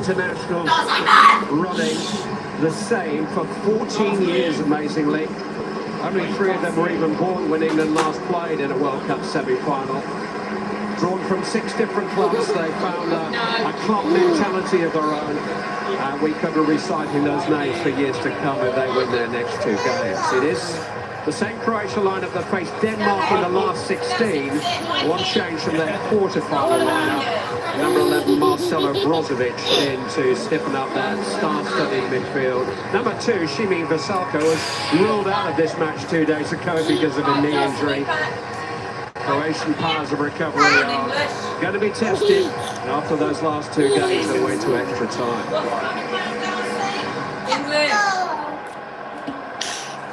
internationals running the same for 14 years, amazingly. Only 3 of them were even born when England last played in a World Cup semi-final. Drawn from 6 different clubs, they found a club mentality of their own. And we could be reciting those names for years to come if they win their next 2 games. It is the same Croatia lineup that faced Denmark in the last 16. One change from their quarter-final lineup. Number 11, Marcelo Brozovic, in to stiffen up that star-studded midfield. Number 2, Šime Vrsaljko, was ruled out of this match 2 days ago because of a knee injury. Croatian powers of recovery are going to be tested after those last 2 games that went to extra time.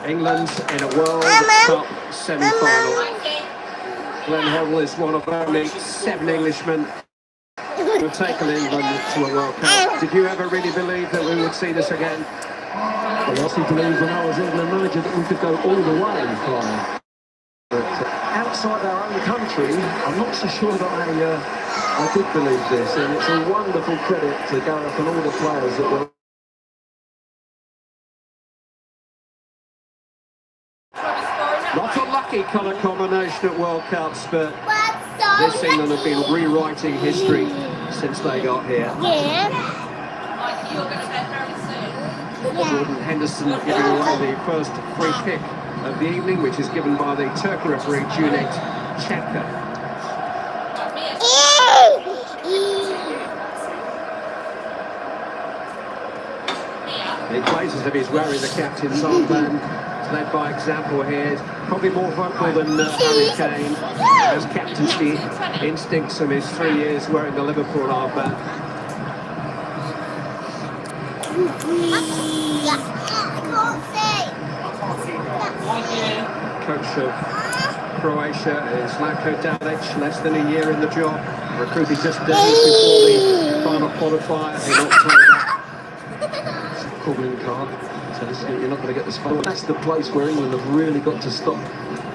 England in a World Cup semi-final. Glenn Hoddle is one of only 7 Englishmen who have taken England to a World Cup. Did you ever really believe that we would see this again? Well, I also believed when I was England manager that we could go all the way, Brian. But outside our own country, I'm not so sure that I did believe this, and it's a wonderful credit to Gareth and all the players that were. Not a lucky colour combination at World Cups, but this England have been rewriting history since they got here. Jordan Henderson giving away the first free kick of the evening, which is given by the Turkey referee Cüneyt Çakır. He plays as if he's wearing the captain's armband. He's led by example here. He's probably more vocal than Harry Kane. Has captaincy instincts from his 3 years wearing the Liverpool armband. Coach of Croatia is Zlatko Dalic, less than a year in the job. Recruited just days before the final qualifier in October. Calling card, so you're not going to get the spot. That's the place where England have really got to stop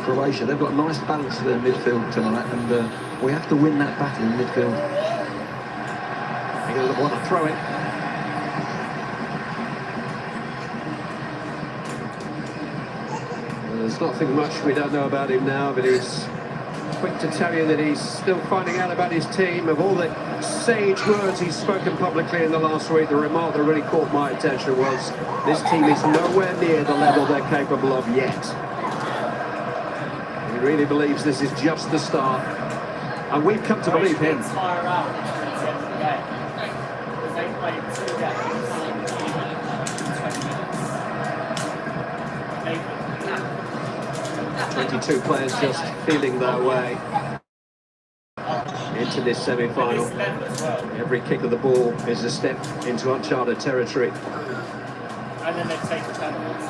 Croatia. They've got a nice balance to their midfield tonight, and we have to win that battle in midfield. England want to throw it. There's nothing much we don't know about him now, but he's quick to tell you that he's still finding out about his team. Of all the sage words he's spoken publicly in the last week, the remark that really caught my attention was, this team is nowhere near the level they're capable of yet. He really believes this is just the start, and we've come to believe him. 22 players just feeling their way into this semi-final. Every kick of the ball is a step into uncharted territory. And then they take the penalties.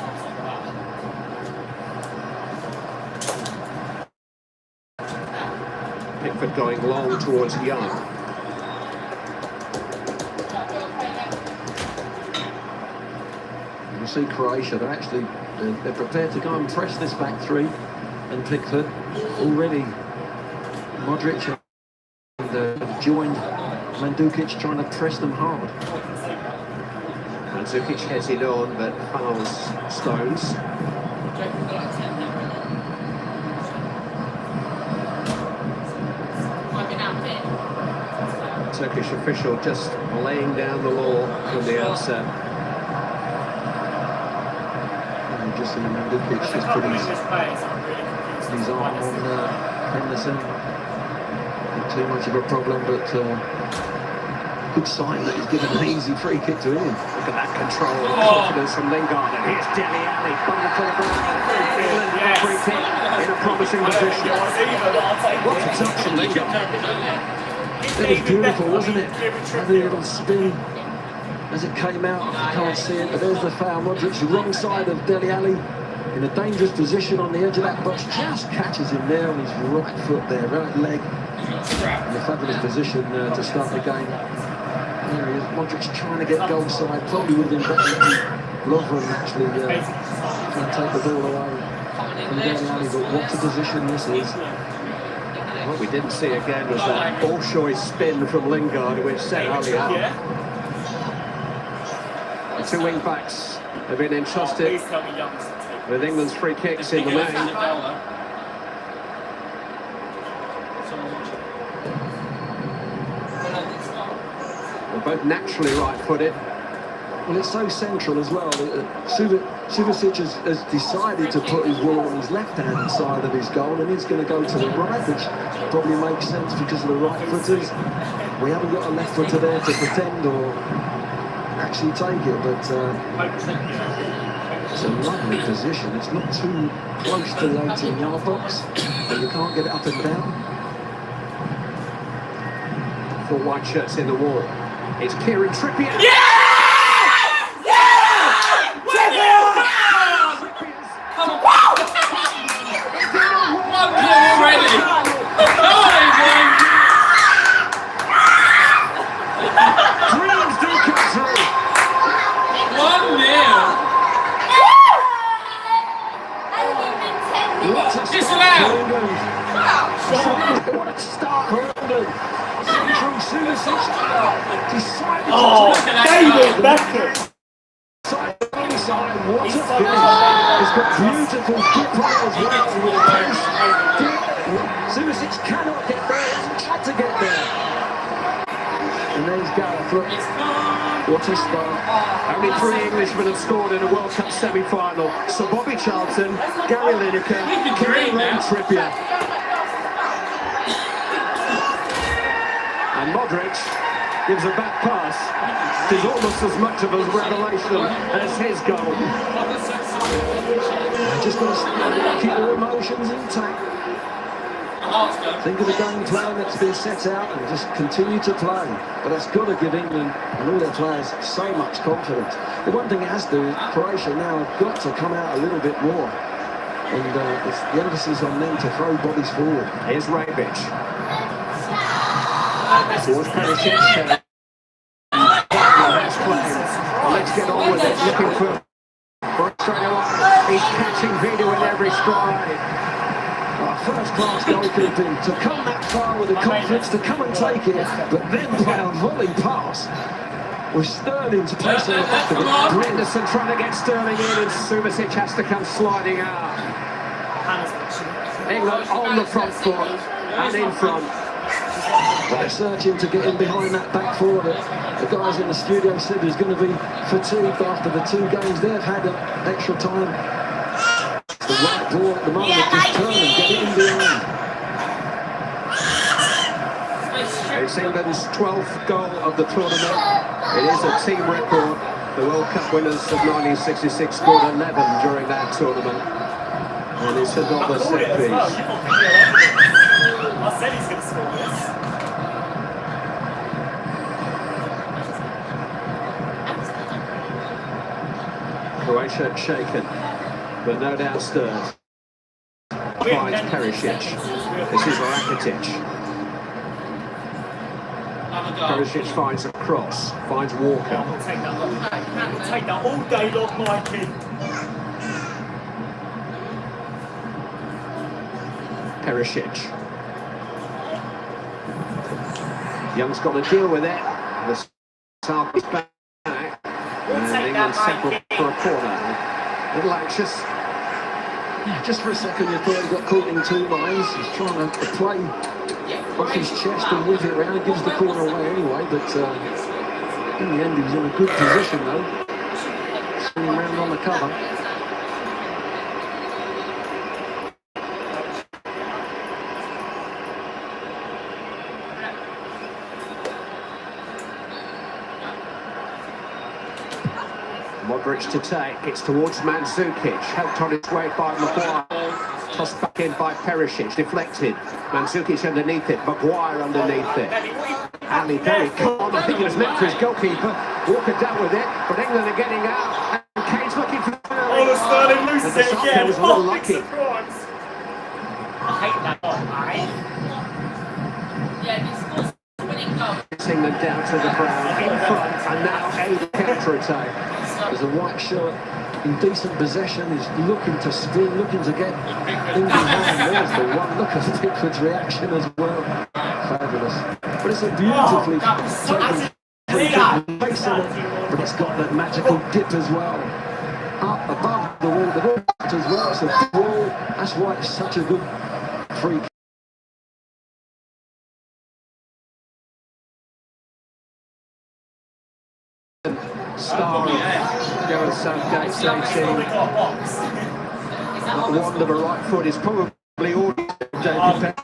Pickford going long towards Young. You see Croatia, they're prepared to go and press this back 3, and Pickford already. Modric and have joined Mandzukic trying to press them hard. Mandzukic heads it on, but fouls Stones. Turkish official just laying down the law from the outset. And just in Mandzukic just put his arm on Henderson. Not too much of a problem, but good sign that he's given an easy free kick to him. Look at that control and confidence from Lingard. And here's Dele Alli, bundle to the ground. England free kick in a promising position. What a touch from Lingard. That was beautiful, wasn't it? Having a little spin as it came out. You can't see it, but there's the foul. Modric, the wrong side of Dele Alli, in a dangerous position on the edge of that box. Just catches him there on his right foot there, right leg. In a fabulous position to start the game. There he is. Modric trying to get goal side. Probably would have been better if Lovren actually can take the ball away from Dele Alli. But what a position this is. What we didn't see again was that Bolshoi spin from Lingard, which set Ali up. The two wing backs have been entrusted Please tell me Young's to take with England's free kicks in the main. They're both naturally right-footed. Well, it's so central as well. Subasic has decided to put his ball on his left-hand side of his goal, and he's going to go to the right, which probably makes sense because of the right-footers. We haven't got a left-footer there to pretend or actually take it, but it's a lovely position. It's not too close to the 18-yard box, but you can't get it up and down. 4 white shirts in the wall. It's Kieran Trippier. Dreams do come true. 1-0. Disallowed! What a start for England! Central Subasic decided to David Beckham! side. What a finish! He's got beautiful grip on as well with pace. Subasic cannot get there, hasn't tried to get there. And there's Gareth. Look, what a start. Only 3 Englishmen have scored in a World Cup semi-final. Sir Bobby Charlton, Gary Lineker, Kieran Trippier. And Modric gives a back pass. It is almost as much of a revelation as his goal. Just got to keep their emotions intact. Think of the game plan that's been set out and just continue to play. But that's got to give England and all their players so much confidence. The one thing it has to do is Croatia now have got to come out a little bit more. And it's the emphasis on them to throw bodies forward. Here's Rebic. Towards Perisic. Let's get on with it. Looking for Australia. He's catching Vida with every stride. First-class goalkeeping to come that far with the confidence to come and take it, but then play a volley pass with Sterling to place on the back of it. Henderson trying to get Sterling in, and Subasic has to come sliding out. England on the front foot and in front. But they're searching to get in behind that back four. The guys in the studio said there's going to be fatigue after the 2 games they've had extra time. The right ball at the moment, just turn and get it in behind. It's England's 12th goal of the tournament. It is a team record. The World Cup winners of 1966 scored 11 during that tournament. And it's another set piece. I said he's going to score this. Croatia shaken, but no doubt stirred. Finds Perisic. This is Rakitic. Perisic finds a cross, finds Walker. We'll take that all day long, Mikey. Perisic. Young's got to deal with it. The South is back. And England settled for a corner. A little anxious. Yeah, just for a second you thought he got caught in 2 minds. He's trying to play off his chest and whip it around. He gives the corner away anyway, but in the end he was in a good position though. Swinging around on the cover. Modric to take, it's towards Mandzukic, helped on its way by Maguire. Tossed back in by Perisic, deflected. Mandzukic underneath it, Maguire underneath it. Ali very calm, I think it was meant for his goalkeeper. Walker dealt with it, but England are getting out. And Kane's looking for Oh, the Sterling loses it again. was a little lucky. Surprise. I hate that one, England down to the ground, in front, and now a counter-attack. There's a white shirt in decent possession. He's looking to spin, looking to get England home. There's the one. Look at Pickford's reaction as well. Fabulous. But it's a beautifully taken free kick, facing but it's got that magical dip as well. Up above the wall as well. It's a wall. That's why it's such a good free kick. Star of Gareth Southgate's 18. That wand of a right foot is probably all David Peck,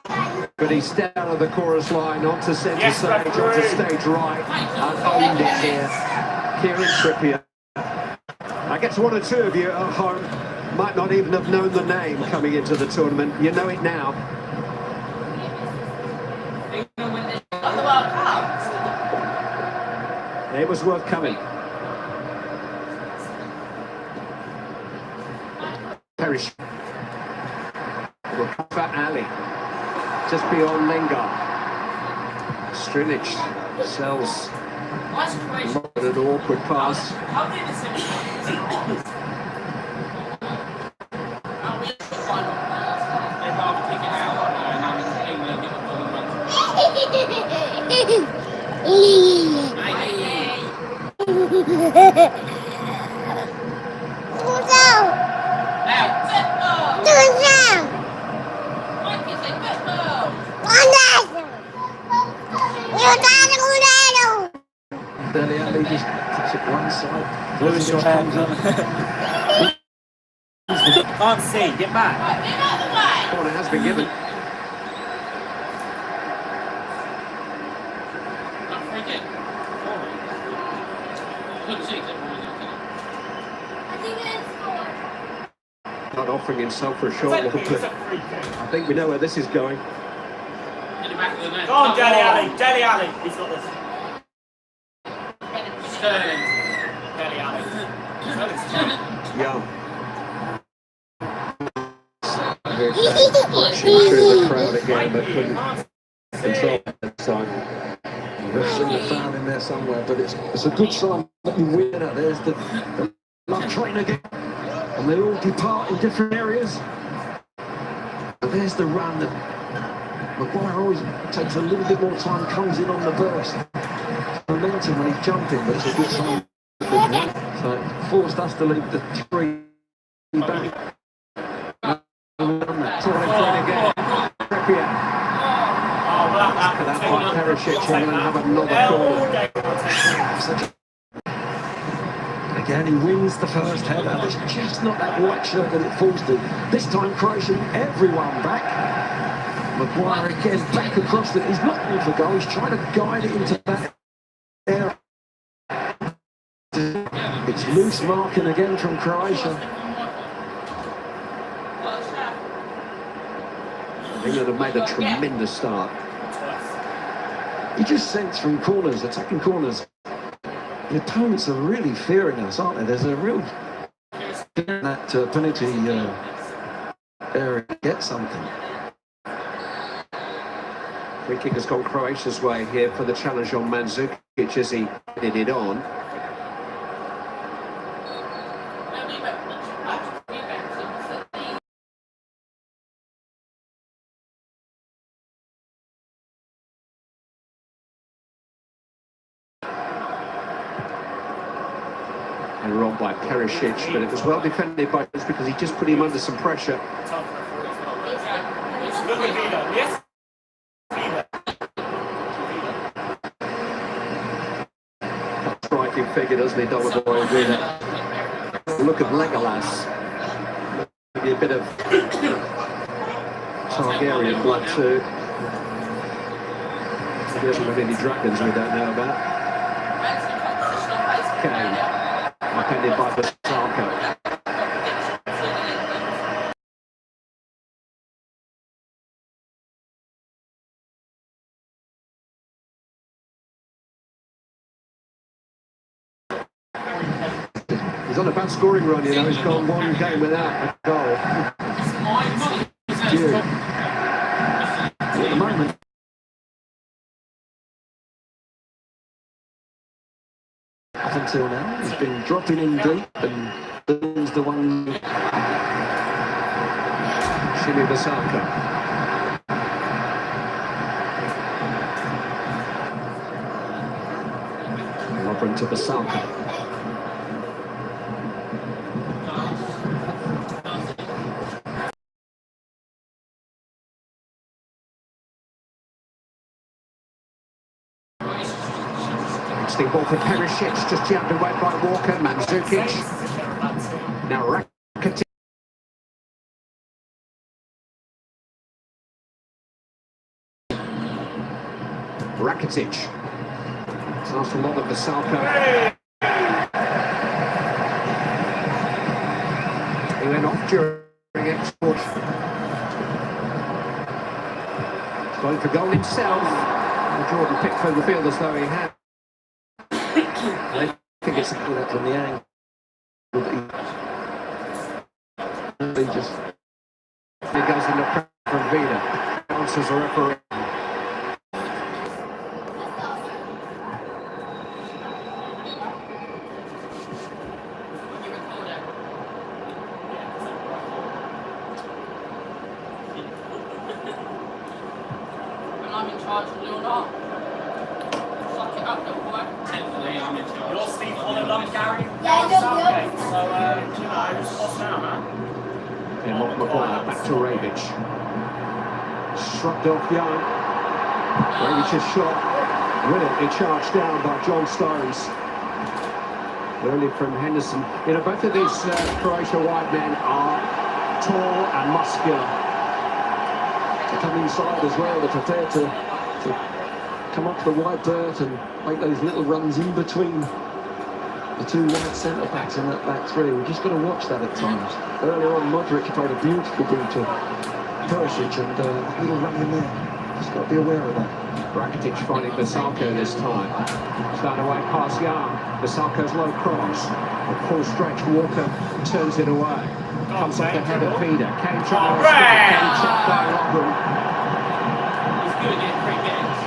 but he stepped out of the chorus line onto centre stage, onto stage right, and owned it here. Kieran Trippier. I guess one or two of you at home might not even have known the name coming into the tournament. You know it now. It was worth coming. Perish. Rafa Ali. Just beyond Lingard. Strinic sells an awkward pass. Dele Alli just puts it one side. Lose your hand. Can't see, get back. Corner has been given. Not offering himself for a short look, but I think we know where this is going. Go on, Dele Alli. Dele Alli. He's got this. Sterling. Dele Alli. Young. Crashing through the crowd again, but couldn't control it this time. We've seen the foul in there somewhere, but it's a good sign that we win. There's the love train again, and they all depart in different areas. But there's the run that Maguire always takes a little bit more time, comes in on the burst. Momentum when he's jumping, but it's a good sign. So it forced us to leave the three back. Again. Trippier. That by Perisic, and then have another corner. Again, he wins the first header. It's just not that white shirt that it falls to. This time, Croatia, everyone back. Maguire again back across it. He's not looking for goal. He's trying to guide it into that area. It's loose marking again from Croatia. England have made a tremendous start. You just sense from corners, attacking corners, the opponents are really fearing us, aren't they? There's a real fear that penalty area to get something. Free kick has gone Croatia's way here for the challenge on Mandzukic as he did it on. And wrong by Perisic, but it was well defended by us because he just put him under some pressure. Striking figure, doesn't he, Dollarboi? Look at Legolas. Maybe a bit of Targaryen blood too. He doesn't have any dragons we don't know about. Kane. Appended by Basarko. He's on a bad scoring run, you know. He's gone one game without a goal. At the moment, up until now, he's been dropping in deep, and he's the one. Shimi Basarko. Lovren to Basarko. Interesting ball for Perisic, just jammed away by Walker, Mandzukic. Now Rakitic. Rakitic. It's asked a lot of Vasalka. He went off during export. He's going for goal himself. And Jordan Pickford the field as though he had. I think it's good up from the angle. He just... He goes in the pressure from Vida. Answers the referee. I'm in charge of doing that. Suck it up, little boy. Technically, I'm in charge. You're Steve Holland, Gary. Yeah, Southgate. So, you know, who's boss now, man? And Mark Maguire back to Rebic. Shrugged off Young. Rebic's shot. Brilliantly charged down by John Stones. Early from Henderson. You know, both of these Croatia wide men are tall and muscular. To come inside as well, they're prepared to come up the wide dirt and make those little runs in between the two wide centre-backs in that back three. We've just got to watch that at times. Earlier on, Modric played a beautiful ball to Perisic and a little run in there. Just got to be aware of that. Rakitic finding Vasalka this time. Starting away past Young. Vasalka's low cross. A full stretch, Walker turns it away. Comes off the head of Vida. Kane trying to Kane checked by Lovren. He's good at getting free games.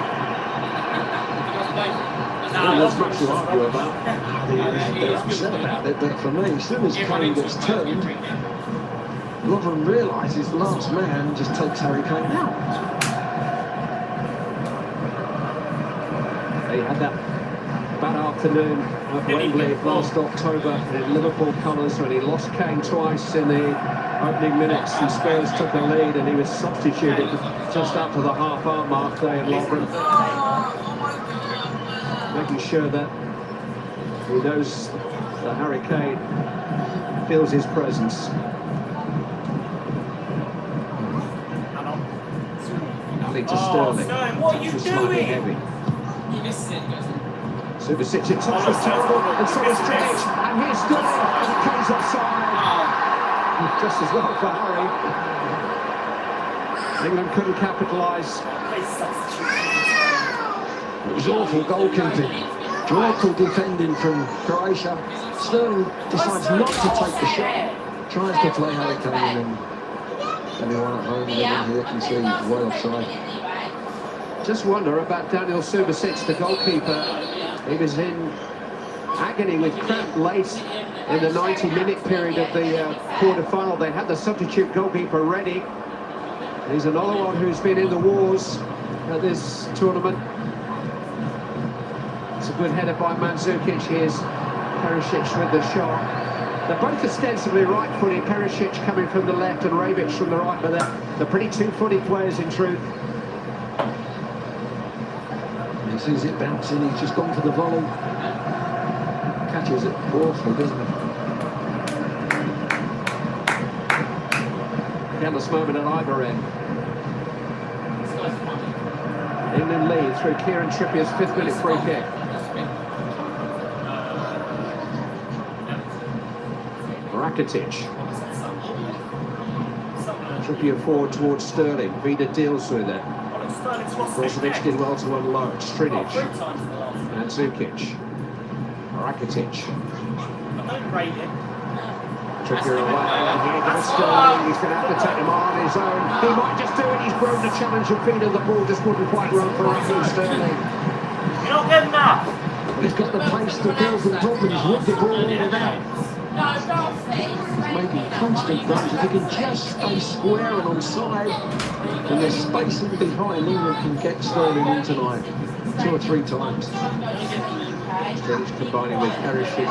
Well, there's much to argue about. They're upset about it, but for me, as soon as Kane gets turned, Lovren realises the last man just takes Harry Kane out. He had that bad afternoon at Wembley last October in Liverpool colours when he lost Kane twice in the opening minutes and Spurs took the lead and he was substituted just after the half-hour mark there in Lovren. Making sure that he knows that Harry Kane feels his presence. Ali to Sterling. Sterling, what are you Just slightly doing? heavy. He misses it, he goes in. Subasic in touch with terrible, and so is Trick, and here's Sterling, and Kane's offside. Just as well for Harry. England couldn't capitalise. It was awful goalkeeping. Dreadful defending from Croatia. Sterling decides not to take the shot. Tries to play Harry Kane and anyone at home and everyone here can see he's way offside. Just wonder about Daniel Subasic, the goalkeeper. He was in agony with cramp late in the 90-minute period of the quarter-final. They had the substitute goalkeeper ready. He's another one who's been in the wars at this tournament. It's a good header by Mandzukic. Here's Perisic with the shot. They're both ostensibly right-footed. Perisic coming from the left and Rebic from the right, but they're pretty two-footed players in truth. He sees it bouncing, he's just gone for the volley. Catches it awfully, doesn't he? Careless moment at either end. England lead through Kieran Trippier's 5th-minute free kick. Rakitic. Trippier forward towards Sterling. Vida deals with it. Brozovic did well to unload. Strinic. Mandzukic. Rakitic. Trippier away. And here goes Sterling. He's going to have to take him on his own. He might just do it. He's broken the challenge of Vida. The ball just wouldn't quite run for Raheem Sterling. You're not getting that. But he's got the pace to deal with problems with the ball in and out. He's making constant runs. If he can just stay square and onside, and there's space in behind, England can get Sterling in tonight 2 or 3 times. Sterling combining with Perisic.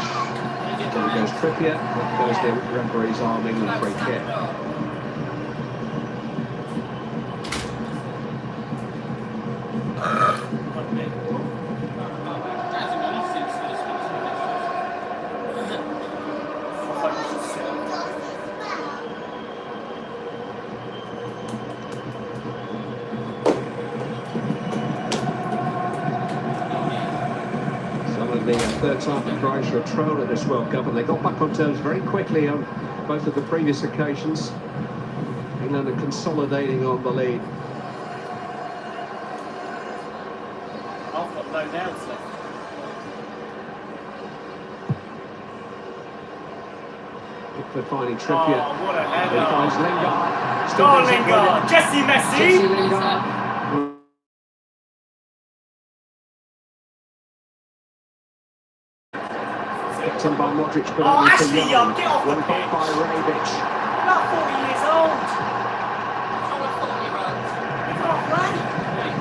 Then goes Trippier. That goes the referee's arm. England free kick. the third time that Croatia have trailed at this World Cup, and they got back on terms very quickly on both of the previous occasions. England are consolidating on the lead. I've got no nails left. Pickford finding Trippier. Oh, what a He header. finds Lingard. Go on, Lingard. Jesse Messi. Jesse Lingard. Picked on by Modric, but Oh, only to Ashley Young, get off the One back by pitch. Rebic. About 40 years old. All the 40-year-olds. He can't play.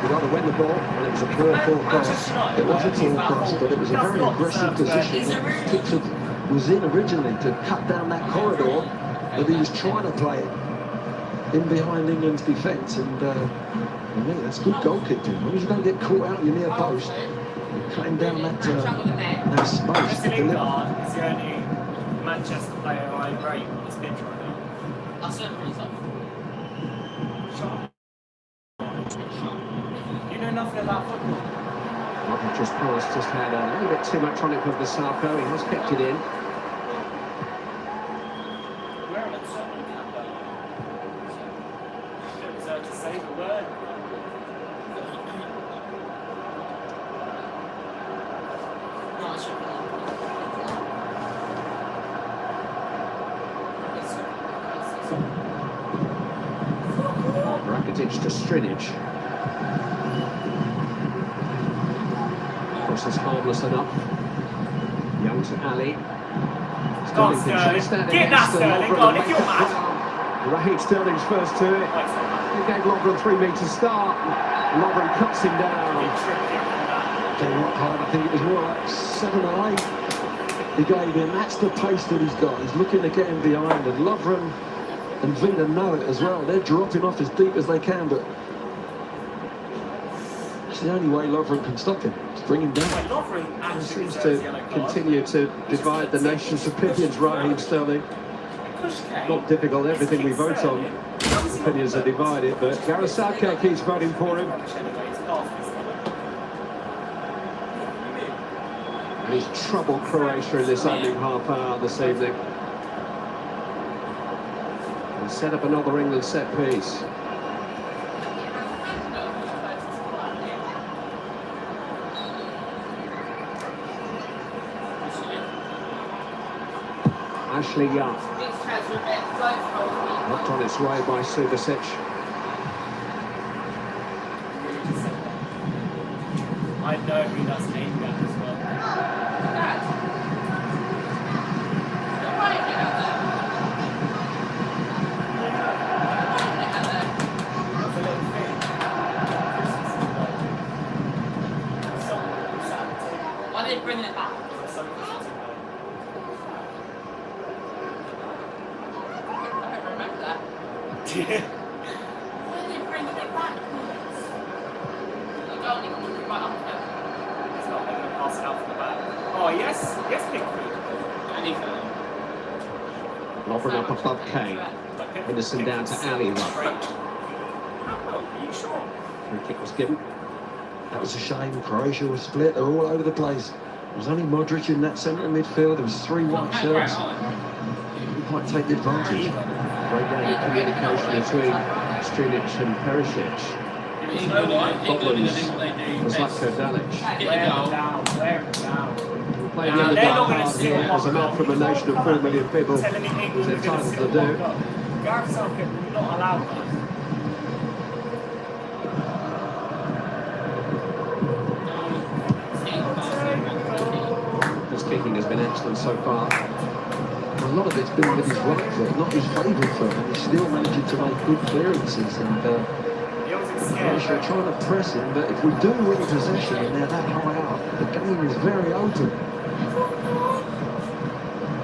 He got to win the ball, and it was a poor cross. It was a poor cross, but it was a very aggressive position. Pickford was in originally to cut down that corridor, but he was trying to play it in behind England's defence, and I mean, that's good goalkeeping. As long as you don't get caught out your near post, you climb down that space Jesse to deliver. Lingard is the only Manchester player I rate on this pitch right now. That's it, really tough. You know nothing about football. Modric just had a little bit too much on it for Bissaka. He has kept it in. Wearing a Tottenham cap though. Don't deserve to say the word. No, it's your Rakitic to Strinic. Cross is harmless enough. Young to Ali. Go on, can Sterling. chase that Get against that, the Sterling. Lovren Go on, and if make you're it mad. down. Raheem Sterling's first to it. Wait, stop that. He gave Lovren 3 metres start. Lovren cuts him down. Bit trickier than that. Tell you what, Hyde, I think it was more like 7 or 8 he gave him. That's the pace that he's got. He's looking to get him behind, and Lovren and Vida know it as well. They're dropping off as deep as they can, but it's the only way Lovren can stop him. Just bring him down. Wait, Lovren He actually seems deserves to a yellow card. continue to divide the nation's opinions, Raheem Sterling. Push Kane. Not difficult, everything we vote on, opinions are divided, but Gareth Southgate keeps voting for him. And he's troubled Croatia in this opening half hour this evening. And set up another England set piece. Ashley Young, knocked on its way by Subasic. I know who that's aimed at as well. That's a little thing. Why are they bringing it back? I don't remember that. Why are they bringing it back? The goal even took it right up there. It's not going to pass it out from the back. Oh, yes. Yes, Pickford. Lovren up above Kane. Henderson down to Ali. Are you sure? Free kick was given. That was a shame. Croatia was split. They're all over the place. There was only Modric in that centre midfield. There was 3 white shirts. Didn't quite take the advantage. Breakdown of communication between Strinic and Perisic. Problems for Zlatko Dalic. Wear it down. Wear it down. Playing Nah, in the they're not dark gonna hard see here, what as a man from a nation of 4 million people is Telling me England are going to entitled sit to World do. Cup. Gareth Southgate will not allow that. His kicking has been excellent so far. A lot of it's been with his right foot, not his favourite foot, and he's still managing to make good clearances. And He wasn't Croatia scared. are trying to press him, but if we do win possession and they're that high up, the game is very open.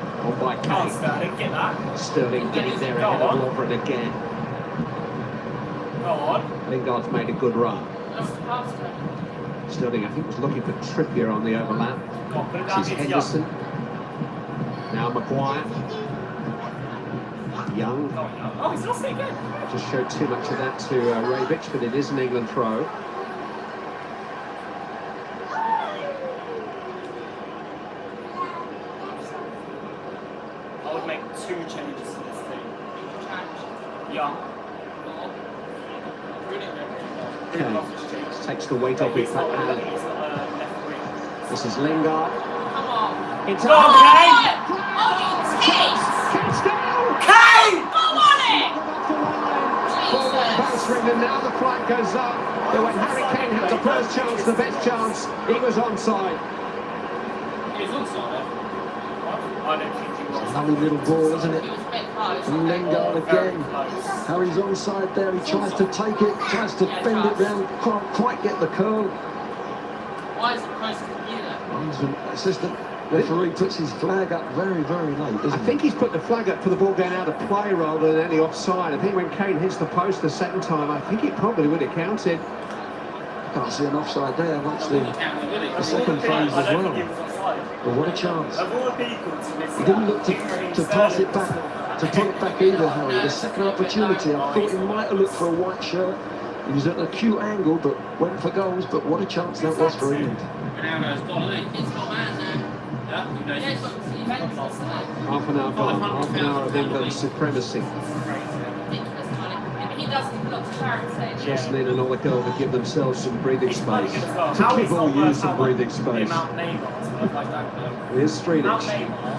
On by Come on, Kane. Sterling, get that. Sterling getting there Go ahead of on. Lovren again. Go on. Lingard's made a good run. That's the pass to him. Sterling, I think, was looking for Trippier on the overlap. Go on, put it This down. is It's Henderson. Young. Now Maguire. Young. Oh, he's lost it again. Just showed too much of that to Rebic, but it is an England throw. to make 2 changes to this team. Young. Okay. Takes the weight off his back hand. This is Lingard. Come on. Into Go on, Kane! It's down! Kane! Go on it! Bowstring, and now the flag goes up. But when Harry Kane had the first chance, the best chance, he was onside. He's onside. I don't think he was. Lovely little ball, isn't it? It was a bit close. From Lingard again. Harry's onside there. He tries to take it, tries to bend it round, can't quite get the curl. Why is it close to you then? Assistant referee puts his flag up very, very late, doesn't I he? think he's put the flag up for the ball going out of play rather than any offside. I think when Kane hits the post the second time, I think it probably would have counted. Can't see an offside there. Watch the second phase as well. But what a chance. Of all people He didn't look to pass it back, to put it back either, Harry. The second opportunity, I thought he might have looked for a white shirt. He was at an acute angle, but went for goals. But what a chance that was for England. It's got man now. Yeah, it's got Juventus today. Half an hour gone, half an hour of England's supremacy. Ridiculous, Tony. He does give a lot of clarity. Just need another goal to give themselves some breathing space. To How give he's all not you worth some how much breathing the space. amount Neymar, I don't know. Here's The amount Stridic, Neymar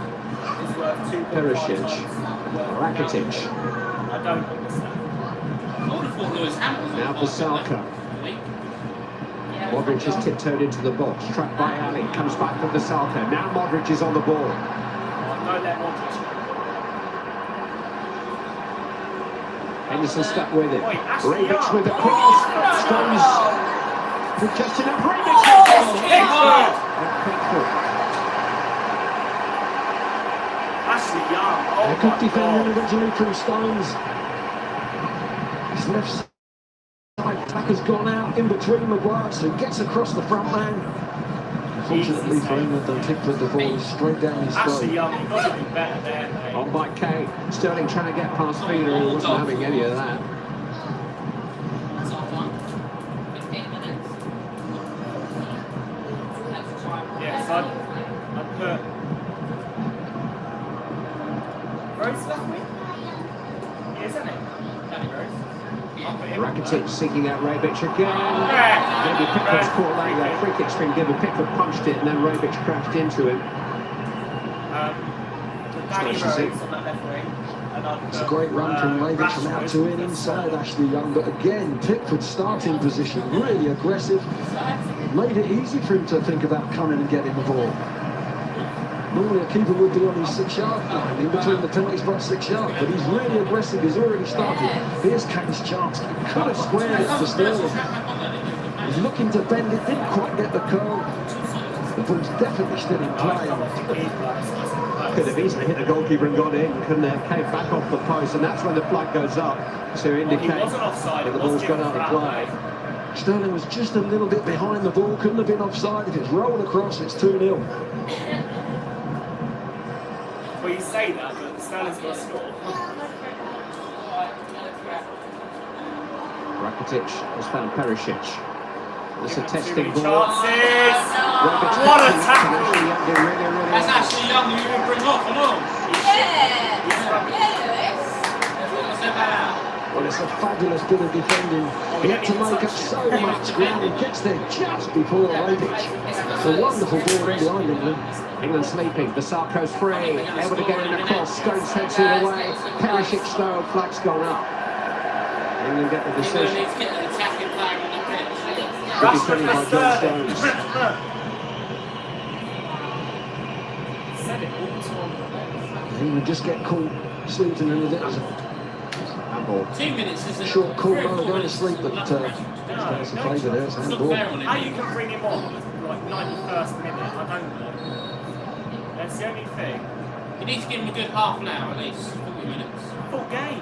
is worth 2.5 Perisic, times worth Rakitic, I don't understand. now for Salka. Yeah, Modric has tiptoed into the box, trapped by Ali, comes back from the Salka. Now Modric is on the ball. Don't let Modric. Henderson stuck with it. Oi, Ashley Rebic Young. with the cross. Stones with just enough. Rebic Pickford! Pickford. Ashley Young. Oh A good my defending God. originally from Stones. His left side tack has gone out in between Maguire, so he gets across the front man. Unfortunately for England, they Pickford the ball is straight down his Ashley throat. Young, you've got to be better there, mate. On by Kane. Sterling trying to get past Fina, who wasn't having any of that. That's off one. 15 minutes. Let's try. Yes, I put Rose left me. Isn't it? Danny Rose. I put him on Rakitic seeking out Rebic again. there. Maybe Pickford's caught that. Free kick's been given. Pickford punched it and then Rebic crashed into him. Danny Rose Smashes it. on that left wing. And I'd It's a put, great run from Rebic from out to in Rashford. inside Ashley Young, but again, Pickford's starting position, really aggressive. Made it easy for him to think about coming and getting the ball. Normally a keeper would be on his 6-yard line, in between the penalty spot 6 yards, but he's really aggressive, he's already started. Here's Kane's chance, he could have squared it for Sterling. He's looking to bend it, didn't quite get the curl. The ball's definitely still in play. Could have easily hit the goalkeeper and got in, couldn't it? Came back off the post, and that's when the flag goes up to indicate wasn't offside, that the it was ball's gone given out for of that play. Sterling was just a little bit behind the ball, couldn't have been offside. If it's rolled across, it's 2-0. Well, you say that, but Sterling's got to score. Rakitic has found Perisic. It's a testing Two ball. chances. Rebic What a touching it, tackle. and Ashley Young did really, really That's well. actually young, you can bring off, I know. Well, it's a fabulous bit of defending. He had to make up so much ground. He gets there just before Rebic. It's a wonderful ball in behind England. England sleeping. The Sarko's free. Able to get in across. Stones heads it away. Perisic style. Flag's gone up. England get the decision. Needs to get an attacking flag on the pitch. Good defending by John Stones. Said it all the time. He would just get caught sleeping in the depths. Handball. 2 minutes is a Short call, very no, poor going to minutes. sleep, but it's a favour there, it's a It's not handball. fair on him. How you can bring him on like 91st minute, I don't know. That's the only thing. You need to give him a good half an hour at least, 40 minutes. Full game.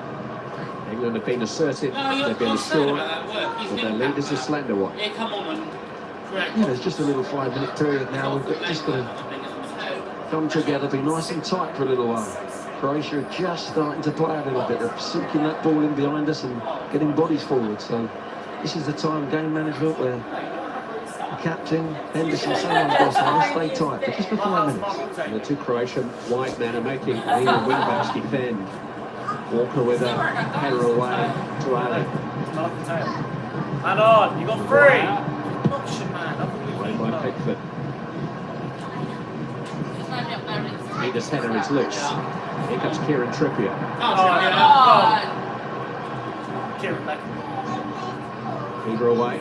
England have been assertive. No, you're They've been not saying assured. about that work. He's But their an lead impact is a player. slender one. Yeah, come on and correct. Yeah, there's just a little 5-minute period now. We've got just got to come together, be nice and tight for a little while. Croatia are just starting to play a little bit. They're sinking that ball in behind us and getting bodies forward. So this is the time, game management, where Captain Henderson saying on boss line, stay tight, but just for 5 minutes. And the two Croatian wide men are making the England wing-backs defend. Walker with a header away to Ali. And on, you got three. Option, man. Played by Pickford. Peter's header is loose. Here comes Kieran Trippier. Kieran back. Peter away.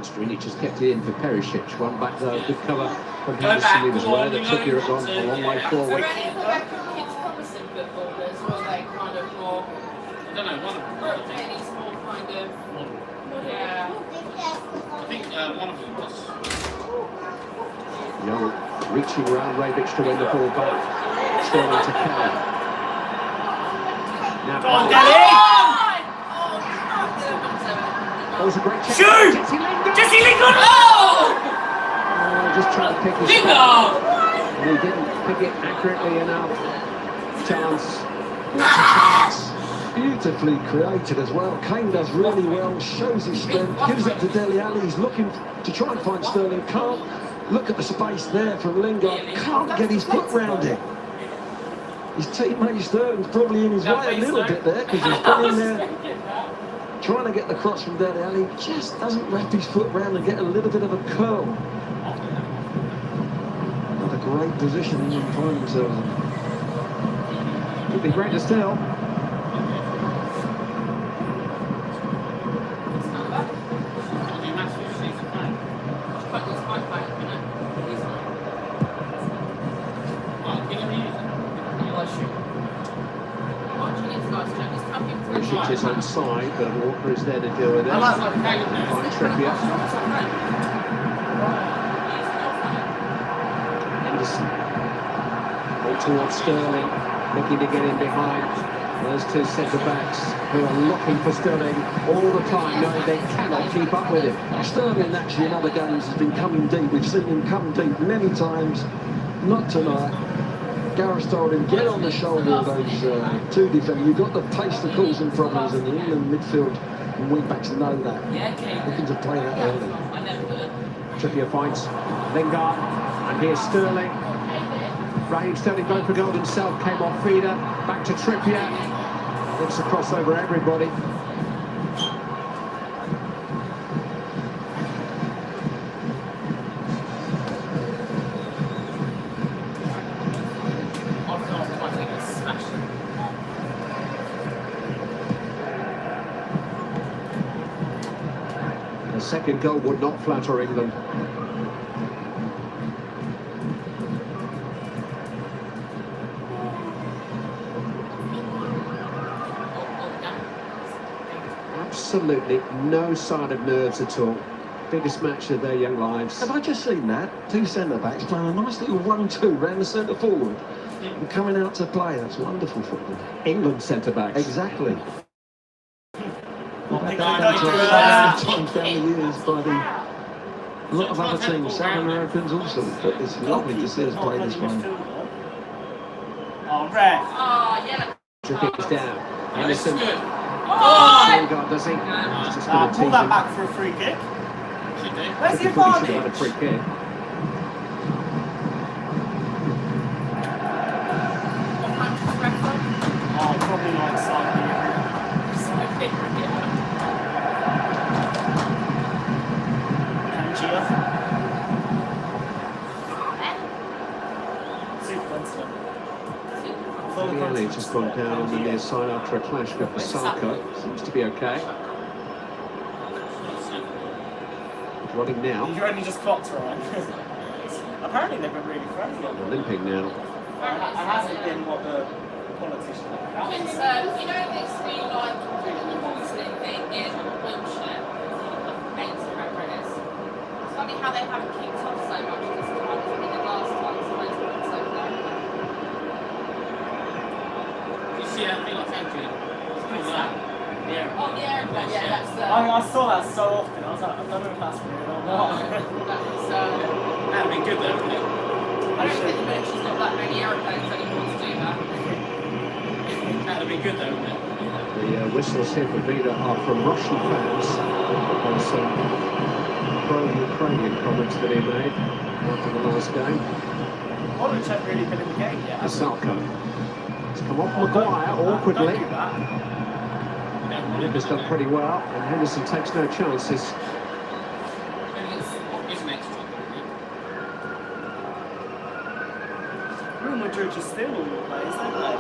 Strinic has kept it in for Perisic. One back though, good cover from Henderson. He was aware that Trippier had gone a long way forward. Young reaching round Rebic to win the ball back. Sterling to Kelly. Now, Go on, Danny! that was a great check. Shoot! Jesse Lingard! Oh! Just trying to pick his shot. And he didn't pick it accurately enough. Chance. Beautifully created as well. Kane does really well, shows his strength, gives it to Dele Alli. He's looking to try and find Sterling. Can't look at the space there from Lingard. Can't get his foot round it. His teammate Sterling's probably in his way a little bit there because he's been in there trying to get the cross from Dele Alli. Just doesn't wrap his foot round and get a little bit of a curl. Not a great position England find themselves in. Could be greater still. Perisic is onside, but Walker is there to deal with it. By Trippier. Henderson. All towards Sterling, looking to get in behind. Those two centre-backs who are looking for Sterling all the time, knowing they cannot keep up with him. Sterling actually in other games has been coming deep. We've seen him come deep many times. Not tonight. Gareth told him, get on the shoulder of those two defenders. You've got the pace to cause them problems, and the England midfield and wing-backs know that. Looking to play that early. Trippier finds Lingard, and here's Sterling. Raheem Sterling going for goal himself, came off feeder, back to Trippier. Looks across over everybody. The second goal would not flatter England. Absolutely no sign of nerves at all. Biggest match of their young lives. Have I just seen that? Two centre-backs playing a nice little 1-2 round the centre forward and coming out to play. That's wonderful football. England centre-backs. Exactly. Times down the years by a lot of other teams, South Americans also, but it's lovely to see us play this one. Oh, red. Trippier's down. Henderson. Lingard, does he? He's just going to Pull tease that him. back for a free kick. Where's the He should have had a advantage? free kick. Oh, probably not side. Dele just gone down on the near side after a clash with Osaka. Seems to be okay. Running now. You only just clocked her on. Apparently they've been really friendly. They're limping now. It hasn't been what the politicians have. You know this new like Muslim thing in Wiltshire, Ainsley Redbreast. It's funny how they haven't kicked off so much this time. I think the last time so much so low. You see that thing on Thankfully? What's that? Yeah. Oh yeah, that's I saw that so often. I was like, I don't know if that's real or not. That'd be good though, wouldn't it? I don't think the military's got that many aeroplanes anymore to do that. That'd That'd be good though, wouldn't it? The whistles here for Vida are from Russian fans on some pro-Ukrainian comments that he made after the last game. Modric hasn't really been in the game yet. has he? Salko. It's come off Maguire awkwardly. Don't do that. Liver's done pretty well, and Henderson takes no chances. He's an extra. Real Madrid are still all the players, don't they?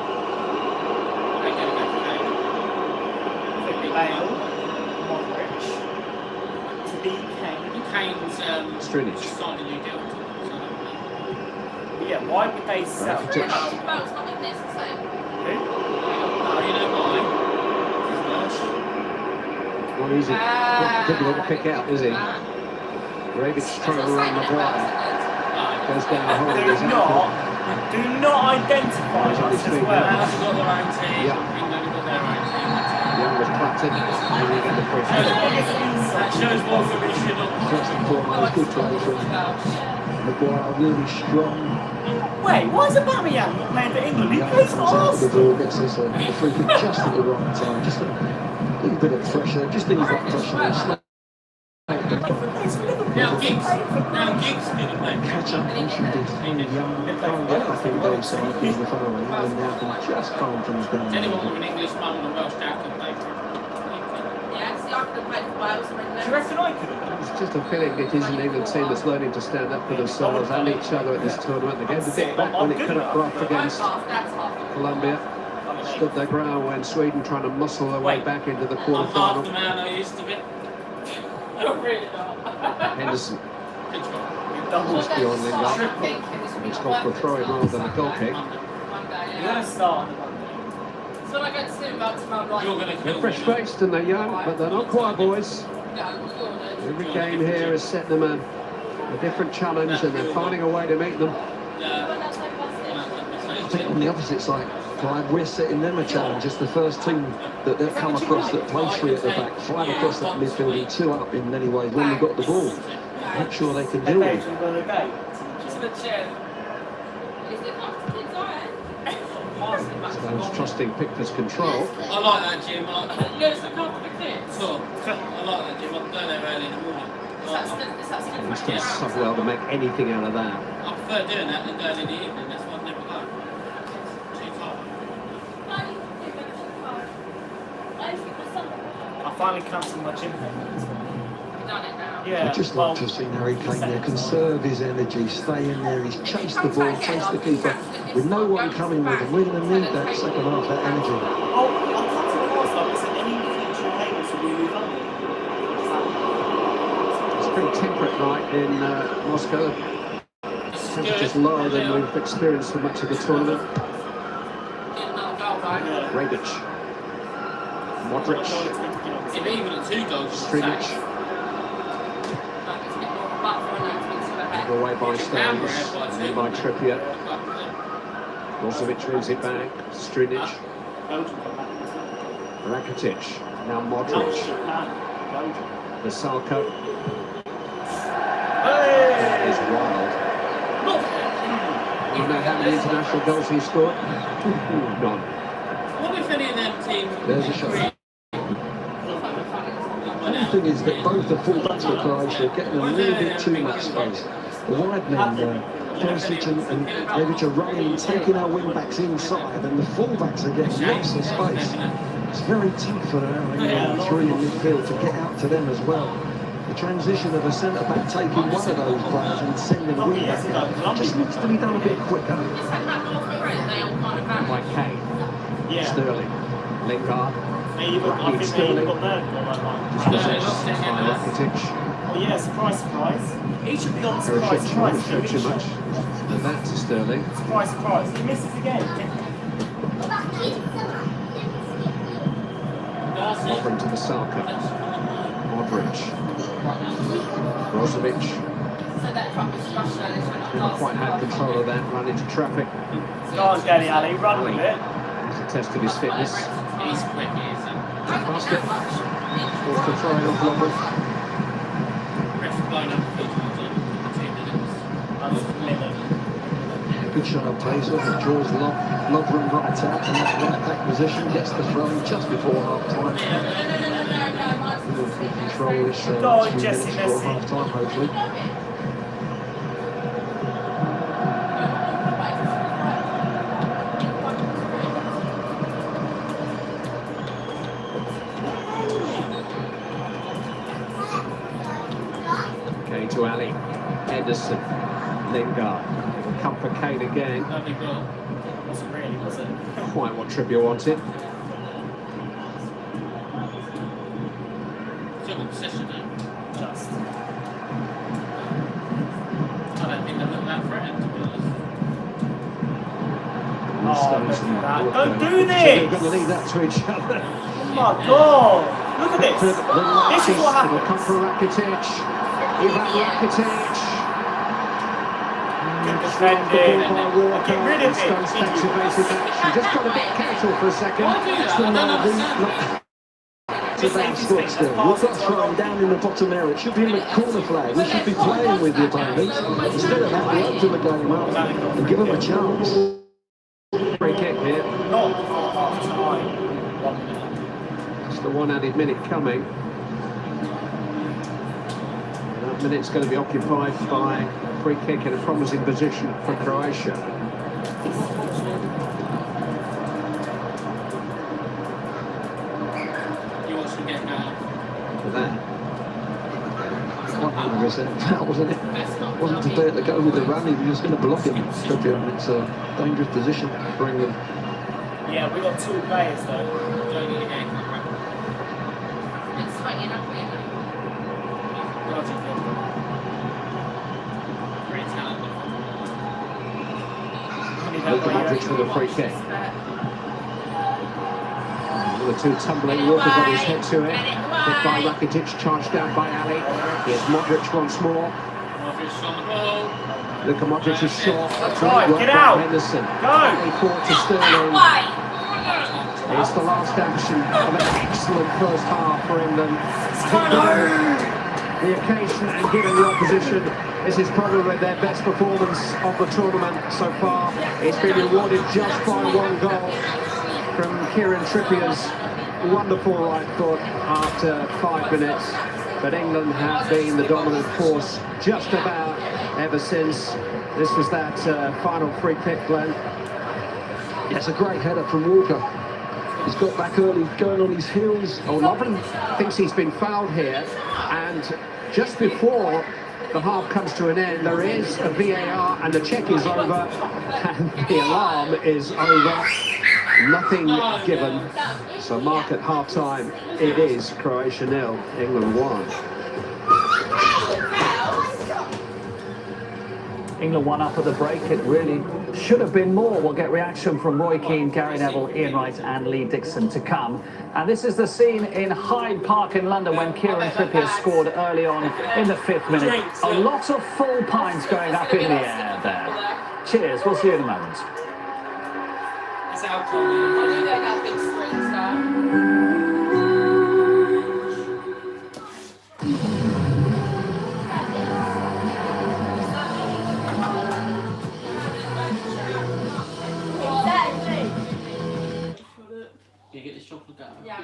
They're going to go for Kane. Bale, Modric, to be Kane. Kane's Strinic. signed a new deal. But yeah, why would they sell? Rakitic. Bale's not in this, so. Who? Oh, you know why? Not easy, not difficult to pick out, is he? Rebic trying to run Maguire. Goes down the hole. Do not identify He's on his us as feet well. now. Wales have got their own team. Yeah. England have got their own team. Young was clapped in. And he get the free That kick. shows what we should have. First and foremost, good play from Maguire, really strong. Wait, why is Aubameyang not playing for England? He Young plays comes for out of the Arsenal. ball, gets us a free kick just at the right time. Just a little bit of pressure, just ease that pressure. And slow Now Giggs didn't play. catch up, and she did. Young can't get back in goal side because the foul, and now can just calm things down. Anyone with an English mum and a Welsh dad can play for it. Yeah, see, I could have played for Wales or Do you England. reckon I could have? It's just a feeling it is an England team that's learning to stand up for themselves and each other at this tournament. They gave the bit back when it could have brought against That's half. Colombia. Stood their ground when Sweden trying to muscle their way back into the I'm half the quarter-final. man I used to be. I'm really not. Henderson Good job. just beyond Lingard. He's gone for a throw-in rather than a goal kick. One day, You're yeah. going to start on the Monday. So when I go to see about tomorrow night. You're going to They're kill me. fresh-faced and they're young, but they're not quiet boys. Every game here has set them a different challenge and they're finding a way to meet them. I think on the opposite side, Clive, we're setting them a challenge. It's the first team that they've come across that play three at the back, five across that midfield and two up in many ways when we've got the ball. Not sure they can deal with it. To the gate. To the chair. Is it after the Stones trusting Pickford's control. I like that, Jim. Yes, the cup for the kids. I like that, Jim. I'm going there early in the morning. Is that still He's done so well to make anything out of that. I prefer doing that than going in the evening. That's why I've never gone. Too far. I finally cancelled my gym payments. Done it now. Yeah. I'd just like to have seen Harry Kane there, conserve his energy, stay in there, he's chased the ball, chased the keeper, with no one coming with him. We're going to need that second half, that energy. Oh, I'll come to the last one. Is there any future payments will be refunded? It's a pretty temperate night in Moscow. Temperature's lower than we've experienced for much of the tournament. Get another goal, right? Yeah. Rebic, Modric, If even at 2 goals, it's Strinic, sacked. Like, it's a bit more of a buffer and that's to the head. away by Stones, and then by Trippier. Brozovic wins it back. Strinic, Belgium come back. Rakitic, now Modric, Belgium. Vasalko. Hey! That is wild. You know how many international goals he scored? None. What if any of them teams... There's a shot. The thing is that both the full-backs for Croatia are getting a little bit too much space. The wide men, Perisic and Rebic are running and taking our wing-backs inside, and the full-backs are getting lots of space. It's very tough for our three in midfield to get out to them as well. The transition of a centre-back taking one of those players and sending a wing-back out just needs to be done a bit quicker. Is that North Korea? They all kind of By Kane, Yeah. Sterling, Lingard, I think they even got there. Rakitic, Oh yeah, surprise, surprise. He should be on surprise, Perisic, surprise. not too much. And that to Sterling. Surprise, surprise. He misses again. Over into Vasalko. Modric. Brozovic. So that from Russia, Never quite had control of that, run into traffic. Go on, Dele Alli, run with it. It's a test of his fitness. He's quick, he is. Basket. Forced to throw it off Lovren. Ref's blown up the field for 2 minutes. That's a minute. Good show of pace, wasn't it? Draws Lovren right out and that right back position, gets the throw just before half-time. We'll control this Go on, few minutes Jesse before Messi. half-time, hopefully. Kane to Ali. Henderson. Lingard. It'll come for Kane again. Lovely goal. Wasn't really, was it? Quite what Trippier wanted. Still got possession though. Just. I don't think they look that threatened, to be honest. Oh, look at that. Don't do They're this! going to leave that to each other. Oh my god! Look at this! This is what It'll come happens. for Rakitic. Ivan Rakitic. Good The defending. ball by Walker. Get rid of Stones it. activated that. She just got a bit careful for a second. Why do that? I don't understand. To that foot still. We've got thrown down in the bottom area. It should be in the corner flag. We should be playing with the opponents. Instead of that, we open the game up and give them a chance. Free kick here. Not before half time. 1 minute. It's the one added minute coming. That minute's going to be occupied by a free kick in a promising position for Croatia. You watch them get now. For that. 100% foul, wasn't it? Wasn't prepared to go with the rally. He was going to block him. Trippier, and it's a dangerous position for England. Yeah, we got 2 players though. Don't need a game. It's like you're not playing it. Dodgy good. Great talent. Only that Luka way, Modric yeah. with a free kick. The two tumbling, Walker got his head to it. Hit by Rakitic, charged down by Ali. Here's Modric once more. Modric on the ball. Luka Modric is short. That's right, Great get work by out. Henderson. Go. Ali forward to Sterling. It's the last action of an excellent first half for England. The occasion and given the opposition, this is probably their best performance of the tournament so far. It's been rewarded just by 1 goal from Kieran Trippier's wonderful right foot after 5 minutes. But England have been the dominant force just about ever since. This was that final free kick, Glenn. Yeah, it's a great header from Walker. He's got back early, going on his heels. Oh, Lovren thinks he's been fouled here, and just before the half comes to an end, there is a VAR, and the check is over, and the alarm is over. Nothing given. So mark at half-time, it is Croatia 0, England 1. England 1 up at the break. It really should have been more. We'll get reaction from Roy Keane, Gary Neville, Ian Wright and Lee Dixon to come. And this is the scene in Hyde Park in London when Kieran Trippier scored early on in the 5th minute. A lot of full pints going up in the air there. Cheers, we'll see you in a moment. It's out. That big spring star. You get this chocolate out. Yeah.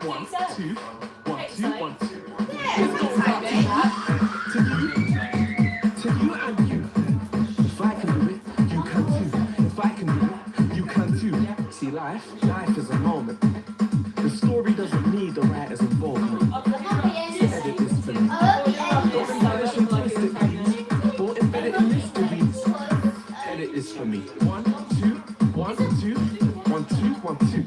One, two, one, two, one, two. To you and you. If I can do it, you can too. If I can do it, you can too. See, life is a moment. The story doesn't need the writer's involvement. Edit this thing. Don't embellish with twisted beats. Don't embed it in mysteries. Edit this for me. 1, 2, 1, 2, 1, 2, 1, 2.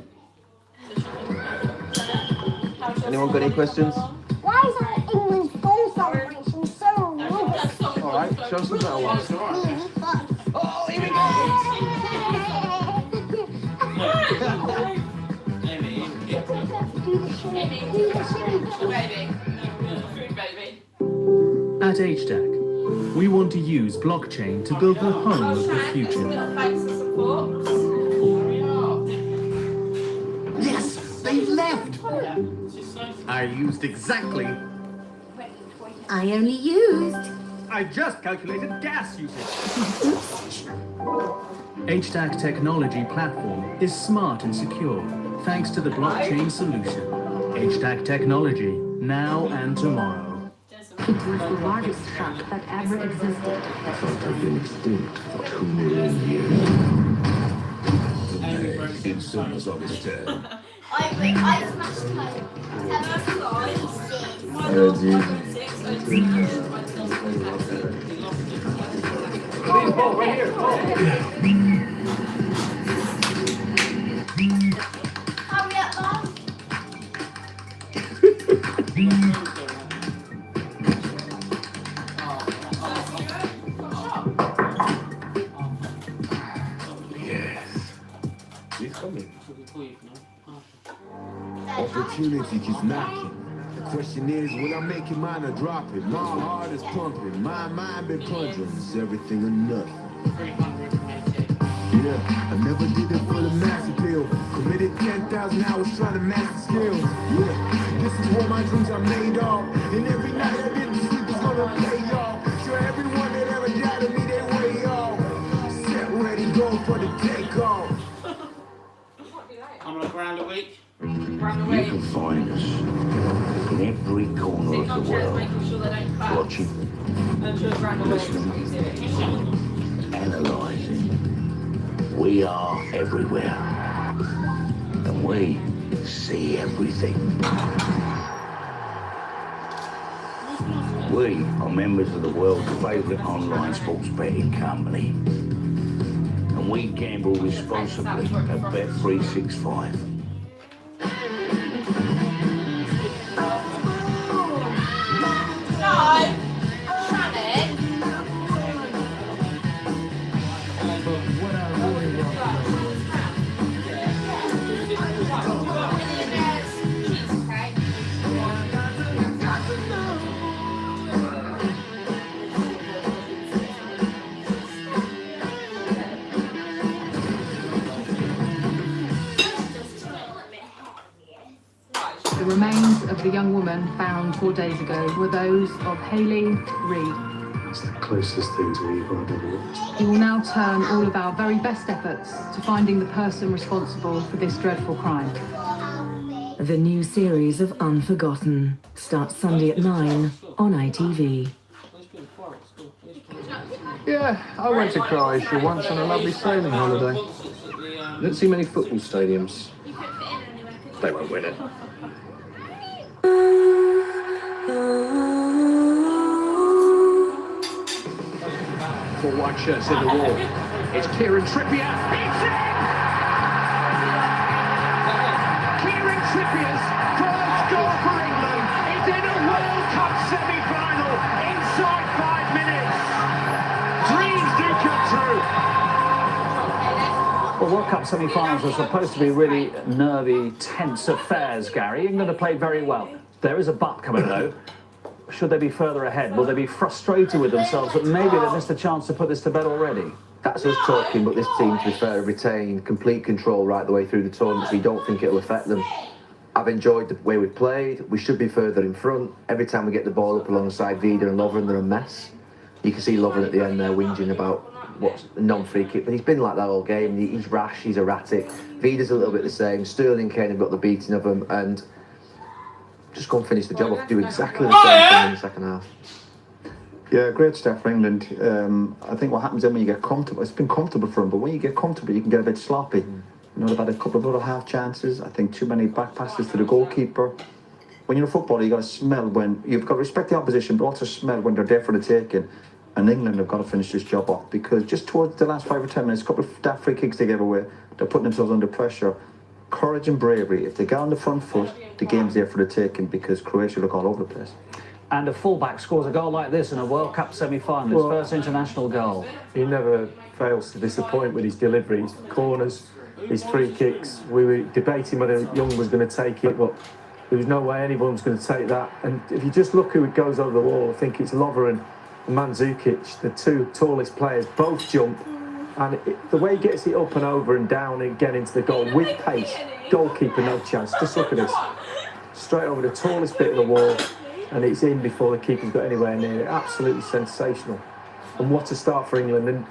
Anyone got any questions? Why is our England's goal celebration so rude? Alright, show us the better ones. Oh, here we go! Amy, At HDAC, we want to use blockchain to build the home of the future. Yes, they left. I used exactly. I only used I just calculated gas usage. HDAC technology platform is smart and secure thanks to the blockchain solution. HDAC technology, now and tomorrow. It was the largest shark that ever existed. Thought I'd been extinct for 2 million years. Today, in Summers of his turn. I smashed Please, ball right here. Ball. Hurry up, Mom. Yes. He's coming. Opportunity keeps knocking. The question is, will I make it mine or drop it? My heart is pumping, my mind been pondering. Is everything or nothing? Yeah, I never did it for the mass appeal. Committed 10,000 hours trying to master skills. Yeah, this is what my dreams are made of. And every night I didn't sleep is gonna pay off. Sure, everyone that ever doubted me, they way off. Set, ready, go for the takeoff. I'm on a grand a week. You can find us in every corner of the world, watching, listening, analysing. We are everywhere, and we see everything. We are members of the world's favourite online sports betting company, and we gamble responsibly at Bet365. The remains of the young woman found 4 days ago were those of Hayley Reid. It's the closest thing to evil I've ever watched. We will now turn all of our very best efforts to finding the person responsible for this dreadful crime. The new series of Unforgotten starts Sunday at 9 on ITV. Yeah, I went to Croatia once on a lovely sailing holiday. Didn't see many football stadiums. They won't win it. Four white shirts in the wall. It's Kieran Trippier. It's in! Kieran Trippier's first goal for England is in a World Cup semi-final inside 5 minutes. Dreams do come true. Well, World Cup semi-finals are supposed to be really nervy, tense affairs, Gary. England have played very well. There is a but coming, though. Should they be further ahead? Will they be frustrated with themselves that maybe they've missed a chance to put this to bed already? That's us talking, but this team, to be fair, have retained complete control right the way through the tournament, so we don't think it'll affect them. I've enjoyed the way we've played. We should be further in front. Every time we get the ball up alongside Vida and Lovren, they're a mess. You can see Lovren at the end there whinging about what's a non-free kick, but he's been like that all game. He's rash, he's erratic. Vida's a little bit the same. Sterling and Kane have got the beating of him, and just go and finish the job off, do exactly the same thing in the second half. Yeah, great stuff for England. I think what happens then when you get comfortable, it's been comfortable for them, but when you get comfortable, you can get a bit sloppy. You know, they've had a couple of other half chances. I think too many back passes to the goalkeeper. When you're a footballer, you've got to smell when, you've got to respect the opposition, but also smell when they're there for the taking. And England have got to finish this job off, because just towards the last 5 or 10 minutes, a couple of daft free kicks they gave away, they're putting themselves under pressure. Courage and bravery. If they get on the front foot, the game's there for the taking, because Croatia look all over the place. And a fullback scores a goal like this in a World Cup semi-final, his first international goal. He never fails to disappoint with his delivery, his corners, his free kicks. We were debating whether Young was going to take it, but there was no way anyone was going to take that. And if you just look who it goes over the wall, I think it's Lovren and Mandzukic, the two tallest players, both jump. And the way he gets it up and over and down and get into the goal with pace, goalkeeper no chance. Just look at this. Straight over the tallest bit of the wall. and it's in before the keeper's got anywhere near it. Absolutely sensational. And what a start for England. And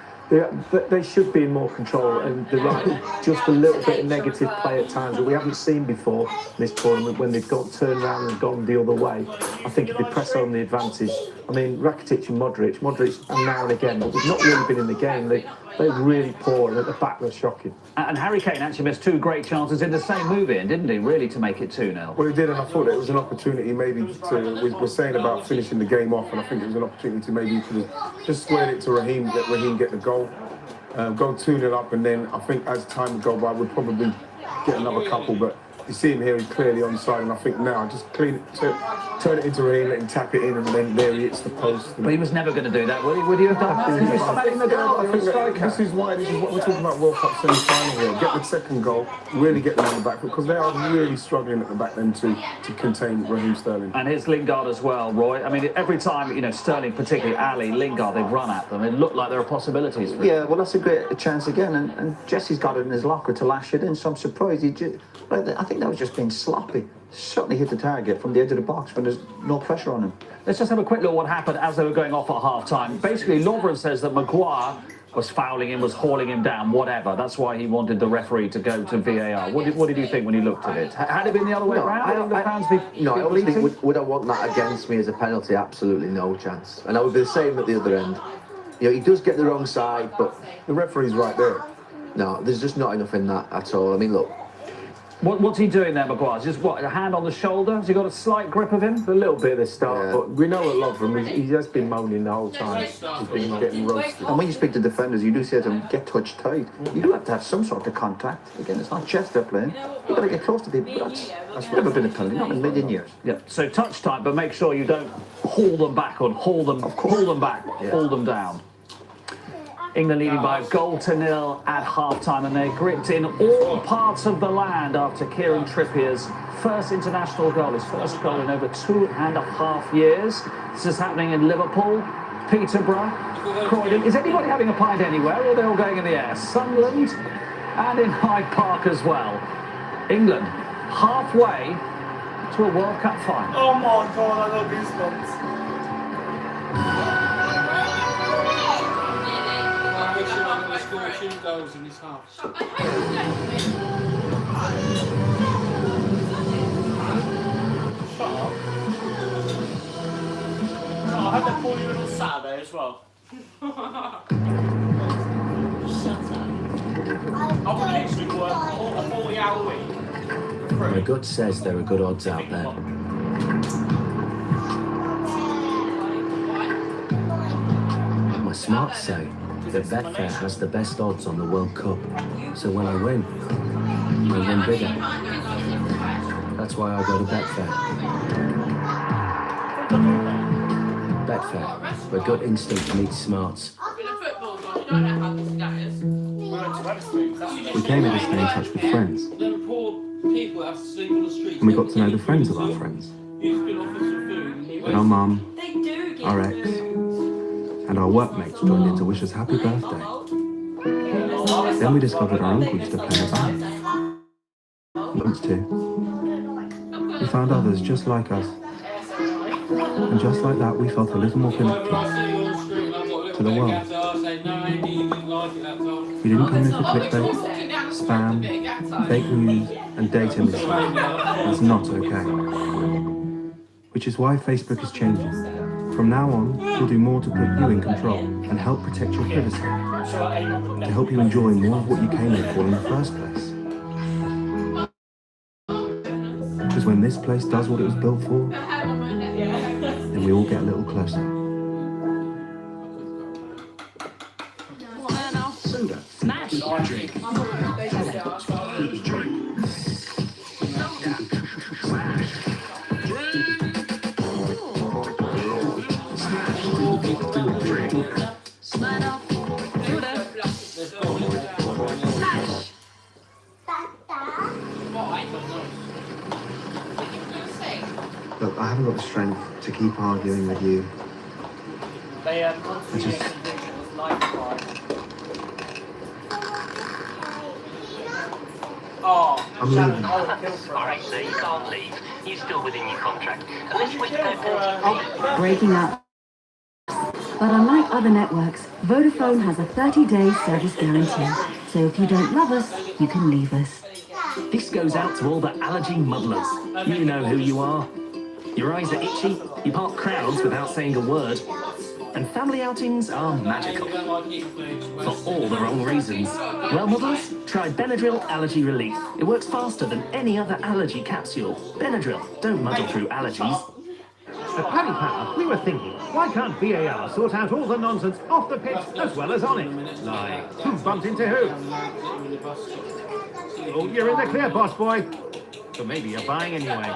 they should be in more control, and just a little bit of negative play at times that we haven't seen before in this tournament when they've got turned around and gone the other way. I think if they press on the advantage, I mean, Rakitic and Modric and now and again, but they've not really been in the game. They're really poor, and at the back they're shocking. And Harry Kane actually missed 2 great chances in the same move-in, didn't he, really, to make it 2-0? Well, he did, and I thought it was an opportunity maybe to... We were saying about finishing the game off, and I think it was an opportunity to maybe just square it to Raheem, let Raheem get the goal. Go 2-0 up, and then I think as time would go by, we'd probably get another couple, but you see him here, he's clearly onside, and I think now just turn it into Raheem, let him tap it in, and then there he hits the post. But he was never going to do that, would he have done that? He was smacking the goal. I think this is what we're talking about World Cup semi-final here. Get the second goal, really get them on the back foot, because they are really struggling at the back then to contain Raheem Sterling. And here's Lingard as well, Roy. I mean, every time, you know, Sterling, particularly Ali, Lingard, they've run at them. It looked like there are possibilities for Yeah, well, that's a great chance again, and Jesse's got it in his locker to lash it in, so I'm surprised I think that was just being sloppy. Certainly hit the target from the edge of the box when there's no pressure on him. Let's just have a quick look at what happened as they were going off at half-time. Basically, Lovren says that Maguire was fouling him, was hauling him down, whatever. That's why he wanted the referee to go to VAR. What did you think when you looked at it? Had it been the other way around? Obviously, would I want that against me as a penalty? Absolutely no chance. And I would be the same at the other end. You know, he does get the wrong side, but the referee's right there. No, there's just not enough in that at all. I mean, look. What's he doing there, Maguire? Just what, a hand on the shoulder? Has he got a slight grip of him? A little bit at the start, but we know at Lovren, he has been moaning the whole time. He's been getting roasted. And when you speak to defenders, you do say to them, get touch tight. You do have to have some sort of contact. Again, it's not chest they're playing. You've got to get close to people. That's never been a penalty, not in a million years. Yeah, so touch tight, but make sure you don't haul them back or haul them back, haul them down. England leading by a 1-0 at half-time, and they're gripped in all parts of the land after Kieran Trippier's first international goal, his first goal in over 2.5 years. This is happening in Liverpool, Peterborough, Croydon. Is anybody having a pint anywhere, or are they all going in the air? Sunderland and in Hyde Park as well. England halfway to a World Cup final. Oh my God, I love goosebumps. Goals in his half. I had that call you in on Saturday as well. I would literally work a 40-hour week. My gut says there are good odds out there. My smarts say that Betfair has the best odds on the World Cup. So when I win bigger. That's why I go to Betfair. Betfair, where gut instinct meets smarts. We came here to stay in touch with friends. And we got to know the friends of our friends. And our mum, our ex, and our workmates joined in to wish us happy birthday. Then we discovered our uncle used to play in a band. Once too. We found others just like us. And just like that, we felt a little more connected to the world. We didn't come here for clickbait, spam, fake news, and data misuse. That's not okay. Which is why Facebook is changing. From now on, we'll do more to put you in control and help protect your privacy, to help you enjoy more of what you came here for in the first place. Because when this place does what it was built for, then we all get a little closer. Soda. Smash. Drink. Look, I haven't got the strength to keep arguing with you. I just... Oh. I'm leaving. Alright, sir, you can't leave. You're still within your contract. Unless you wish to pay penalty. Breaking up. But unlike other networks, Vodafone has a 30-day service guarantee. So if you don't love us, you can leave us. This goes out to all the allergy muddlers. You know who you are. Your eyes are itchy, you park crowds without saying a word, and family outings are magical. For all the wrong reasons. Well, muddlers, try Benadryl Allergy Relief. It works faster than any other allergy capsule. Benadryl, don't muddle through allergies. At Paddy Power, we were thinking, why can't VAR sort out all the nonsense off the pitch as well as on it? Like, who bumped into who? Oh, you're in the clear, boss boy. So maybe you're buying anyway.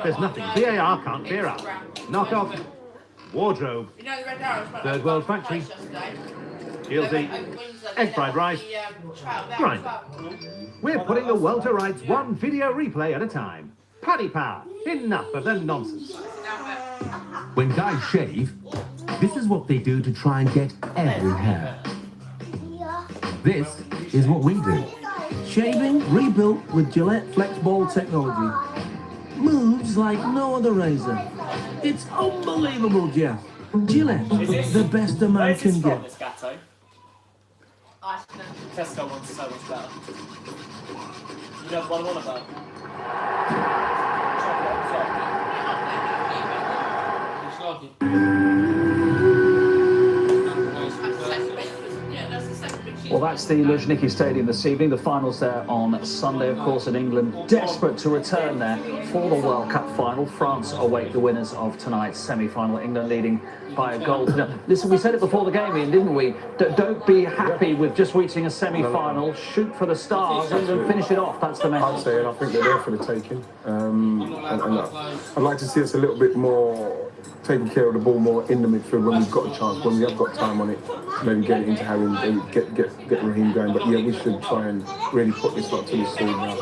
There's nothing VAR can't clear up. Knock off. Wardrobe. Third World Factory. Guilty. Egg fried rice. Grind. We're putting the world to rights one video replay at a time. Paddy Power. Enough of the nonsense. When guys shave, this is what they do to try and get every hair. This is what we do. Shaving rebuilt with Gillette FlexBall technology. Moves like no other razor. It's unbelievable, Jeff. Gillette, the best a man can get. Tesco one's so much better. You know what I want about? Well, that's the Luzhniki Stadium this evening. The finals there on Sunday, of course, in England. Desperate to return there for the World Cup final. France await the winners of tonight's semi-final. England leading by a goal. Listen, we said it before the game, Ian, didn't we? Don't be happy with just reaching a semi-final. Shoot for the stars and then finish it off. That's the message. I'd say, and I think they're there for the taking. And I'd like to see us a little bit more taking care of the ball more in the midfield when we've got a chance, when we have got time on it, maybe get it into Harry and get Raheem going. But yeah, we should try and really put this lot to the sword now.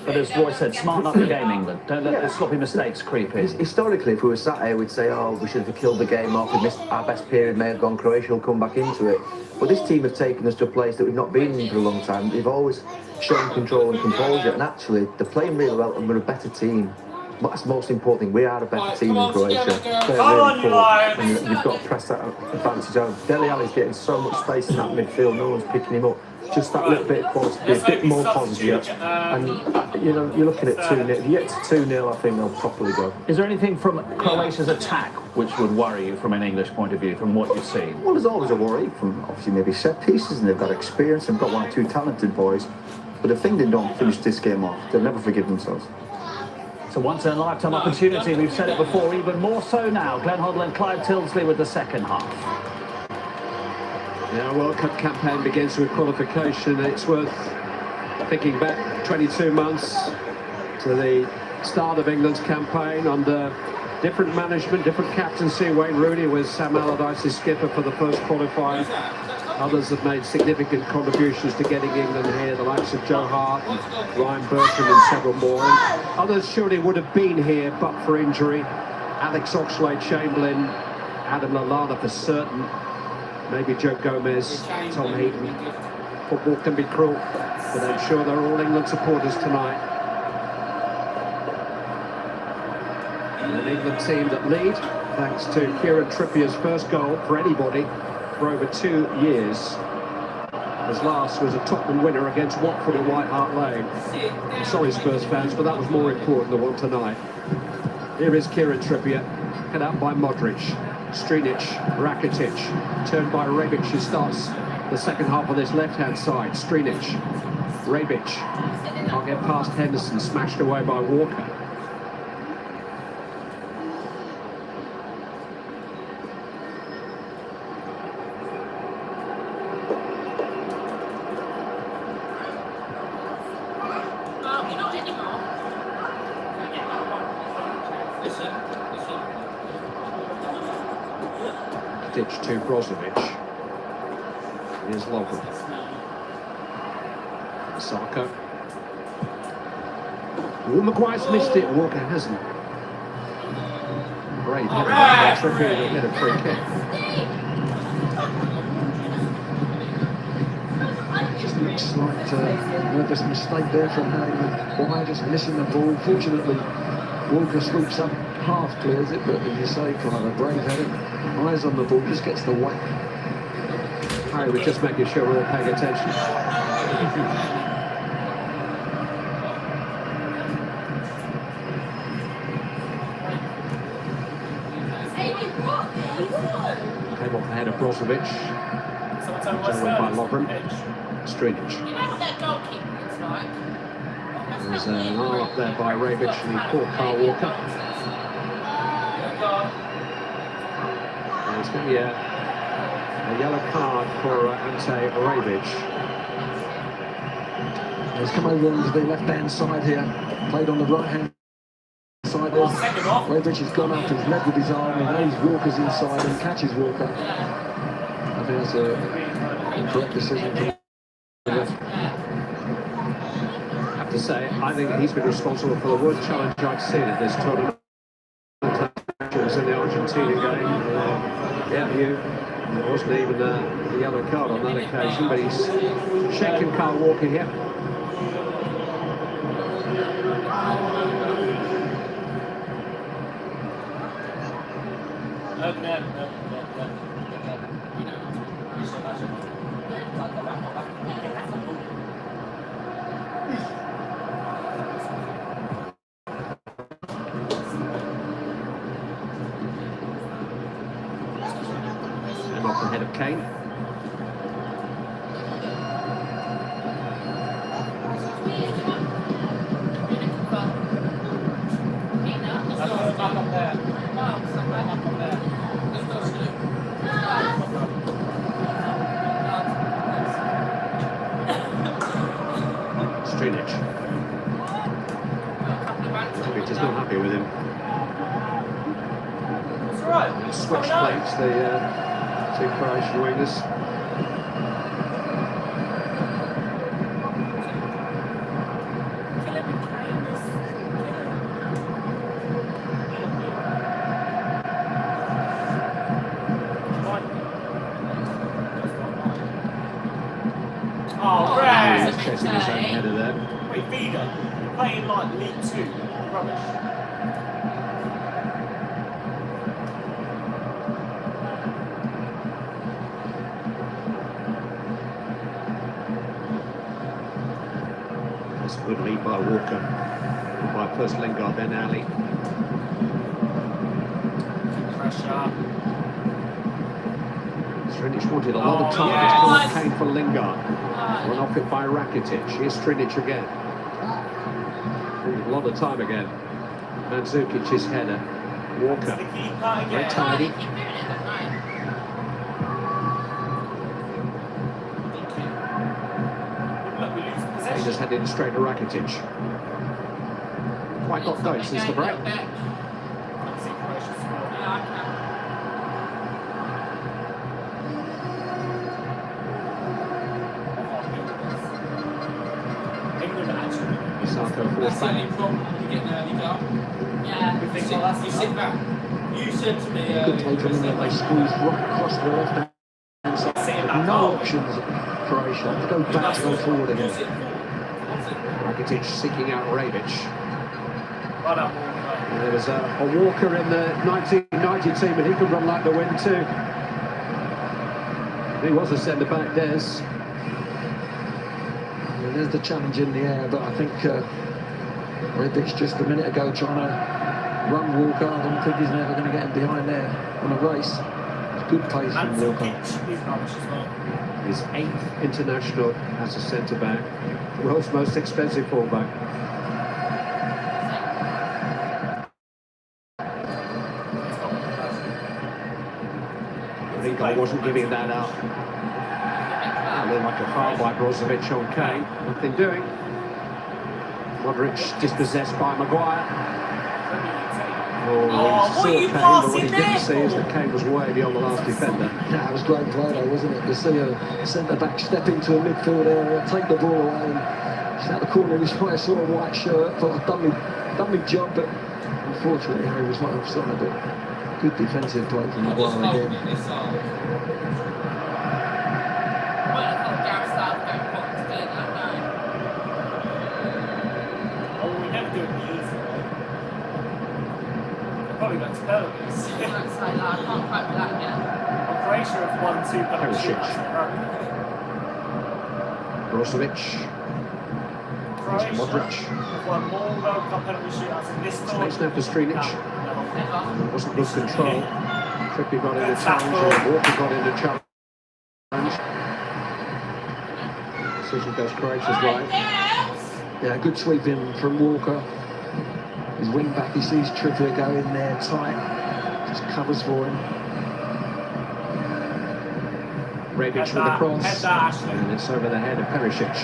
But as Roy said, smarten up the game, England. Don't let the sloppy mistakes creep in. Historically, if we were sat here, we'd say, oh, we should have killed the game off. We missed our best period, may have gone. Croatia will come back into it. But this team have taken us to a place that we've not been in for a long time. They've always shown control and composure, and actually, they're playing really well, and we're a better team. But that's the most important thing. We are a better team in Croatia. They're really cool, and you've got to press that advantage out. Dele Alli's getting so much space in that midfield. No one's picking him up. Just that little bit of quality, a bit more positive. And you know, you're looking at 2-0. If you get to 2-0, I think they'll properly go. Is there anything from Croatia's attack which would worry you from an English point of view, from what you've seen? Well, there's always a worry from obviously maybe set pieces, and they've got experience. They've got one or two talented boys. But the thing they don't finish this game off, they'll never forgive themselves. It's a once-in-a-lifetime opportunity. We've said it before, even more so now. Glenn Hoddle and Clive Tildesley with the second half. Yeah, World Cup campaign begins with qualification. It's worth thinking back 22 months to the start of England's campaign under different management, different captaincy. Wayne Rooney was Sam Allardyce's skipper for the first qualifier. Others have made significant contributions to getting England here, the likes of Joe Hart, and Ryan Bertrand and several more. And others surely would have been here but for injury. Alex Oxlade-Chamberlain, Adam Lallana for certain, maybe Joe Gomez, Tom Heaton. Football can be cruel, but I'm sure they're all England supporters tonight. And an England team that lead, thanks to Kieran Trippier's first goal for anybody for over 2 years. His last was a Tottenham winner against Watford in White Hart Lane. I'm sorry, Spurs fans, but that was more important than one tonight. Here is Kieran Trippier, cut out by Modric, Strinic, Rakitic, turned by Rebic, who starts the second half on this left-hand side. Strinic, Rebic, can't get past Henderson, smashed away by Walker. To Brozovic. Here's Lovren. Saka. Oh, Maguire's missed it. Walker hasn't. Great. Trippier will get a free kick. just looks like a nervous mistake there from Harry Maguire, just missing the ball. Fortunately, Walker swoops up, half clears it, but as you say, Clive, a brave header, eyes on the ball, just gets the whack. Harry was just making sure we're all paying attention. Came off the head of Brozovic. So went by Lovren. Strinic. You know what that goalkeeper is like? There's an eye up there by Rebic and he caught Kyle Walker. And it's going to be a yellow card for Ante Rebic. He's come over onto the left-hand side here, played on the right-hand side there. Rebic has gone up, he's led with his arm, he knows Walker's inside and catches Walker. I think that's a correct decision from the ref. I have to say, I think he's been responsible for the worst challenge I've seen at this tournament. It was in the Argentina game. It wasn't even the yellow card on that occasion, but he's shaking Kyle Walker here. And off the head of Kane. Strinic. Strinic is not happy with him. It's alright. Switch plates, the two Croatian wingers. Oh, right. He's chasing his own header there. Wait, Vida, playing like League 2. Rubbish. That's a good lead by Walker. By first Lingard, then Ali. Pressure. Strinic wanted a lot of time. It's Kane for Lingard. Run off it by Rakitic. Here's Strinic again. A lot of time again. Mandzukic's header. Walker. Very tidy. He just headed straight to Rakitic. Quite got going since the break. Sako forced back. You sit back. You said to me Good take on them, they squeeze right across the left-hand side. No options, Croatia. Have to go back to go forward again. Rakitic seeking out Rebic. There was a Walker in the 1990 team, and he could run like the wind too. He was a centre-back, Des. Yeah, there's the challenge in the air, but I think Rebic just a minute ago trying to run Walker. I don't think he's never going to get him behind there on a race. It's good pace from Walker. His 8th international as a centre-back. The world's most expensive full-back. Lingard wasn't giving that up. That looked like a foul by Brozovic on Kane. Nothing doing. Modric dispossessed by Maguire. Oh, what are you Kane, but passing what he there didn't see is that Kane was way beyond the last defender. Yeah, it was great play though, wasn't it? To see a centre-back step into a midfield area, take the ball away, and he's out the corner of his eye, saw a white shirt, thought I've done my job, but unfortunately he was right offside a bit. Good defensive play from Maguire again. That's Belarus. So, like, I can't cope with that yet. Croatia have won 2 penalty shootouts in a row. Brozovic. Croatia Modric. have won more World Cup penalty shootouts in this tournament. Space now for Strinic. It wasn't good control. Trippier got in the Good challenge, tackle. and Walker got in the challenge. Decision goes Croatia's way. Yeah, good sweep in from Walker. His wing back, he sees Trippier go in there tight. Just covers for him. Rebic with the cross. And it's over the head of Perisic.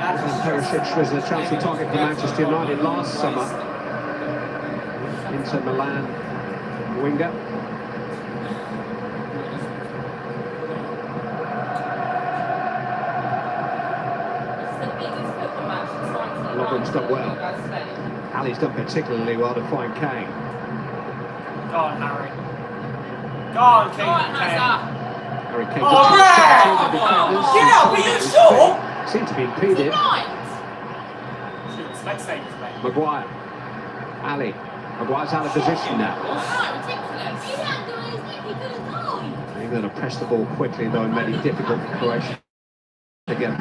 And Perisic was a chance to target for Manchester United last summer. Inter Milan winger. Lovren's done well. Ali's done particularly well to find Kane. Go on, Harry. Go on, King. Harry Kane. Oh, get out, are you sure? Seem to be impeded. Let's say this, mate. Maguire. Ali. Maguire's out of position now. They're going to press the ball quickly, though, and made it difficult for Croatia again.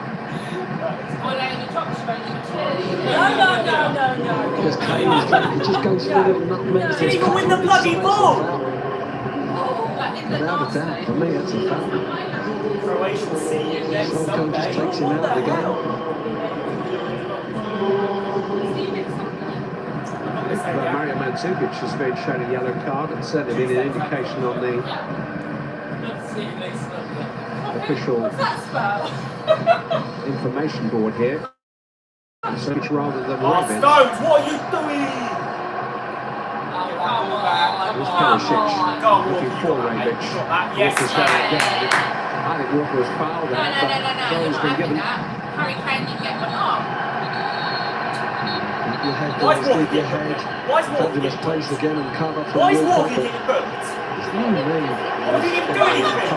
Because Kane is he just goes for little nutmegs. Didn't even win the bloody ball! Without a doubt, for me, that's a foul. Croatia will see you next Solko Sunday. just takes him out of the game. Mario Mandzukic has been shown a yellow card and certainly been an indication on the official information board here. So it's rather than Oh, Rebic. Stones, what are you doing? It's Perisic Go on, looking for Rebic. Yes, Walker's down again. I think Walker was fouled there, but goal's been given. Harry Kane didn't get one up. Your head, Why is boys, Walker leave your getting head. booked? Why is Walker Fabulous getting place again and cover from Why is Walker. Walker getting booked? What do you mean? What did he do anything?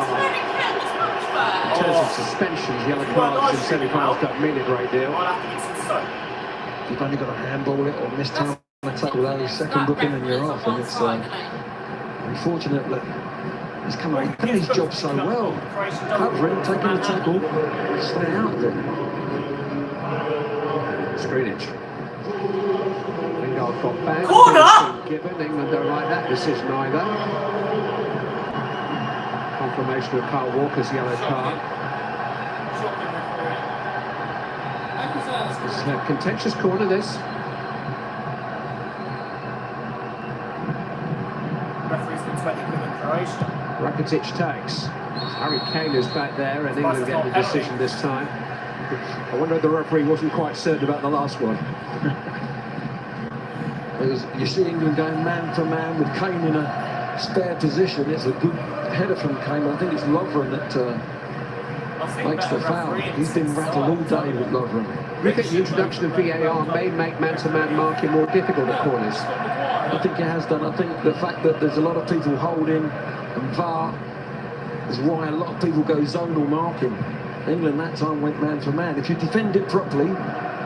In terms of suspensions, yellow cards in semi-finals don't mean a great deal. I'll have to get some soap. You've only got to handball it or miss time on a tackle without a second booking and you're off. And it's unfortunate that he's come out, he's done his job so well. Covering, taking the tackle, stay out of it. Skrinic. Lingard got back. Corner! Given. England don't like that decision either. Confirmation of Kyle Walker's yellow card. It's a contentious corner, this. Referee's been 20 quid in Croatia. Rakitic takes. Harry Kane is back there, and England get the decision this time. I wonder if the referee wasn't quite certain about the last one. Because you see England going man for man with Kane in a spare position. It's a good header from Kane. I think it's Lovren that makes the foul. He's been rattled all day with Lovren. Do you think the introduction of VAR may make man-to-man marking more difficult at corners? I think it has done. I think the fact that there's a lot of people holding and VAR is why a lot of people go zonal marking. England that time went man for man. If you defend it properly,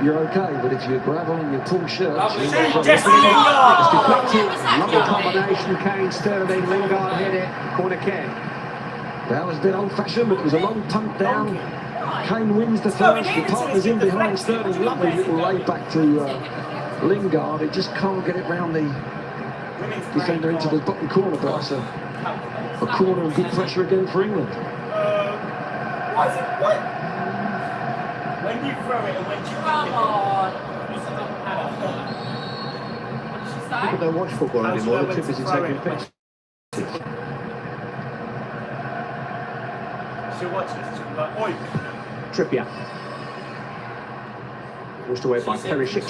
you're okay. But if you grab on your pull shirts, It's deflected. Lovely combination. Kane, Sterling, Lingard hit it. Corner kick. That was a bit old-fashioned, but it was a long punt down. Kane wins the first. The partner's in behind Sterling. Lovely little lay back to Lingard. It just can't get it round the defender into the bottom corner. But it's a corner and good pressure again for England. Why is it, what? When you throw it and when you Come on. People don't watch football anymore. They're too busy taking pictures. She'll watch this. She'll be like, oi. Trippier. Forced away by Perisic.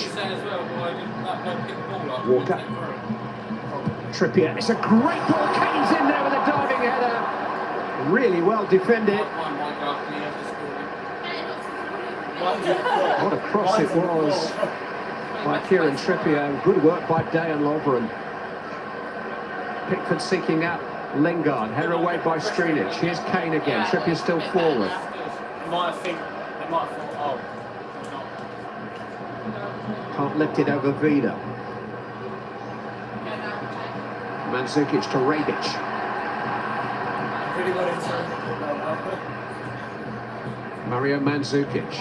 Walker. Trippier. It's a great ball. Kane's in there with a diving header. Really well defended. What a cross it was by Kieran Trippier. Good work by Dejan Lovren. Pickford seeking out Lingard. Header away by Strinic. Here's Kane again. Trippier still forward. They might have thought, oh. Can't lift it over Vida. Mandzukic to Rebic. Pretty good inside. Mario Mandzukic.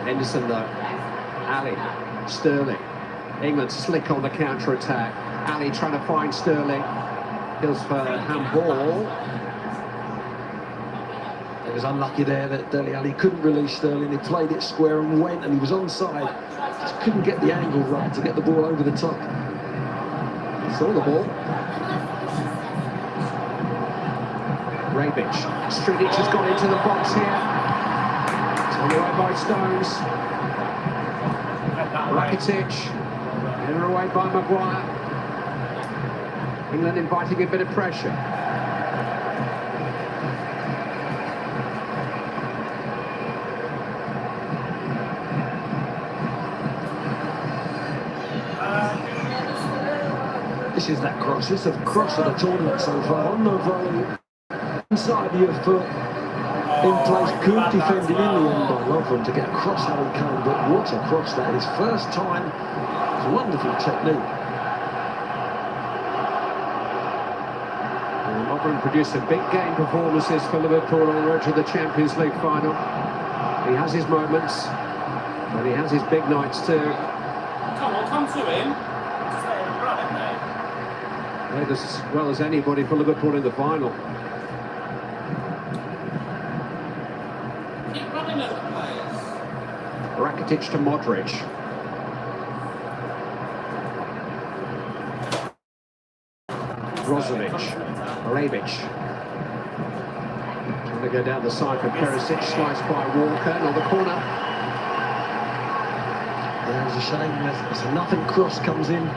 Henderson though. Ali. Sterling. England slick on the counter-attack. Ali trying to find Sterling. Goes for handball. It was unlucky there that Dele Alli couldn't release Sterling. He played it square and went, and he was onside. Just couldn't get the angle right to get the ball over the top. Saw the ball. Rebic. Stridic has got into the box here. Taken away by Stones. Rakitic. Hidden away by Maguire. England inviting a bit of pressure. This is that cross. This is the cross of the tournament so far. On the volley, inside your foot, in place, good defending in the end by Lovren to get across how he came. But what a cross that is! First time, it's a wonderful technique. Lovren produced some big game performances for Liverpool on the road to the Champions League final. He has his moments, but he has his big nights too. Come on, come to him. Just let him run, isn't they? Played as well as anybody for Liverpool in the final. Keep running at the players. Rakitic to Modric. Brozovic. Rebic. Trying to go down the side for Perisic. Sliced by Walker. On the corner. Yeah, it was a shame. There's a nothing cross comes in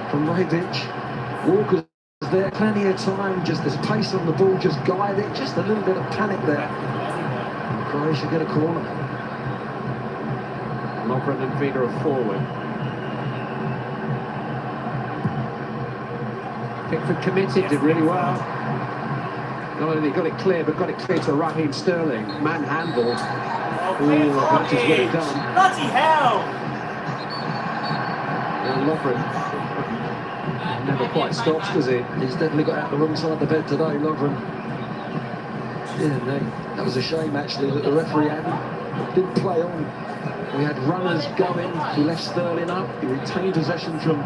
from Rebic. Walker's there, plenty of time. Just there's pace on the ball. Just guide it. Just a little bit of panic there. And Croatia get a corner. Lovren and Vida are forward. Pickford committed, did really well. Not only got it clear, but got it clear to Raheem Sterling. Manhandled. Ooh, that is well done. Bloody hell! And Lovren never quite stops, does he? He's definitely got out the wrong side of the bed today, Lovren. Yeah, no, that was a shame actually that the referee didn't play on. We had runners going. He left Sterling up. He retained possession from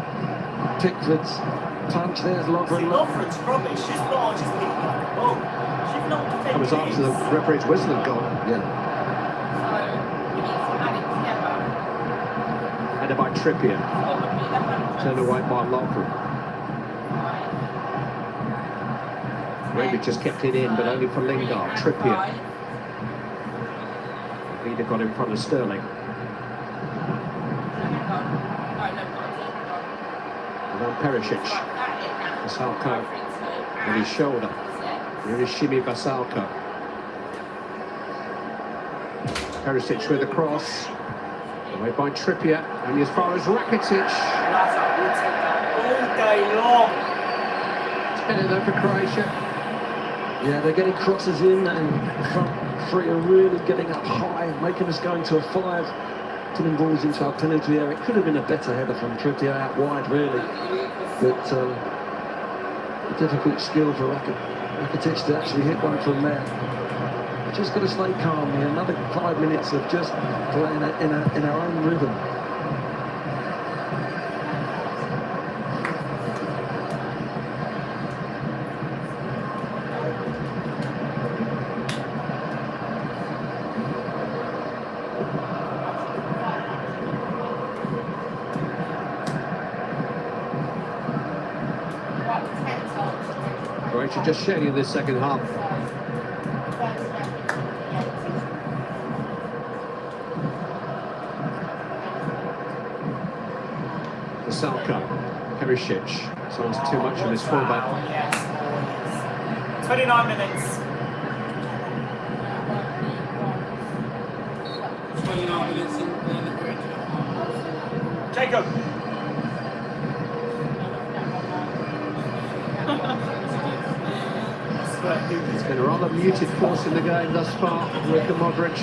Pickford's punch. There's Lovren. Lovren's rubbish. She's not just picking up the ball. She's not That was after the referee's whistle had gone. Yeah. Headed by Trippier. Turned away by Lovren. Rebic just kept it in, but only for Lingard. Trippier. Vida got in front of Sterling. And then Perisic. Basalko on his shoulder. Here is Shimi Basalko. Perisic with a cross. Away by Trippier. Only as far as Rakitic. All day long. It's better though for Croatia. Yeah, they're getting crosses in, and the front three are really getting up high, making us go into a 5, putting balls into our penalty area. It could have been a better header from Trippier out wide, really. But a difficult skill for Rakitic to actually hit one from there. We've just got to stay calm here. Another 5 minutes of just playing in our own rhythm. Croatia just shedding in this second half. Basalko, Perisic, someone's too much on his fullback. 29 minutes. 29 minutes in the bridge. Jacob. It's been a rather muted force in the game thus far, Luka Modric.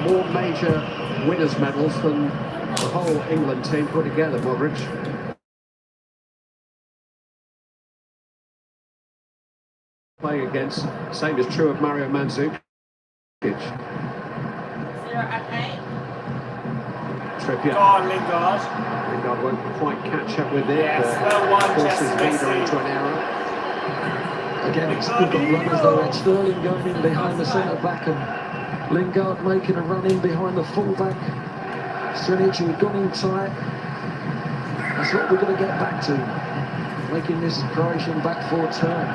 more major winners' medals than the whole England team put together, Modric. Playing against, same is true of Mario Mandzukic. 0 and 8. Trippier. Go on, Lingard. Lingard won't quite catch up with it. Yes, well won, forces Messi. Vida into an error. Again, it's good runners though. It's Sterling going in behind the centre back and Lingard making a run in behind the full back. Strinic who had gone in tight. That's what we're going to get back to. Making this Croatian back four turn.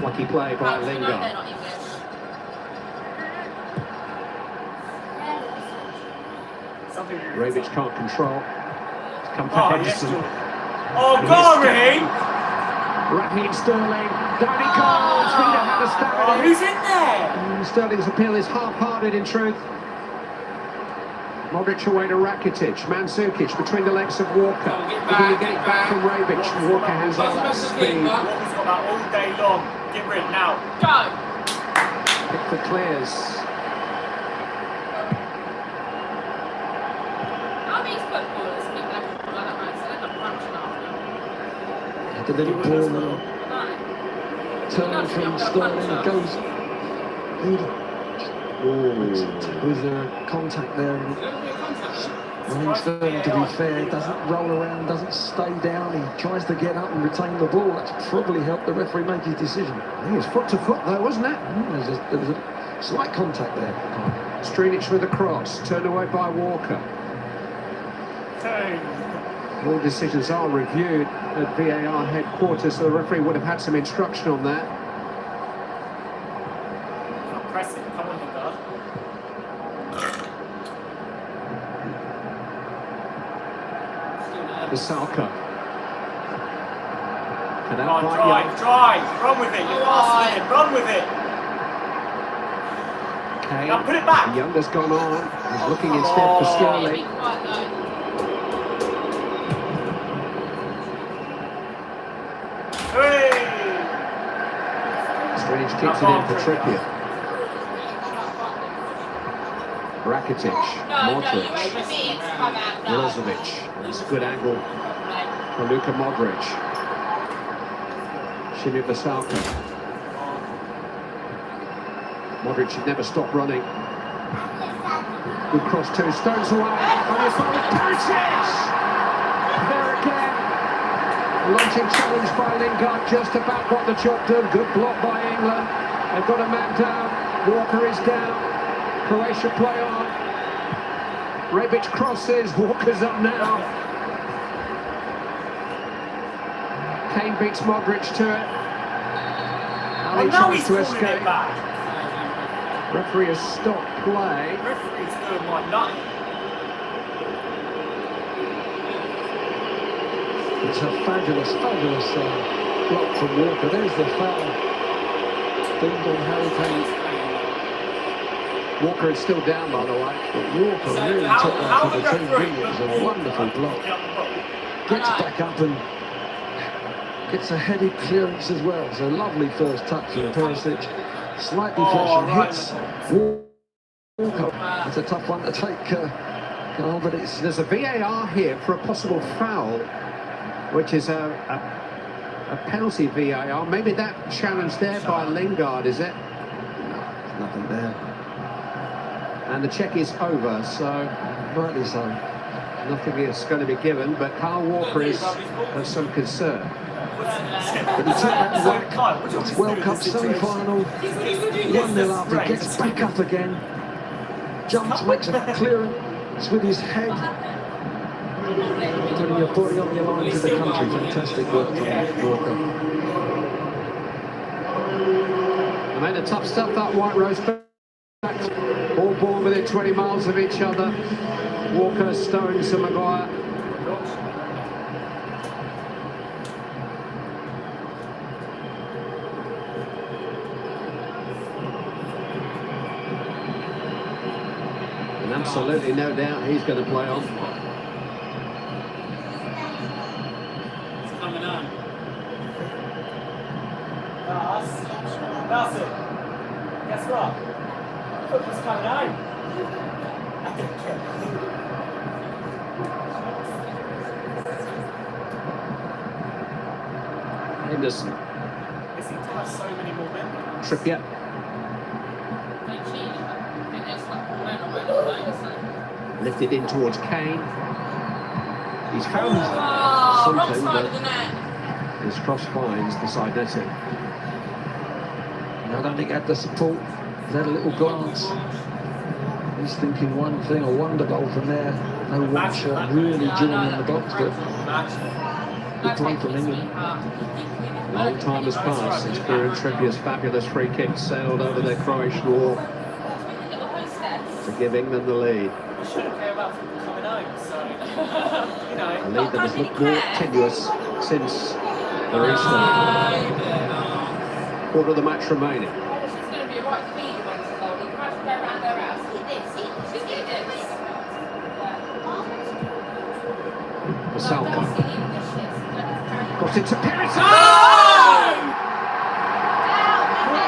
Lucky play by Lingard. Rebic can't control. It's come for Henderson. Oh, go on, Raheem! Raheem Sterling. Down he goes. Vida had a stab at it. Who's in there? Sterling's appeal is half-hearted in truth. Modric away to Rakitic. Mandzukic between the legs of Walker. Looking to get it back from Rebic. Walker has all that speed. Walker's got that all day long. Get rid now. Go! Pick for clears. How these footballers keep their ball like that, man? So they're not punching after. The little ball turn from Sterling goes. With contact there. Raheem Sterling, to be fair, doesn't roll around, doesn't stay down. He tries to get up and retain the ball. That's probably helped the referee make his decision. I think it's foot to foot though, wasn't it? There was a slight contact there. Strinic with a cross, turned away by Walker. All decisions are reviewed at VAR headquarters, so the referee would have had some instruction on that. Press it, come on, Lingard. Bisalka. Come on, drive, run with it, you're faster than it, run with it. Kane. Now put it back. Young has gone on, he's looking instead for Sterling. Strange kicks it in for Trippier. Rakitic, Modric, Milosevic. That's a good angle for Luka Modric. Shimmy Bisalka. Modric should never stop running. Good cross, 2 stones away. On his ball, Perisic! There again. Launching challenge by Lingard, just about got the job done. Good block by England. They've got a man down. Walker is down. Croatia play on. Rebic crosses. Walker's up now. Kane beats Modric to it. Ali tries to escape. Referee has stopped play. Referee's doing my nut. It's a fabulous block from Walker. There's the foul. Dinged on Harry Kane. Walker is still down, by the way. But Walker really took that to the team. Really, it was a wonderful block. Gets back up and gets a headed clearance as well. It's a lovely first touch from Perisic. Slightly flashing hits. Walker. It's a tough one to take. But it's there's a VAR here for a possible foul, which is a penalty VAR. Maybe that challenge there by Lingard, is it? No, there's nothing there. And the check is over, so rightly so. Nothing is going to be given, but Kyle Walker is of some concern. But he took that whack. It's World Cup semi-final. 1-0 up, he gets back up again. Jumps, makes a clearance with his head. Putting your body on your line to the country. Fantastic work from Walker. They made the tough stuff, that White Rose. All born within 20 miles of each other. Walker, Stones and Maguire. And absolutely no doubt he's going to play on. It's coming on. That's it. Guess what? Football's coming home. Henderson. They seem to have so many more men. Trippier. Lifted in towards Kane. He's found something, but his cross finds the side netting. I don't think he had the support. He had a little glance. He's thinking one thing, a wonder goal from there. No one shot really drawn in the box, but good play from England. A long time has passed since Kieran Trippier's fabulous free kick sailed over their Croatian wall to give England the lead. I shouldn't care about football coming home, so, you know. A lead that has looked more tenuous since the restart. Quarter of the match remaining. Vasalka. Got it to Perisic.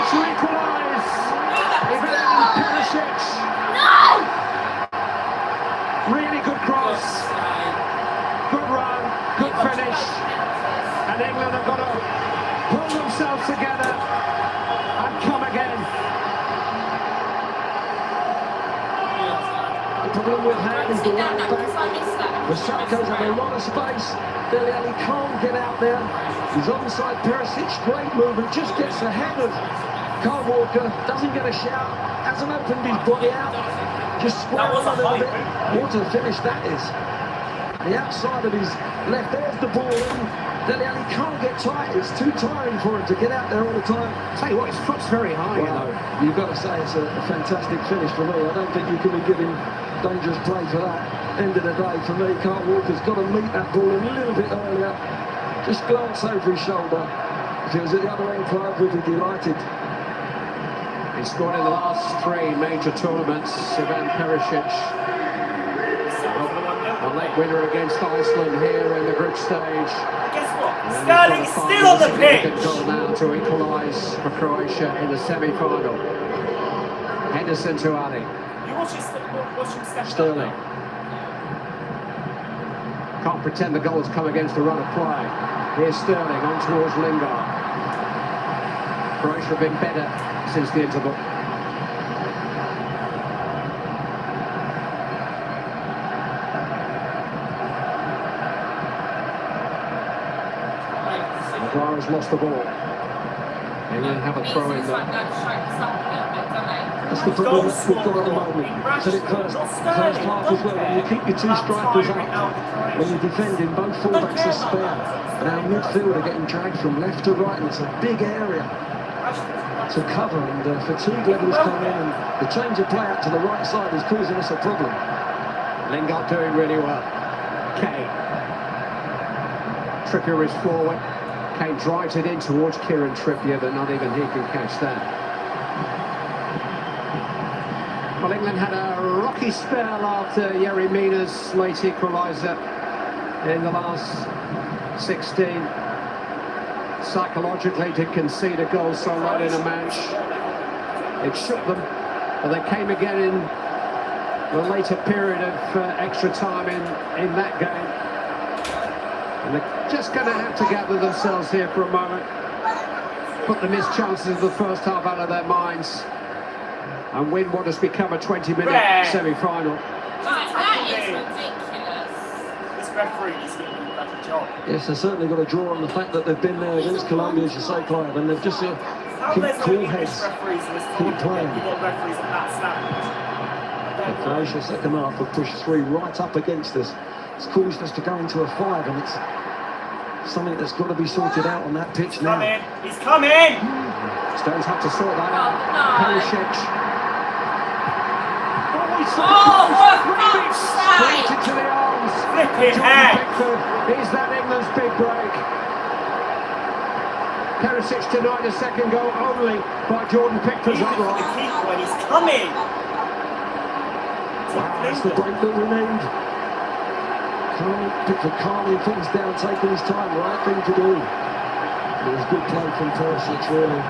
To equalise. Ivan Perisic. Really good cross. Good run. Good finish. And England have got to pull themselves together and come again. The problem with Ham is the right back. Vasalka's had a lot of space. Dele Alli can't get out there. He's onside. Perisic, great movement, just gets ahead of Kyle Walker, doesn't get a shout, hasn't opened his body out, just squares a little bit. What a finish that is. The outside of his left, there's the ball in. Dele Alli can't get tight, it's too tiring for him to get out there all the time. Tell you what, his foot's very high, well, you know. You've got to say it's a fantastic finish for me. I don't think you can be giving dangerous play for that. End of the day, for me, Kyle Walker's got to meet that ball a little bit earlier. Just glance over his shoulder. If he was at the other end, Clive would be delighted. He scored in the last 3 major tournaments. Ivan Perisic, a late winner against Iceland here in the group stage. Guess what? Sterling's still on the pitch. Goal now to equalise for Croatia in the semi-final. Henderson to Ali. You watch him step Sterling. Can't pretend the goal's come against the run of play. Here's Sterling on towards Lingard. Croatia have been better since the interval. Maguire's lost the ball. England have a throw in there. That's the problem that we've got at the moment. I said it first half as well. When you keep your 2 strikers out, when you're defending, both fullbacks are spare. And our midfield are getting dragged from left to right, and it's a big area to cover. And fatigue levels come in, and the change of play out to the right side is causing us a problem. Lingard doing really well. Kane. Trippier is forward. Kane drives it in towards Kieran Trippier, but not even he can catch that. Well, England had a rocky spell after Yerry Mina's late equaliser in the last 16. Psychologically, to concede a goal so late in a match, it shook them. But they came again in the later period of extra time in that game. And they're just going to have to gather themselves here for a moment, put the missed chances of the first half out of their minds, and win what has become a 20-minute semi-final. That is ridiculous. This referee is going to do a better job. Yes, they've certainly got to draw on the fact that they've been there against Colombia, as you say, Clive, and they've just keep cool heads, keep playing. The Croatia second half have pushed 3 right up against us. It's caused us to go into a 5, and it's something that's got to be sorted out on that pitch now. He's coming! Stones have to sort that out. Perisic. Straight into the arms. Flipping head. Is that England's big break? Perisic denied a second goal only by Jordan Pickford's upright. When he's coming. That's the break that we need. Pickford calming things down, taking his time, right thing to do. It was good play from Perisic, really.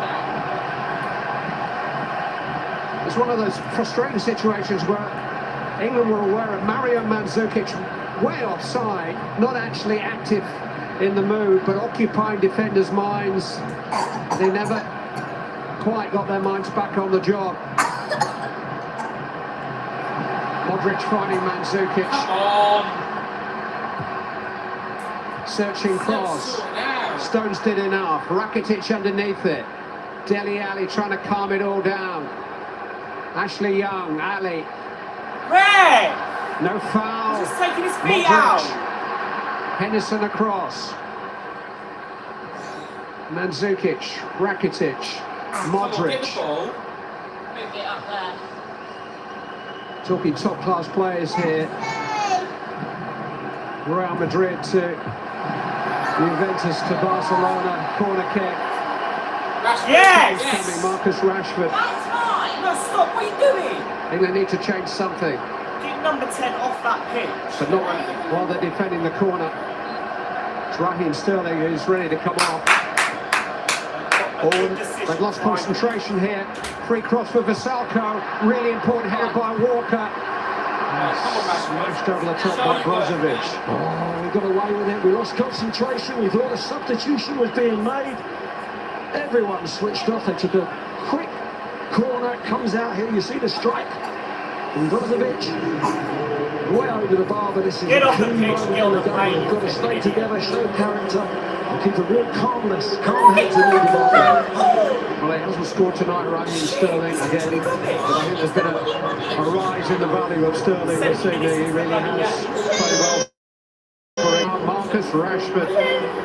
As one of those frustrating situations where England were aware of Mario Mandzukic way offside, not actually active in the move, but occupying defenders' minds. They never quite got their minds back on the job. Modric finding Mandzukic. Searching cross. Stones did enough. Rakitic underneath it. Dele Alli trying to calm it all down. Ashley Young, Ali. Red! No foul. He's just taking his feet Modric. out. Henderson across. Mandzukic, Rakitic, Modric. Move it up there. Talking top-class players here. Real Madrid to Juventus to Barcelona. Corner kick. Yes! Coming, Marcus Rashford. No, stop, what are you doing? I think they need to change something, Get number 10 off that pitch. but not while they're defending the corner. It's Raheem Sterling who's ready to come off. They've lost concentration here. Free cross for Vasalko. Really important header by Walker. Smashed over the top by Brozovic. Oh, we got away with it. We lost concentration. We thought a substitution was being made. Everyone switched off. They took a quick corner. Comes out here. You see the strike. And Brozovic way over the bar, but this is Get a off key the pitch, moment get on in the the game. plane. We've got to stay together, show character, and keep a real calmness, calm heads in all the ball. Well, he hasn't scored tonight, Raheem Sterling again. But I think there's been a rise in the value of Sterling this evening. He really has played well for him. Marcus Rashford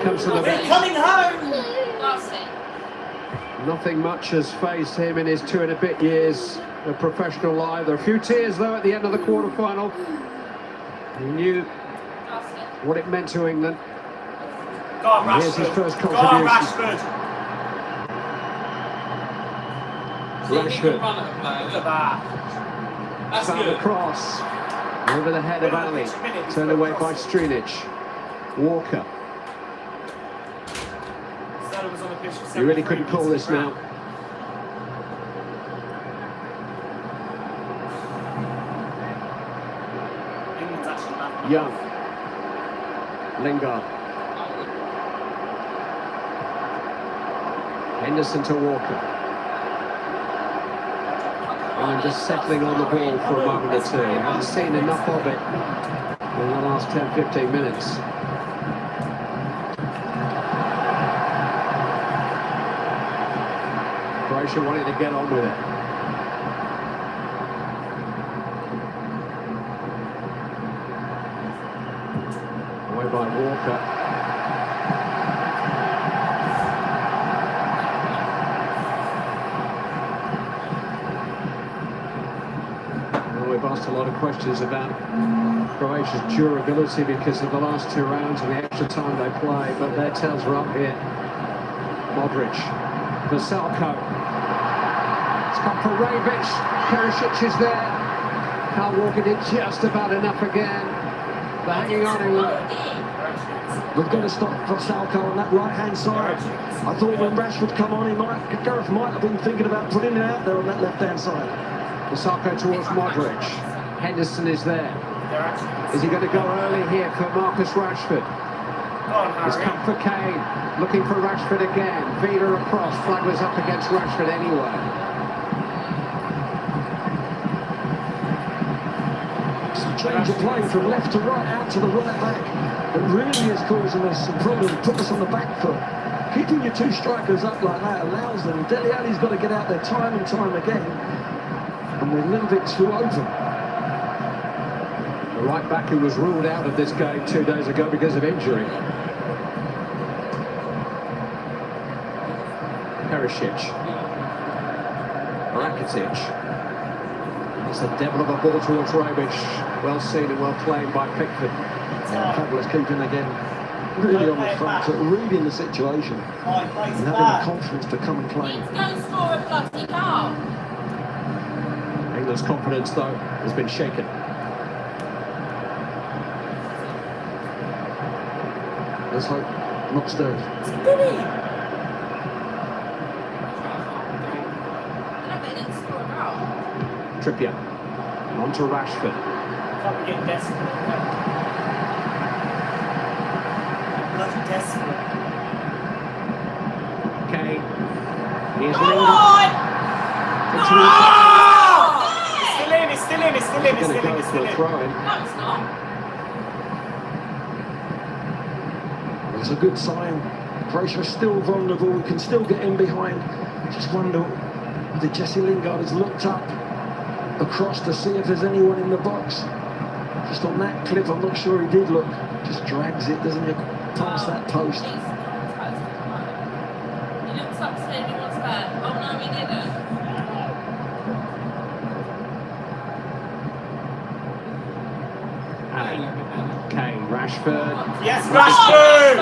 comes to the bench. Coming home! That's it. Nothing much has faced him in his 2 and a bit years of professional life. There are a few tears, though, at the end of the quarter-final. He knew what it meant to England. Go on, Rashford. Here's his first Go on, contribution. Rashford. Rashford Look at that. That's found the good. cross over the head of Ali, turned away by Strinic. Walker. Sterling was on the pitch for You really 73 couldn't call minutes. this now. England's actually bad. Young. Lingard. Henderson to Walker. And just settling on the ball for a moment or two. Haven't seen enough of it in the last 10-15 minutes. Croatia wanting to get on with it. Away by Walker. Well, we've asked a lot of questions about Croatia's durability because of the last 2 rounds and the extra time they play, but their tails are up here. Modric, Vasalko. It's come for Rebic. Perisic is there. Kyle Walker did just about enough again. They're hanging on England. We've got to stop Vasalko on that right-hand side. I thought when Rashford come on, Gareth might have been thinking about putting him out there on that left-hand side. Vasalko towards Modric. Henderson is there. Is he going to go early here for Marcus Rashford? It's come for Kane. Looking for Rashford again. Vida across. Flag was up against Rashford anyway. Change of play from left to right, out to the right back. It really is causing us some problems. Put us on the back foot. Keeping your 2 strikers up like that allows them. Dele Alli's got to get out there time and time again. And we're a little bit too open. The right back who was ruled out of this game 2 days ago because of injury. Perisic. Rakitic. It's a devil of a ball towards Rebic. Well seen and well played by Pickford. Yeah, fabulous keeping again. Really on the front foot, reading the situation. And having the confidence to come and play. Don't score a bloody goal. England's confidence, though, has been shaken. Let's hope not stirred. They didn't score a goal. Trippier. On to Rashford. Can't be getting desperate. Bloody desperate. Kane. Here's Come Lingard. on! Into No! the- It's still in, it's still in, it's still in, it's He's still in, going it's to still go for a in. throw-in. No, it's not. It's a good sign. Croatia's still vulnerable, we can still get in behind. Just wonder whether Jesse Lingard has looked up across to see if there's anyone in the box. Just on that clip, I'm not sure he did look. Just drags it, doesn't he, past that post. He looks up to see if he wants that. Oh no, he didn't. Kane, Rashford. Yes, Rashford!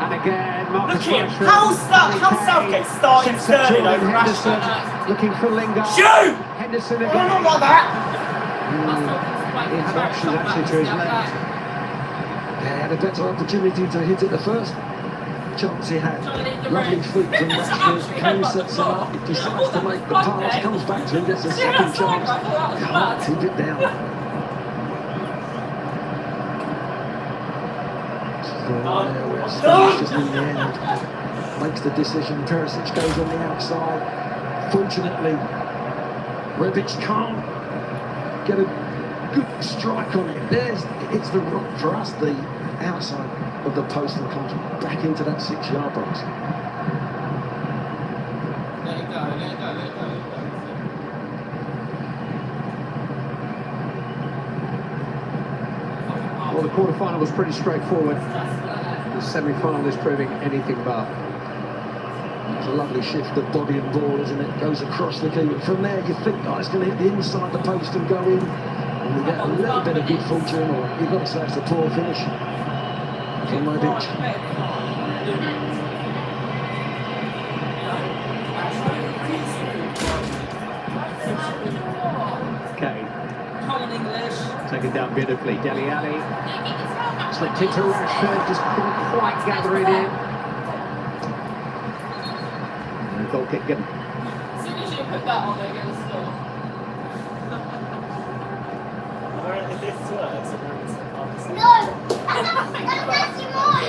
And again, Marcus Look at him. Rashford. How Southgate started Sets up Sterling Jordan over Henderson, Rashford. looking for Lingard. Shoot! Henderson Oh, again. not like that. He had options actually to his left. Yeah, he had a better opportunity to hit it the first chance he had. Lovely feet from Rashford. Kane sets him up, decides to make the pass, comes back to him, gets a second chance. Can't keep it down. Just in the end, makes the decision. Perisic goes on the outside. Fortunately, Rebic can't get a good strike on it. It's the rock for us, the outside of the post, and comes back into that 6-yard box. Let it go, let it go, let it go. Well, the quarter-final was pretty straightforward. The semi-final is proving anything but. It's a lovely shift of body and ball, isn't it? Goes across the keeper. From there, you think, oh, it's going to hit the inside the post and go in. And you get a little bit of good fortune, or you've got to say it's a poor finish from Rebic. Kane. Come on, English. Taken down beautifully. Dele Alli. Slipped into Rashford, just couldn't quite gather it in. And a goal kick given. As soon as you put that on, they're going to score.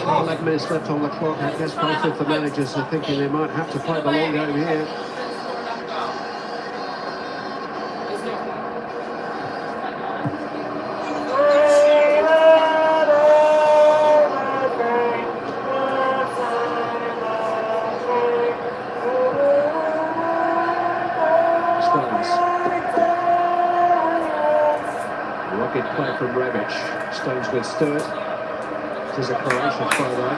Well, 11 minutes left on the clock. I guess both of the managers are thinking they might have to play the long game here. Stones. Rocket play from Rebic. Stones with Stewart. This is a Croatian throw though.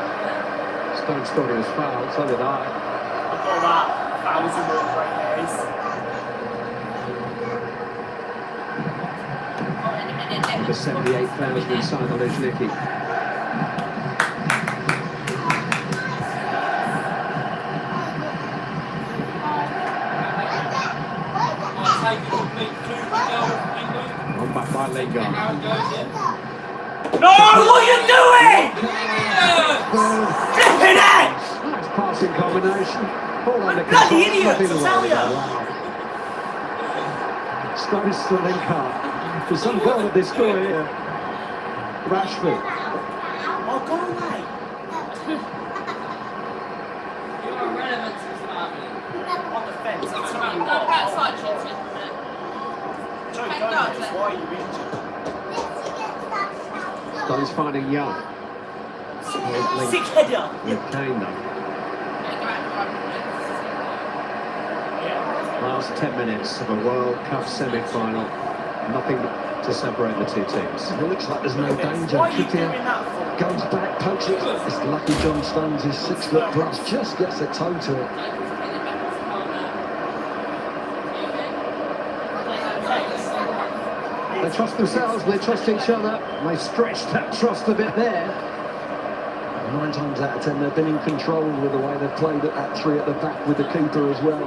Stones thought it was foul, so did I. I've got about 1,000 more great days. Number 78,000 inside the Luzhniki. One back by Lingard. No, what are you doing? Flipping it! Nice passing combination. All under Bloody control. idiots, Nothing I tell wrong. ya. Stones to Lingard. There's some goal that they score here. Rashford. Oh, go away. You are relevant to this family. On the fence, I'll tell you Go what. outside, Chelsea. Joe Gomez, why are you injured? Stones finding Young. Sick header. With Kane though. Last 10 minutes of a World Cup semi-final. Nothing to separate the two teams. It looks like there's no danger. Trippier goes back, pokes it. It's lucky John Stones, his 6 foot plus, just gets a toe to it. They trust themselves, they trust each other. They stretch that trust a bit there. 9 times out of 10 they've been in control with the way they've played at that 3 at the back with the keeper as well.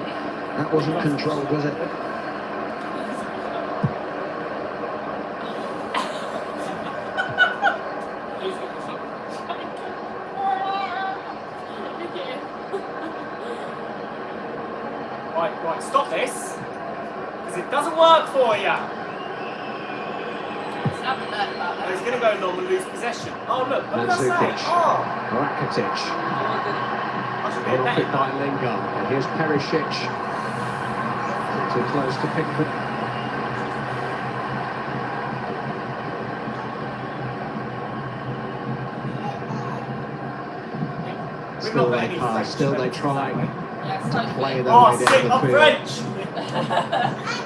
That wasn't controlled, was it? Right, stop this. Because it doesn't work for you. Oh, he's going to go long and lose possession. Oh, look. What did I Mandzukic. say? Oh. Rakitic. I should be Got a off better it by Lingard. And here's Perisic. Too close to Pickford. Still they pass, still they try to play their way down the field. French!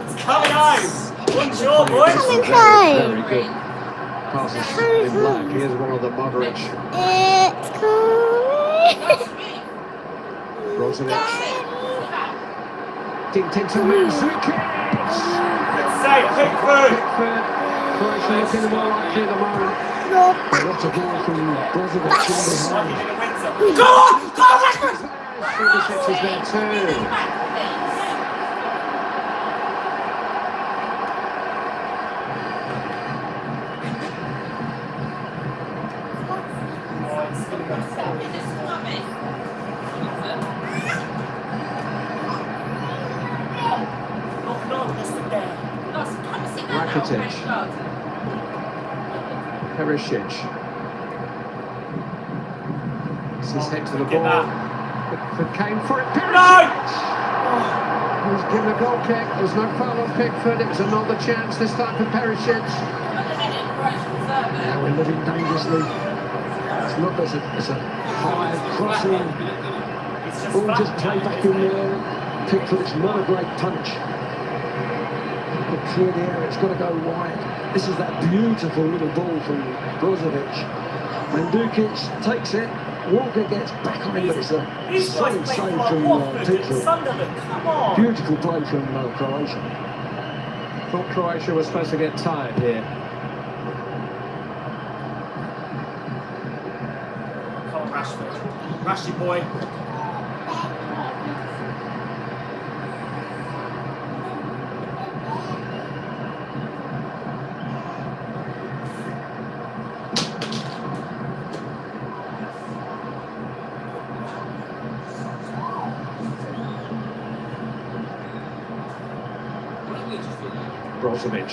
It's coming home! Bonjour, boys! Very good passes in black. Here's one of the Modric. It's coming. Brozovic. Dinked into Mandzukic. Say Pickford! Croatia looking more likely at the moment. Lots of ball from Brozovic in behind. Go on! Go on, Rashford! Pulisic is there too. Rakitic. Perisic. It's his head to the ball. Pickford came for it. Perisic! He was given a goal kick. There was no foul on Pickford. It was another chance this time for Perisic. Now we're living dangerously. It's not as a high crossing. Ball just played back in there. Pickford, it's not a great punch. But clear the air, it's got to go wide. This is that beautiful little ball from Brozovic. Mandzukic takes it. Walker gets back on him, but it's a solid save from Pickford. Beautiful play from Croatia. Thought Croatia was supposed to get tired here. Come on, Rashford. Rashy boy. Brozovic.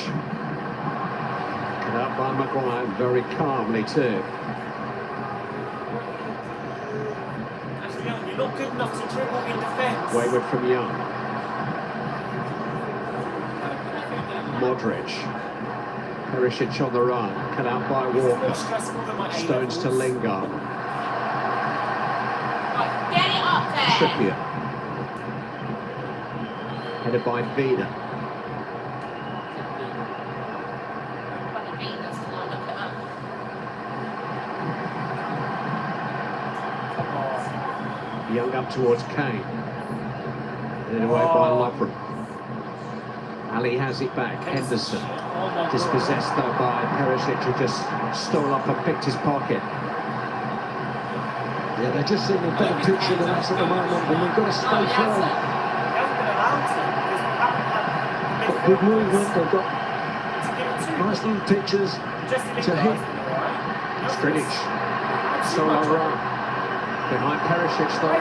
Cut out by Maguire very calmly too. You're not good enough to dribble in defence. Wayward from Young. Modric. Perisic on the run. Cut out by Walker. Stones to Lingard. Get it up there! Trippier. Headed by Vida. Young up towards Kane. Headed away by Lovren. Ali has it back. Henderson. Dispossessed though by Perisic, who just stole up and picked his pocket. Yeah, they're just seeing a better picture than us at the moment, and we've got to stay firm. Got good movement, they've got nice little pictures to hit. Strinic. Solo run. Behind Perisic though.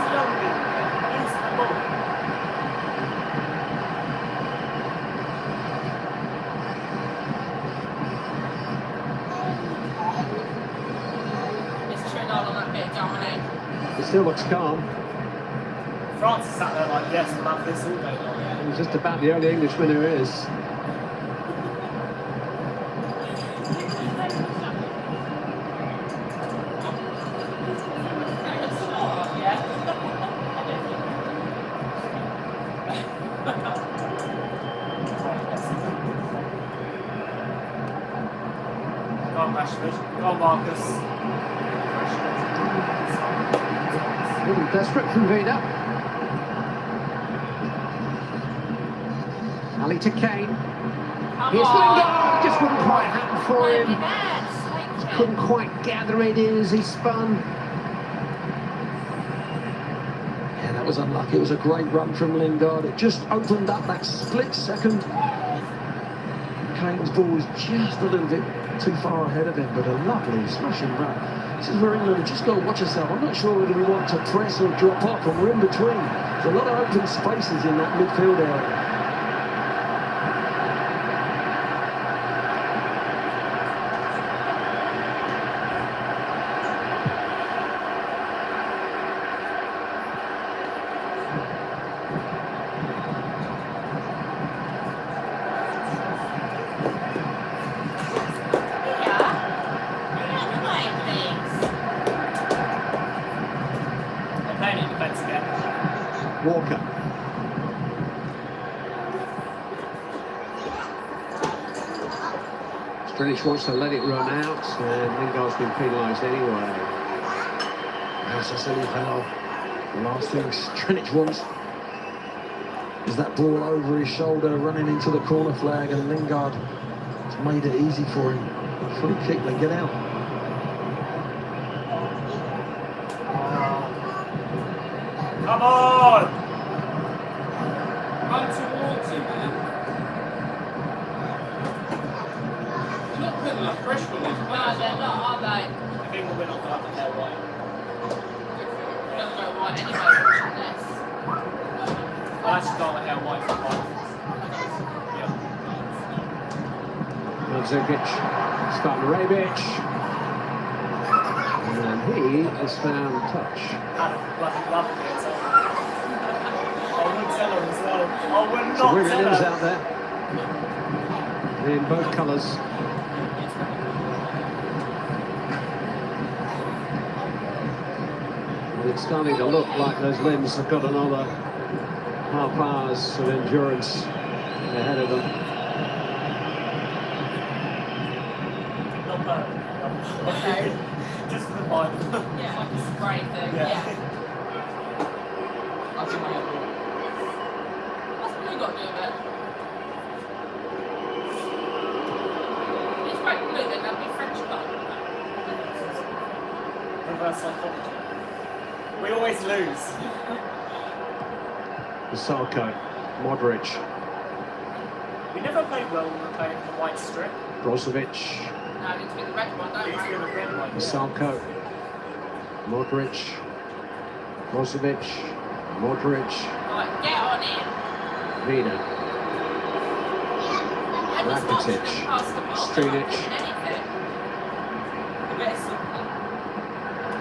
He still looks calm. France is sat there like, yes, we'll have this all day long. He's just about the only Englishman who is. Go on, Rashford. Go on, Marcus. Really desperate from Vida. Ali to Kane. Here's Lingard. Just wouldn't quite happen for him. Just couldn't quite gather it in as he spun. Yeah, that was unlucky. It was a great run from Lingard. It just opened up that split second. Kane's ball was just a little bit too far ahead of him, but a lovely smashing run. This is where England have just got to watch yourself. I'm not sure whether we want to press or drop off, and we're in between. There's a lot of open spaces in that midfield area. Greenwich wants to let it run out, and Lingard's been penalised anyway. That's a silly foul. The last thing Strinic wants is that ball over his shoulder running into the corner flag, and Lingard has made it easy for him. A free kick, they get out. Come on! Run towards him, man. He's not putting enough pressure on his No, they're not, are they? I think we'll win off that, but they're white. We don't go white anyway, watching this. I'll actually start with hair white for white. Mandzukic, Stefan Rebic, and he has found touch. Love it. I wouldn't tell him as well. I would So not women tell is him. out there in both colours. And it's starting to look like those limbs have got another half hours of endurance ahead of them. Not bad. Okay. Just for the vibe. Yeah, like a spray thing. Yeah. I'll give my ball. What's blue got to do with it? It's quite blue, then that'd be French colour. Reverse psychology. We always lose. Salko, Modric, We never played well when we were playing the white strip. Brozovic, No, it needs to be the red one, don't It used to be the red one. Salko, Modric, Brozovic, Modric, Right, get on in. Vida, And he's not Rakitic, even past the ball, Strinic. not doing anything. A bit of something.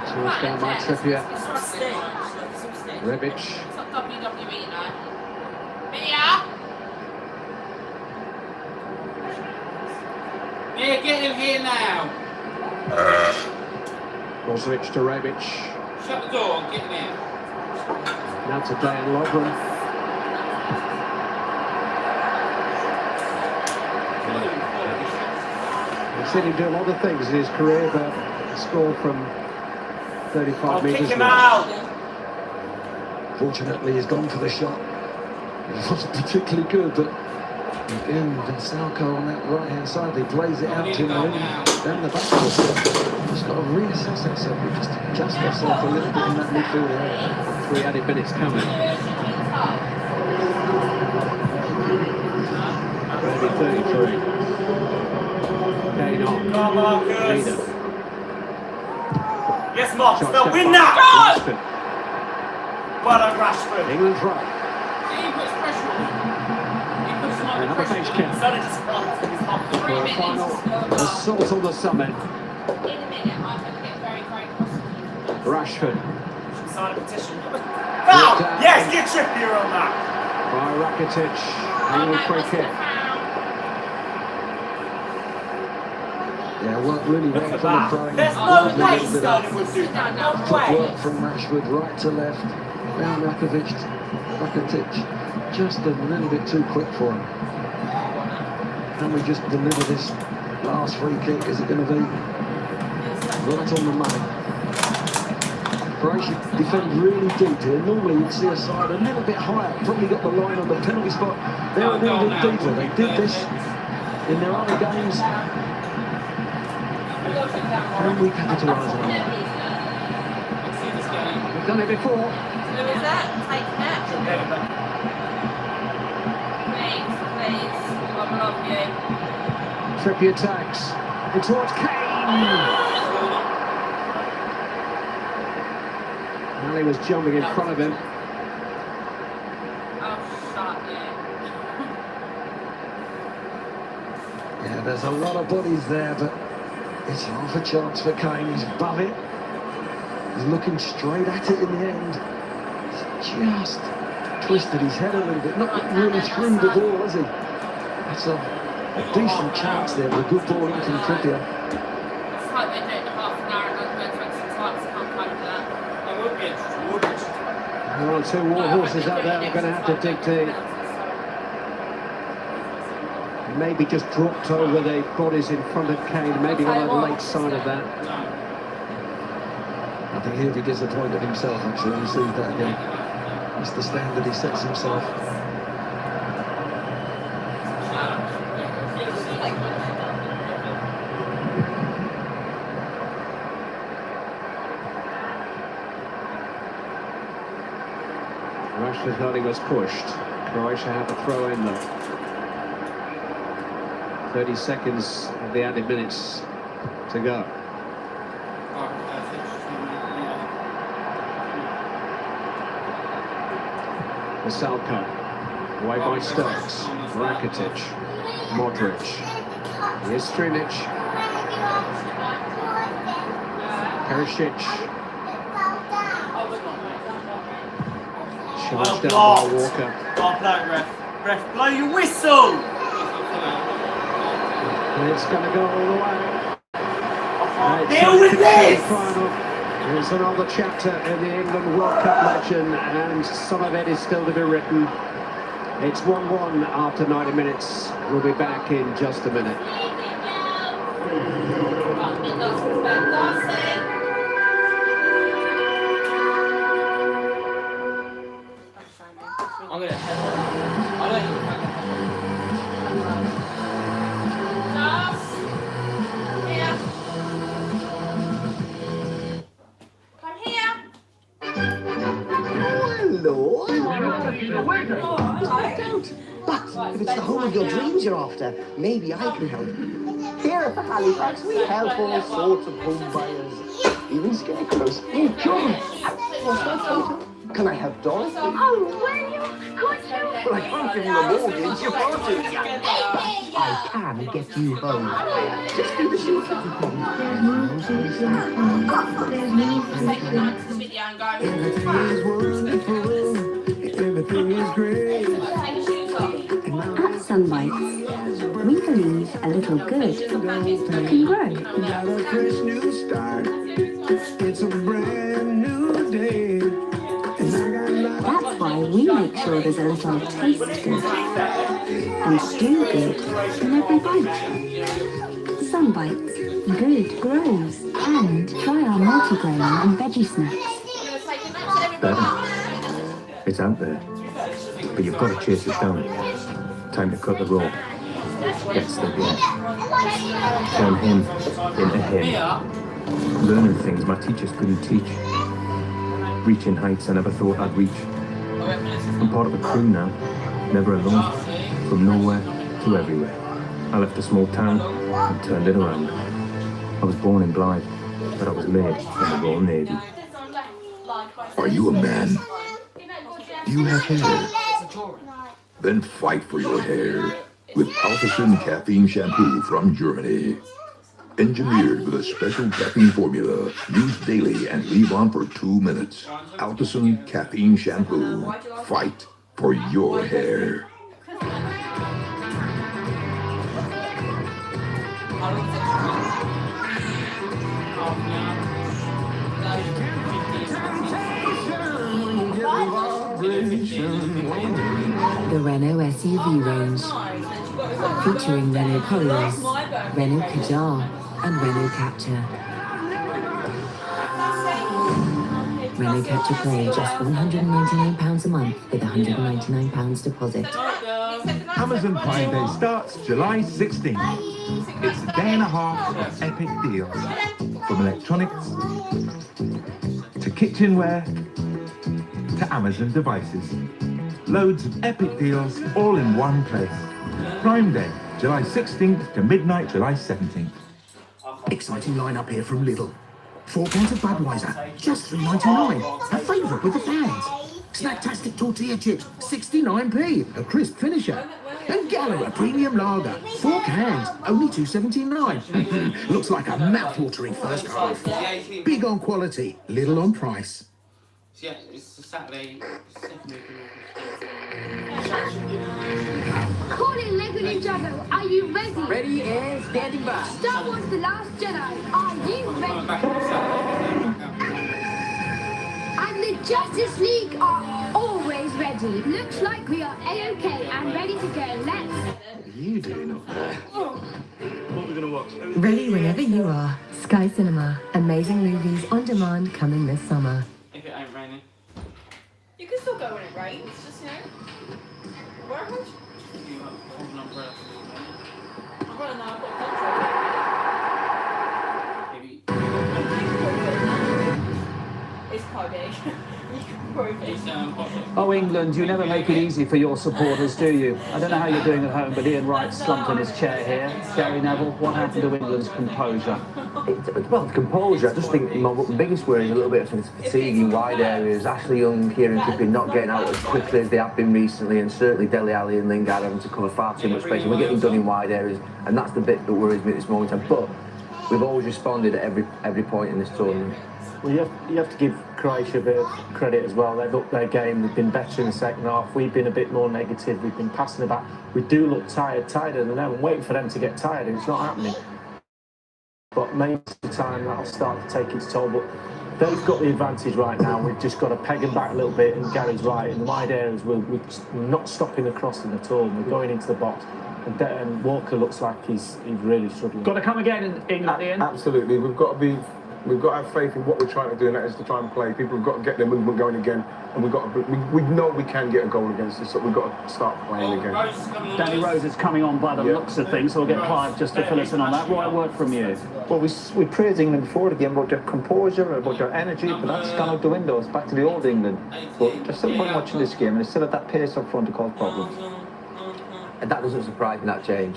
Towards down by Trippier, It's some stage. Like some stage. Rebic, It's not WWE now. Mia! Yeah, get him here now. Brozovic to Rebic, Shut the door and get him here. now to Dejan Lovren. I've seen him do a lot of things in his career, but score from 35 metres. Kick him away. out! Fortunately, he's gone for the shot. It wasn't particularly good, but again, Salko on that right-hand side, he plays it out to him down the back of the field. Just got to reassess himself, just adjust himself a little bit in that midfield area. 3 added minutes coming. Maybe 33. Kane on. Come on, Marcus. Vida. Yes, Marcus, Shot they'll step win by that! Rashford. Well done, Rashford. England's right. He puts pressure on him. He puts some other Another pressure bench on kick him. So did his front. His front. for a final assault on the summit. In a minute, I'm going to get very, very cross. Rashford Sign a petition. Foul! Yes, get Trippier on that! by Rakitic. England free kick. Yeah, worked really well from the throwing. There's no Lovely way little bit Sterling of would do that. No footwork way. from Rashford, right to left. Now Rakitic, just a little bit too quick for him. Can we just deliver this last free kick? Is it going to be right on the money? Croatia defend really deep here. Normally you'd see a side a little bit higher, probably got the line on the penalty spot. They're a little bit deeper. They did this in their other games. Can we capitalise on that? We've done it before. Who is that? Take that. Please. I love you. Trippier attacks. And towards Kane. Ali was jumping in front of him. Oh, shut you. Yeah, there's a lot of bodies there, but it's half a chance for Kane. He's above it. He's looking straight at it in the end. He's just twisted his head a little bit. Not really through the ball, is he? That's a decent chance there, but a good ball in from Trippier. It's like they do it in half an hour and then go 20 times. I can't cope with that. There will be a There are 2 war horses out there. I'm going to have to dig deep. maybe just dropped over the bodies in front of Kane, maybe on the late side of that. I think he'll be disappointed himself, actually, when he sees that again. It's the standard he sets himself. Rashford Hurley was pushed. Croatia had to throw in them. 30 seconds of the added minutes to go. Masalko, away by Stokes, Rakitic, Modric, here's Strinic, Perisic, charged down by Walker. Oh, blow, ref. Ref, blow your whistle! And it's going to go all the way. Deal with this! There's another chapter in the England World Cup legend, and some of it is still to be written. It's 1-1 after 90 minutes. We'll be back in just a minute. I'm gonna I don't But if it's the home of your dreams you're after, maybe I can help. Here at the Halifax, we help all sorts of home buyers, even scarecrows. Hey, John, what's my photo? Can I have Dorothy? Oh, will you? Could you? Well, I can't give you a mortgage, you're far too young. I can get you home. Just do the shooting. Everything is great. At Sunbites, we believe a little good can grow. Got a fresh new start. It's a brand new day. That's why we make sure there's a little taste good and stew good in every bite. Sunbites, good grows. And try our multigrain and veggie snacks. Better. It's out there. But you've got to chase it down. Time to cut the rope. That's the game. Turn him into him. Learning things my teachers couldn't teach. Reaching heights I never thought I'd reach. I'm part of a crew now. Never alone. From nowhere to everywhere. I left a small town and turned it around. I was born in Blythe, but I was made in the Royal Navy. Are you a man? Do you have hair? Then fight for your hair with Alpecin Caffeine Shampoo from Germany. Engineered with a special caffeine formula, used daily and leave on for 2 minutes. Alpecin Caffeine Shampoo. Fight for your hair. The Renault SUV range, featuring Renault Polaris, Renault Kadjar, and Renault Captur. Renault Captur Play, just £199 a month with £199 deposit. Amazon Prime Day starts July 16th. It's a day and a half of epic deals. From electronics to kitchenware to Amazon devices. Loads of epic deals all in one place. Prime Day, July 16th to midnight, July 17th. Exciting lineup here from Lidl. 4 pounds of Budweiser, just £3.99. A favourite with the fans. Snacktastic tortilla chips, 69p. A crisp finisher. And Gallagher Premium Lager, 4 cans, only £2.79. Looks like a mouth-watering first half. Big on quality, little on price. Yeah, it's a Saturday. Calling Lego Ninjago, are you ready? Ready and standing by. Star Wars The Last Jedi, are you ready? And the Justice League are always ready. Looks like we are A-OK and ready to go. Let's... you doing up there? What are we going to watch? Ready whenever you are. Sky Cinema. Amazing movies on demand coming this summer. If it ain't raining. You can still go when it rains, just, Where am I? You have hold an umbrella. I'm running now, I've got a contract. It's quite big. You can prove it. Oh, England, you never make it easy for your supporters, do you? I don't know how you're doing at home, but Ian Wright's slumped in his chair here. Gary Neville, what happened to England's composure? Well, composure, I just think my biggest worry is a little bit of fatigue in wide areas. Ashley Young, Kieran Trippier not getting out as quickly as they have been recently, and certainly Dele Alli and Lingard having to cover far too much space. And we're getting done in wide areas, and that's the bit that worries me at this moment in time. But we've always responded at every point in this tournament. Well, you have to give Croatia a bit of credit as well. They've upped their game. They've been better in the second half. We've been a bit more negative. We've been passing about. We do look tighter than them. I'm waiting for them to get tired, and it's not happening. But maybe the time that'll start to take its toll. But they've got the advantage right now. We've just got to peg them back a little bit. And Gary's right. In the wide areas, we're not stopping the crossing at all. We're going into the box. And Walker looks like he's really struggling. Got to come again in England, Ian? Absolutely. We've got to have faith in what we're trying to do, and that is to try and play. People have got to get their movement going again, and we know we can get a goal against us, so we've got to start playing again. Danny Rose is coming on by the looks of things, so we'll get Clive just to fill us in on that. Roy, a word from you. Well, we praised England before the game about their composure, about their energy, but that's gone out the window. It's back to the old England. But there's still point watching this game, and it's still at that pace up front to cause problems. And that doesn't surprise me, that change.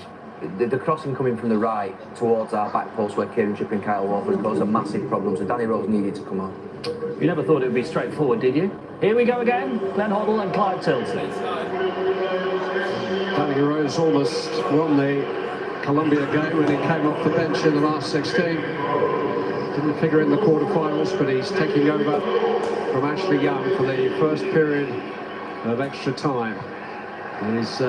The crossing coming from the right towards our back post where Kieran Trippier and Kyle Walker caused a massive problem, so Danny Rose needed to come on. You never thought it would be straightforward, did you? Here we go again, Glenn Hoddle and Clive Tilsley. Danny Rose almost won the Colombia game when he came off the bench in the last 16. Didn't figure in the quarterfinals, but he's taking over from Ashley Young for the first period of extra time. He's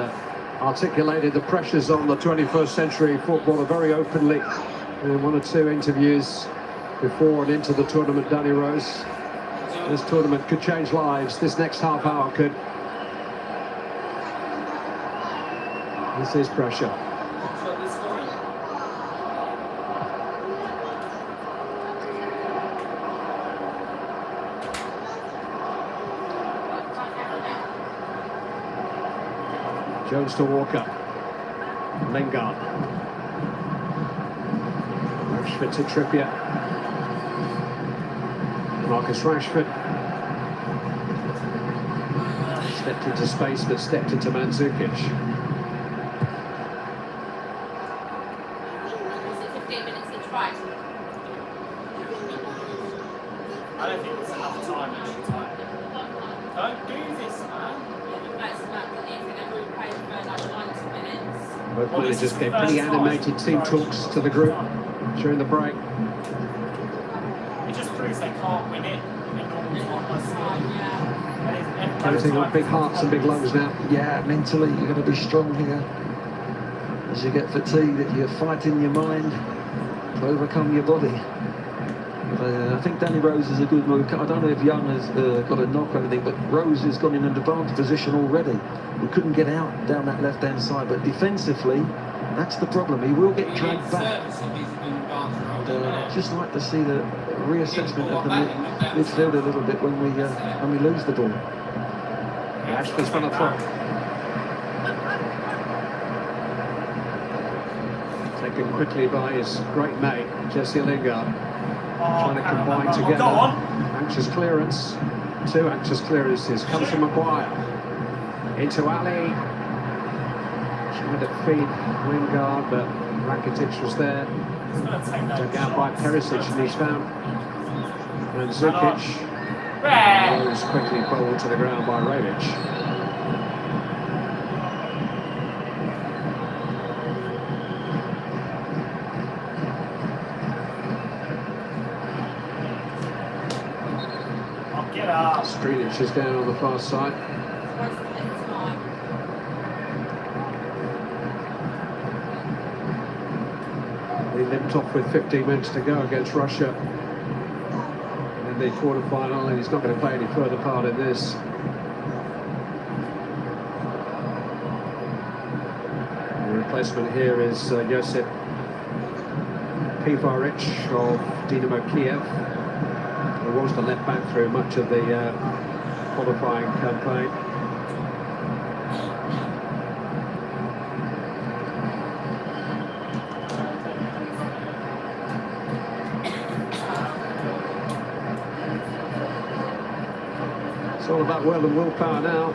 articulated the pressures on the 21st century footballer very openly in one or two interviews before and into the tournament. Danny Rose, this tournament could change lives. This next half hour could. This is pressure. Jones to Walker. Lingard. Rashford to Trippier. Marcus Rashford. Stepped into space, but stepped into Mandzukic. 15 minutes each right. I don't think it's enough time, extra time. Don't do this, man. Both managers gave pretty animated team talks to the group during the break. It just proves they can't win it in a normal time. Counting on big hearts and big lungs now. Yeah, mentally you're going to be strong here. As you get fatigued, you're fighting your mind to overcome your body. I think Danny Rose is a good move. I don't know if Young has got a knock or anything, but Rose has got in an advanced position already. We couldn't get out down that left-hand side, but defensively, that's the problem. He will get dragged back. And, just like to see the reassessment of the midfield a little bit when we lose the ball. Rashford's run up front. Taken quickly by his great mate, Jesse Lingard. Trying to combine together. Anxious clearance. Two anxious clearances. Comes from Maguire. Into Ali. Trying to feed Lingard, but Rakitic was there. Dug out by Perisic, and he's found Mandzukic. Rose quickly bowled to the ground by Rebic. Strinic is down on the far side. He limped off with 15 minutes to go against Russia in the quarter-final, and he's not going to play any further part in this. replacement here is Josip Pivaric of Dynamo Kiev, who was the left back through much of the qualifying campaign. It's all about will and willpower now.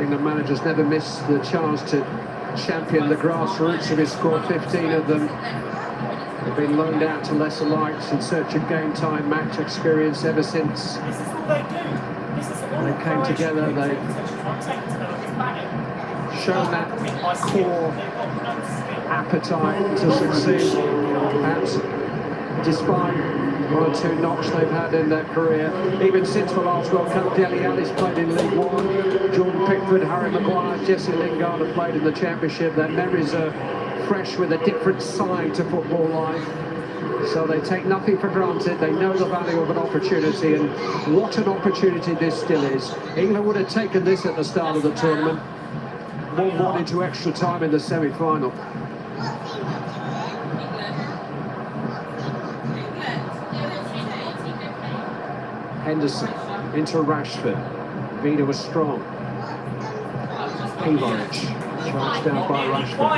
England managers never miss the chance to champion the grassroots of his squad. 15 of them have been loaned out to lesser lights in search of game time, match experience ever since they came together. They've shown that core appetite to succeed, perhaps despite one or two knocks they've had in their career. Even since the last World Cup, Dele Alli's played in League One. Jordan Pickford, Harry Maguire, Jesse Lingard have played in the Championship. Their memories are fresh with a different side to football life. So they take nothing for granted. They know the value of an opportunity, and what an opportunity this still is. England would have taken this at the start of the tournament. 1-1 into extra time in the semi-final. Henderson into Rashford. Vida was strong. Pivaric charged down by Rashford.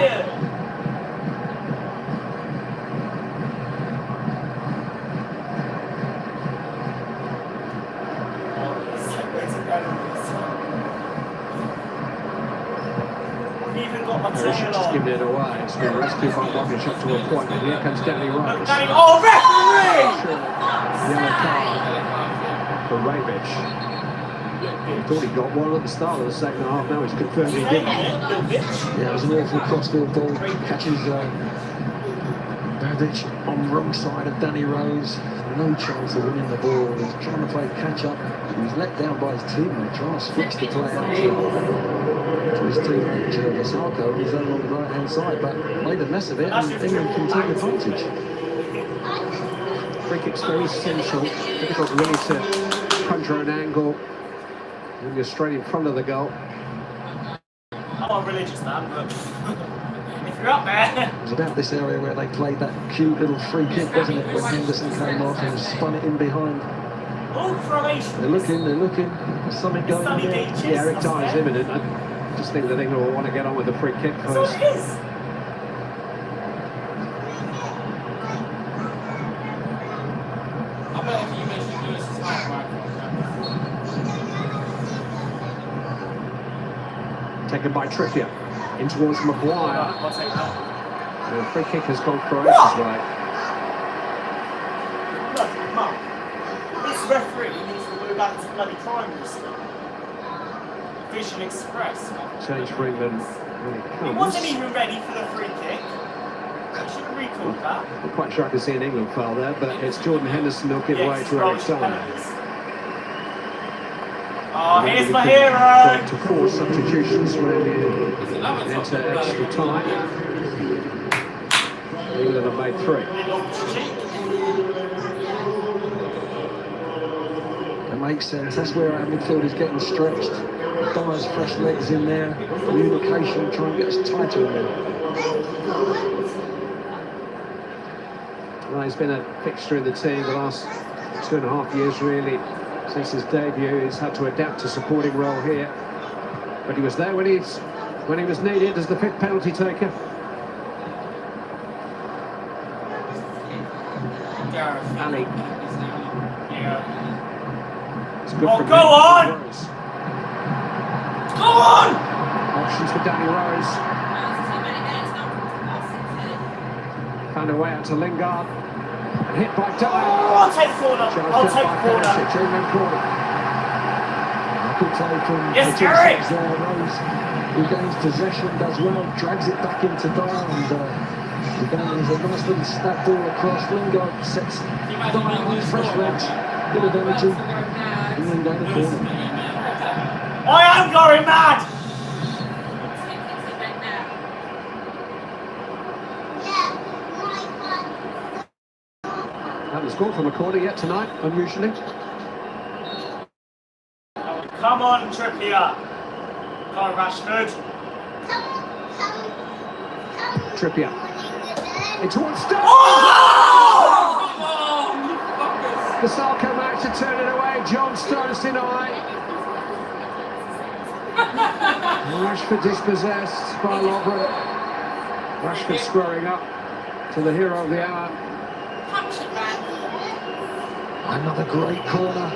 Just giving it away. It's been rescued by Rogic up to a point, and here comes Danny Rose. Oh, referee! Yellow card for Rebic. He thought he got one at the start of the second half. Now he's confirmed he didn't. Yeah, it was an awful crossfield ball. Catches Badic on the wrong side of Danny Rose. No chance of winning the ball. He's trying to play catch up. He was let down by his teammate, trying to switch the play out to his teammate Vassalko, who's over on the right hand side, but made a mess of it, and England can take advantage. Free kick's very essential. Difficult really to conjure an angle when you're straight in front of the goal. I'm a religious man, but if you're up there. It was about this area where they played that cute little free kick, wasn't it, when Henderson came off and spun it in behind. All Croatians. They're looking. There's something going on there. Yeah, Eric Dyer is imminent. I just think that England will want to get on with the free kick first. Taken by Trippier. In towards Maguire. The free kick has gone Croatia's way. Look, Mark, this referee needs to go back to bloody primary school. Vision Express. Change for England when it He comes. wasn't even ready for the free kick. I should have recalled that. I'm not quite sure I can see an England foul there, but it's Jordan Henderson who'll give way to Eric Dyer. Oh, here's my hero! To 4 substitutions when you enter extra time. England have made 3. It makes sense. That's where our midfield is getting stretched. Dyer's fresh legs in there. Communication, try and get us tighter in there. Well, he's been a fixture in the team the last 2.5 years, really. Since his debut, he's had to adapt to supporting role here. But he was there when he was needed as the 5th penalty taker. Ali. It's good for go on! Go on! Options for Danny Rose. Found a way out to Lingard. And hit by Dyer. Oh, I'll take corner. I'll take corner. Good play from yes, Gary! Rose regains possession, does well, drags it back into Dyer, and there's a nice little snap ball across. Lingard sets Dyer on fresh legs, bit of energy, and then down the corner. I am going mad! Haven't scored from a corner yet tonight, unusually. Come on, Trippier. Come on, Rashford. Trippier. It's one step. The Salco managed to turn it away. John Stones denied. Rashford dispossessed by Lovren. Rashford squaring up to the hero of the hour. Another great corner.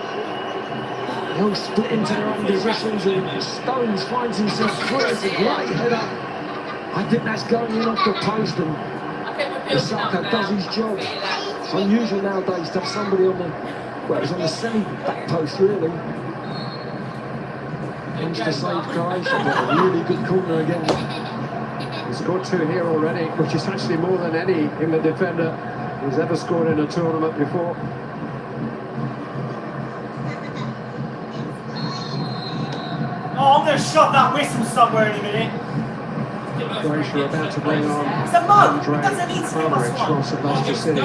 They'll split into their own positions and Stones finds himself free. It's a great header. I think that's going in off the post and Osaka does his job. It's unusual nowadays to have somebody on the, well, it was on the semi-back post really. Managed to save Croatia, but a really good corner again. He's scored 2 here already, which is actually more than any England defender who's ever scored in a tournament before. Oh, I'm going to shove that whistle somewhere in a minute. Croatia are about to bring on It's a mug. Andrej It doesn't need to be Kramaric from St. Leicester City.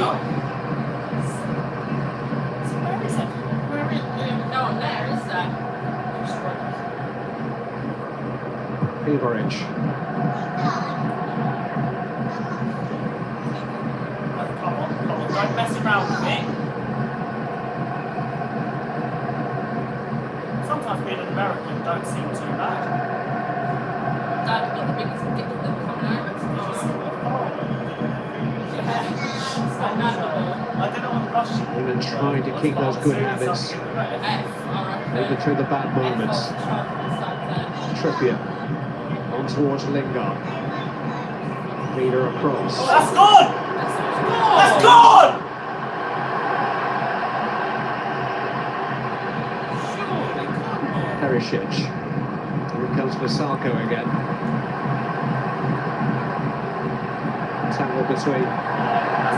Where is it? No one there, is there? Ivoric. Come on, don't mess around with me. Sometimes being an American don't seem too bad. Dad got the biggest dick of them coming over I don't know what Russian. England trying to keep those good habits, even through the bad moments. Trippier on towards Lingard. Leader across. Oh, that's gone! That's gone! Perisic. Here comes Vassalko again. Tangle between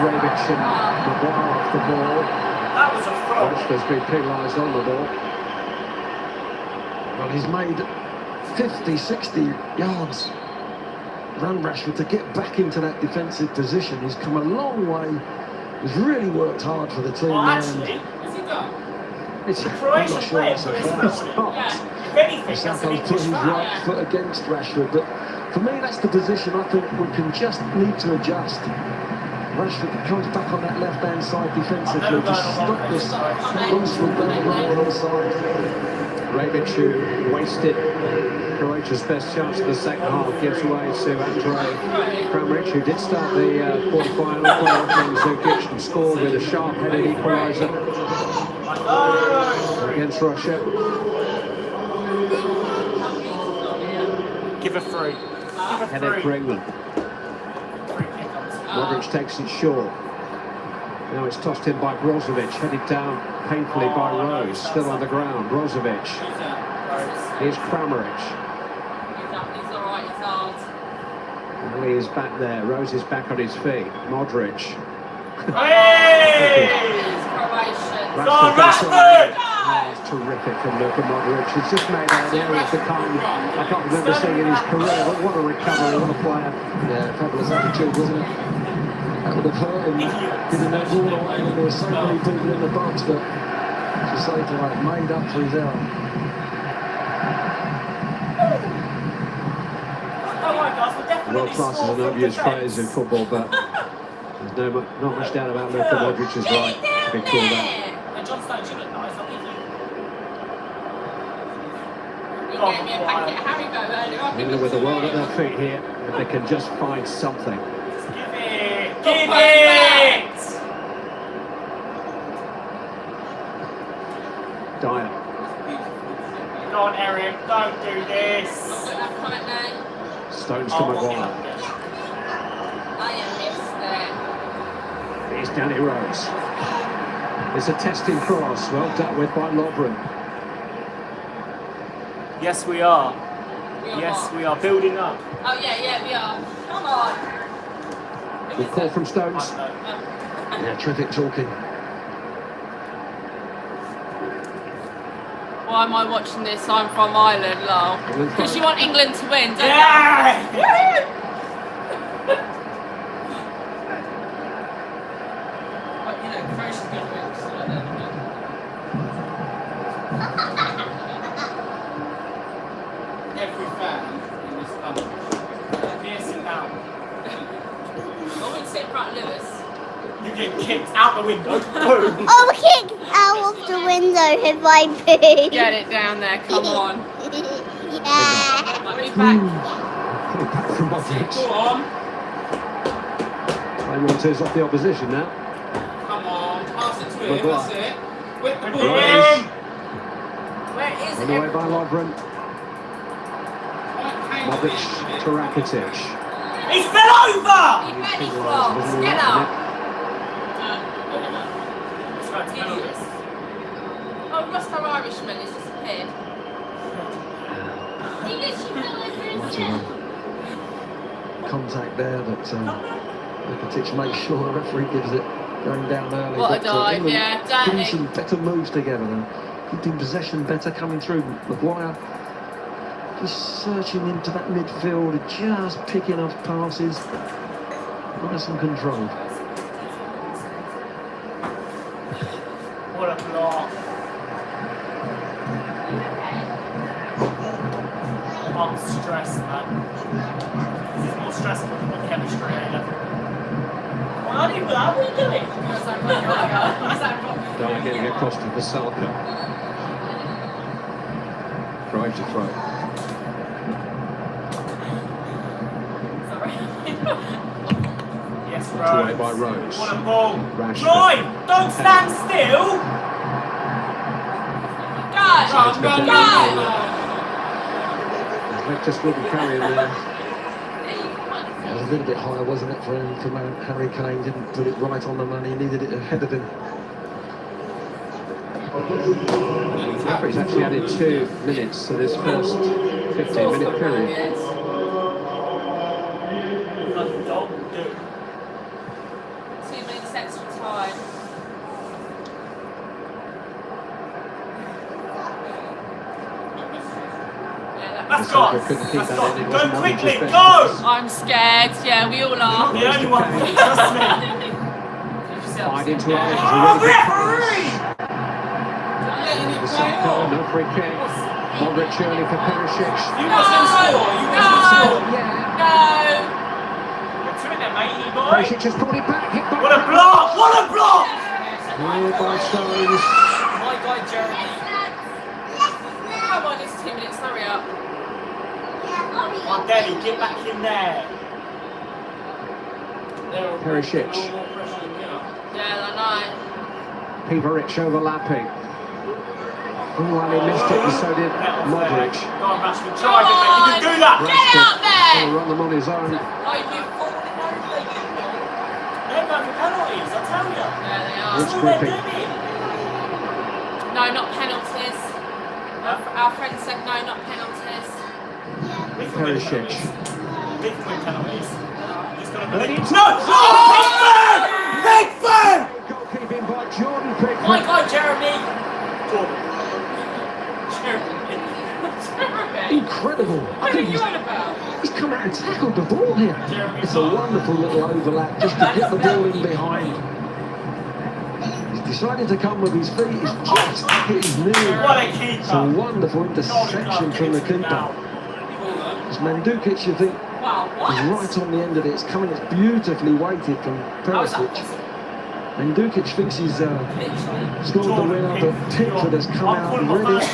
Rebic and Maguire off the ball. That was a throw. Rashford's been penalised on the ball. Well, he's made 50, 60 yards. Run Rashford to get back into that defensive position. He's come a long way. He's really worked hard for the team. Well, now, actually, It's the Croatian I'm not sure player it's a put his foul. foot on it. If anything, that's an Saka's put English his foul. right foot against Rashford, but for me that's the position I think we can just need to adjust. Rashford comes back on that left-hand side defensively to stop this onslaught down the right-hand side. Rebic, who wasted Croatia's best chance in the second half, gives way to Andrej Kramaric, who did start the quarter-final from Zukic and scored with a sharp-headed equaliser against Russia. Give a free. Headed for England. Modric takes it short. Now it's tossed in by Brozovic, headed down painfully by Rose, still on the ground. Brozovic. Here's Kramaric. He's alright, he's hard. Well, he is back there. Rose is back on his feet. Modric. Hey! Rashford! Oh, it's terrific from Luka Modric. He's just made that area become, I can't remember seeing in his career, but what a recovery, what a player. Yeah, fabulous attitude, wasn't it? That would have hurt him, giving that ball away when there were so many people in the box, but to say to have made up for his error. World class is an obvious phrase in football, but there's not much doubt about Luka Modric's right to be called out. John Stones, you look nice. I'll give you. You gave me a packet of Haribo earlier on. England with the world at their feet here, if they can just find something. Give it! Dyer. Go on, Eric. Don't do this. Stones to Maguire. Here's Danny Rose. It's a testing cross, well dealt with by Lovren. Yes, we are. Yes, we are building up. Oh, yeah, we are. Come on. Good call from Stones. Yeah, terrific talking. Why am I watching this? I'm from Ireland, lol. Because you want England to win, don't you? Yeah! in front of Lewis. You get kicked out the window. I'll kick out of the window if I poo. Get it down there, come on. Yeah. Move back. Back from Modric. Go on. They want to off the opposition now. Come on. Pass it to him. Maguire. That's it. Whip the ball Rose. in. Where is On the way it? by Lovren. Modric to Rakitic. He fell over! He many frogs. Get up. Idiots. Oh, we lost our Irishman. He's disappeared. He literally fell over his head. Contact there, but Rakitic makes sure the referee gives it going down early. What a But, dive, England yeah, doing dirty. some better moves together and keeping possession better coming through. Maguire just searching into that midfield, just picking off passes. Nice and controlled. What a block. I'm stressed, man. This is more stressful than the chemistry A-level. How are you doing? Dyer getting across to Vasalka. Trying to throw. Yes, Knocked away Rose. by Rose. What a ball. Rashford. Drive! Don't stand still! Go! Just wouldn't carry him there. It was a little bit higher, wasn't it, for him to mount? Harry Kane didn't put it right on the money, he needed it ahead of him. The referee's actually added 2 minutes to this first 15-minute period. 2 minutes extra time. Let's go! Let's go! Go quickly! Go! I'm scared. Yeah, we all are. The only one. Trust me. Wide into it. Oh, referee! Vasalka, no free kick. Modric early for Perisic. You mustn't score. You mustn't score. No! Get to it then, matey boy. Perisic has pulled it back. Hit back. What a block! What a block! Cleared by Stones. My guy Jeremy. Come on, it's 2 minutes. Hurry up. Oh, Daddy, get back in there. Perisic. Yeah, I know. Pivaric overlapping. Oh, and he missed it, and so did Modric. Go on, Rashford. Drive it, mate. You can do that. Get out there! Oh, run them on his own. Oh, you've fallen over. They're going for penalties, I tell you. Yeah, they are. Good That's all they're gripping. doing. No, not penalties. Our friend said no, not penalties. Perisic. Big win penalties. Just got to And believe. it's- No! Oh, Pickford! Pickford! Goalkeeping by Jordan Pickford. My guy Jeremy. Jordan. Jeremy. Incredible! I What are think you on about? he's come out and tackled the ball here. It's a wonderful little overlap just to get the ball in behind. He's decided to come with his feet, he's just hit his knee. What a keeper. It's a wonderful interception from the keeper. It's Mandzukic, you think, Wow, is what? right on the end of it. It's coming, it's beautifully weighted from Perisic. Mandzukic thinks he's scored the winner, but Pickford has come out and really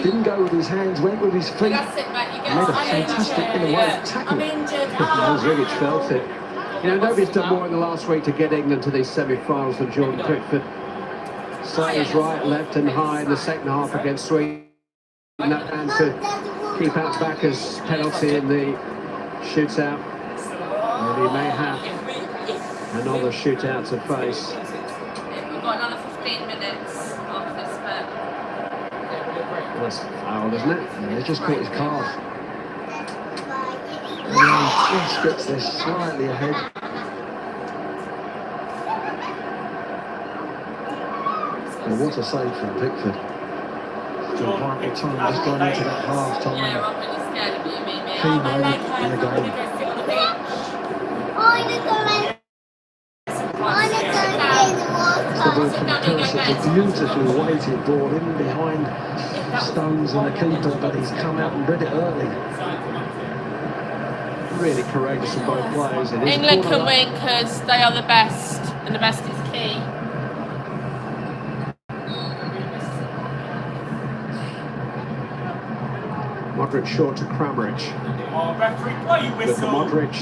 didn't go with his hands, went with his feet. That's it, mate. You get Made a fantastic in a way tackle. Mandzukic felt it. You know, nobody's done more in the last week to get England to these semi-finals than Jordan Pickford. Saves right, left and high in the second half against Sweden. And to keep out Backer's penalty in the shootout. And he may have another shootout to face. We've got another 15 minutes after this bit. That's foul, isn't it? Yeah, he just caught his calf. And he just gets there slightly ahead. Well, what a save from Pickford. Still vital time just gone into that half time. Yeah, I'm really scared of you, Mimi. Key moment in the game. The ball from Perisic, a beautifully weighted ball in behind Stones and the keeper, but he's come out and read it early. really courageous in both players. It is England corner can win because they are the best, and the best is key. Modric short to Kramaric. Oh, referee, blow you With whistle. Modric.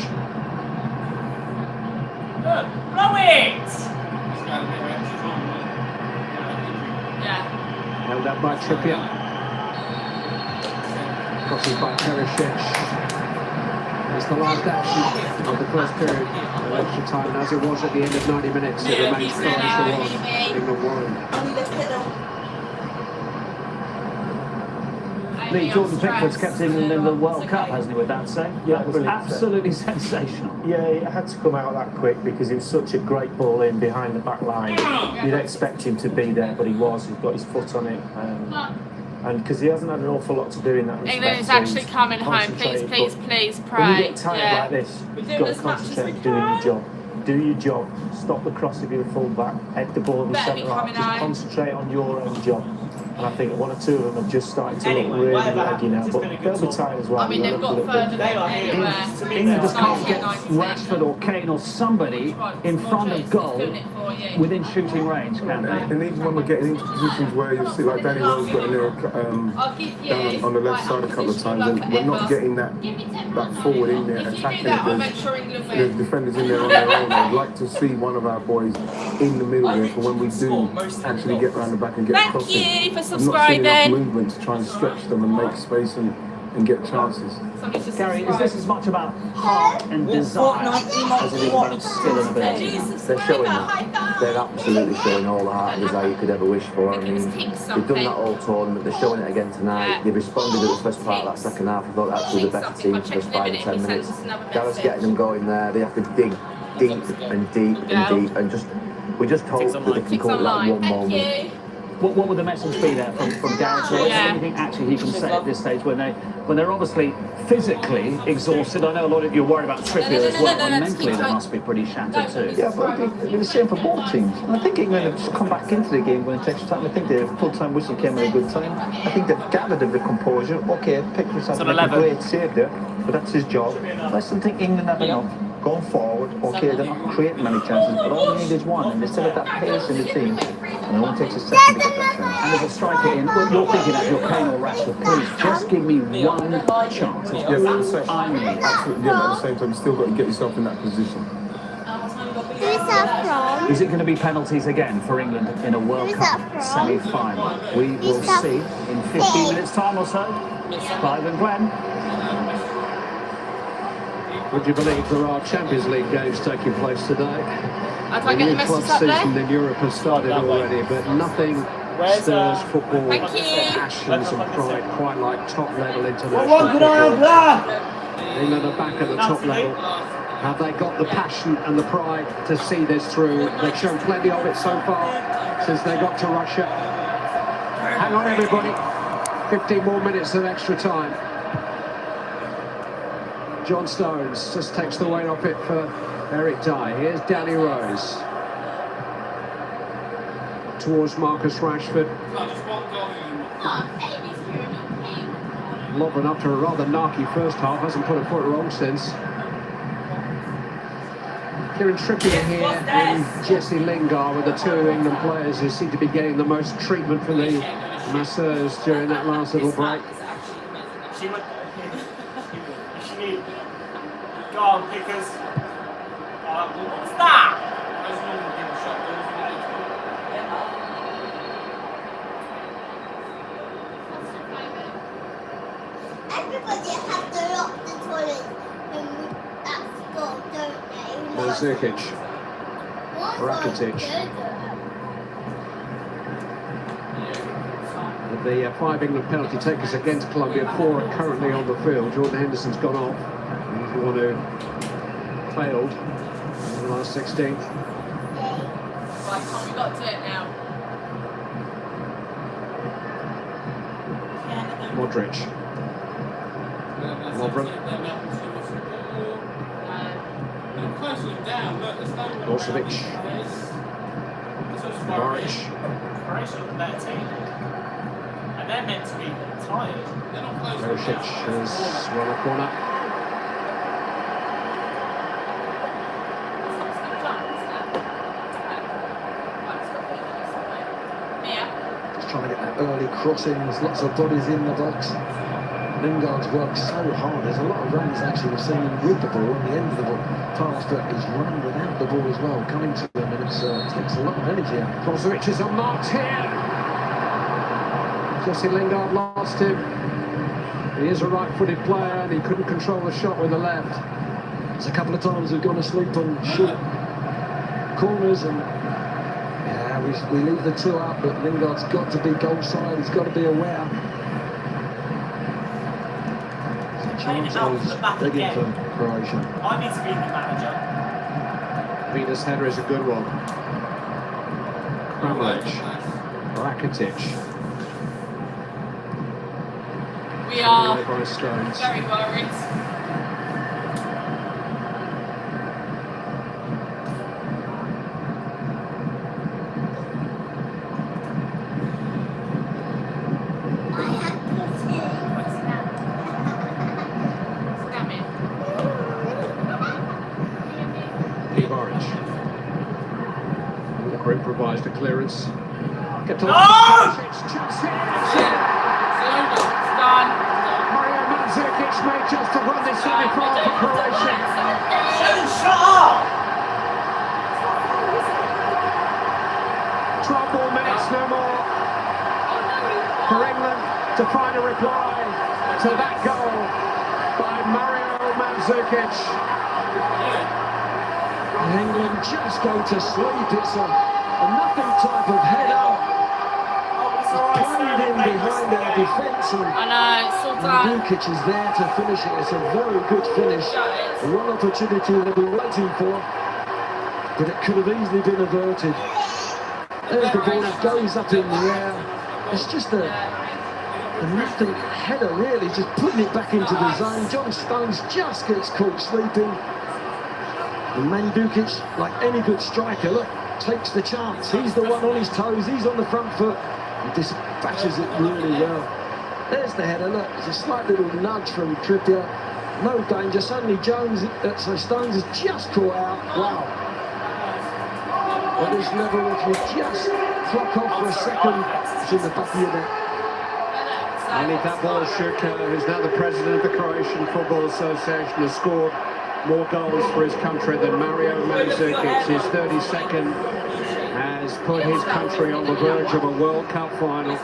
Look, blow it! Yeah. Held up by Trippier. Crosses by Perisic. It's the last action of the first period of extra time, and as it was at the end of 90 minutes, it remains Croatia 1, England 1. Lee, Jordan Pickford's kept England in the World Cup, hasn't he, with that save? Yeah, that was brilliant. absolutely sensational. Yeah, it had to come out that quick because it was such a great ball in behind the back line. You'd expect him to be there, but he was. He's got his foot on it. And because he hasn't had an awful lot to do in that respect. England is so actually he's coming home. Please, concentrated, please, but please When pray. you get tired Yeah. like this, you've got to concentrate on doing your job. Do your job. Stop the cross if you're a full-back. Head the ball in the Better be centre half. coming Just home. concentrate on your own job. And I think one or two of them have just started to look really leggy now, but they'll be tired as well. I mean, they've got Ferdinand everywhere. England just can't get Rashford or Kane or somebody in front of goal within shooting range, can they? And even when we're getting into positions where you see like Danny Rose got in there down on the left side a couple of times, and we're not getting that forward in there attacking it. There's defenders in there on their own. I'd like to see one of our boys in the middle there for when we do actually get round the back and get across it. Thank you for I'm not seeing enough subscribing. movement to try and stretch them and make space and get chances. Gary, is this as much about heart and desire as it is about skill and ability? They're showing that. They're absolutely showing all the heart and desire you could ever wish for. I mean, they've done that all tournament. They're showing it again tonight. They responded at the first part of that second half. I thought that was the better team for the first 5 or 10 minutes. Gareth's getting them going there. They have to dig deep and deep and deep, and we just hope that they can come at that one moment. What would the message be there from Gareth? Or is there anything actually he can say at this stage when they're obviously physically exhausted? I know a lot of you are worried about Trippier as well, and mentally they must be pretty shattered too. Yeah, but it'll be the same for both teams. And I think England have just come back into the game when it takes time. I think the full-time whistle came at a good time. I think they've gathered a bit of composure. Okay, Pickford's had a great save there, but that's his job. I still think England have enough going forward. Okay, they're not creating many chances, but all they need is one, and they still have that pace in the team. And it only takes a second to get that chance. And as a striker in, well, you're thinking as your Kane or Rashford, please just give me one chance. It's all I need. Absolutely, yeah, but at the same time, you still got to get yourself in that position. Is it going to be penalties again for England in a World Cup semi-final? We will see in 15 minutes' time or so. Clive and Gwen. Would you believe there are Champions League games taking place today? I'd The get the new message club up there. season in Europe has started already, but nothing stirs football Thank you. passions and pride quite like top-level international Well, good eye on football. England are back at the top level. Have they got the passion and the pride to see this through? They've shown plenty of it so far since they got to Russia. Hang on, everybody. 15 more minutes of extra time. John Stones just takes the weight off it for Eric Dyer. Here's Danny Rose. Towards Marcus Rashford. Lobbing up to a rather narky first half. Hasn't put a foot wrong since. Kieran Trippier here and Jesse Lingard were the two England players who seem to be getting the most treatment from the masseurs during that last little break. Go on, Pickers. What's that? Everybody has to lock the toilet when that's got, don't they? Zikic. Rakitic. With the 5 England penalty takers against Colombia, 4 are currently on the field. Jordan Henderson's gone off. He's the one who failed in the last 16. Right, Tom, we got to it now. Modric. Lovren. Brozovic. Baric. Croatia are the better team. And they're meant to be tired. Perisic has run a corner. early crossings, lots of bodies in the box. Lingard's worked so hard. There's a lot of runs actually we've seen him with the ball and the end of the ball. Task that he's run without the ball as well, coming to him, and it takes a lot of energy out. Brozovic is unmarked here. Jesse Lingard lost him. He is a right-footed player and he couldn't control the shot with the left. There's a couple of times we've gone asleep on short corners, and yeah, we leave the two up, but Lingard's got to be goal side. He's got to be aware. Chance of begging for Croatia. I need to be the manager. Venus header is a good one. Kramaric, Rakitic. We are by Stones. very worried. Improvised a clearance. Get No! Mario Mandzukic made just to run this semi-final for Croatia. Shut up! 12 more minutes, no more. For England to find a reply to that goal by Mario Mandzukic. England just go to sleep. It's a nothing type of header. Played in behind our defence, and I know, it's all done. Mandzukic is there to finish it. It's a very good finish. One opportunity they've been waiting for, but it could have easily been averted. There's the ball, it goes up in the air. It's just a nothing header really, just putting it back into the zone. John Stones just gets caught sleeping. And Mandzukic, like any good striker, look, takes the chance. He's the one on his toes, he's on the front foot. He dispatches it really well. There's the header, look, it's a slight little nudge from Trippier. No danger, suddenly Stones has just caught out. Wow. At this level, if you just clock off for a second, it's in the back of your net. Anita Bolshuk, who's now the president of the Croatian Football Association, has scored more goals for his country than Mario Mandzukic. His 32nd has put his country on the verge of a World Cup final.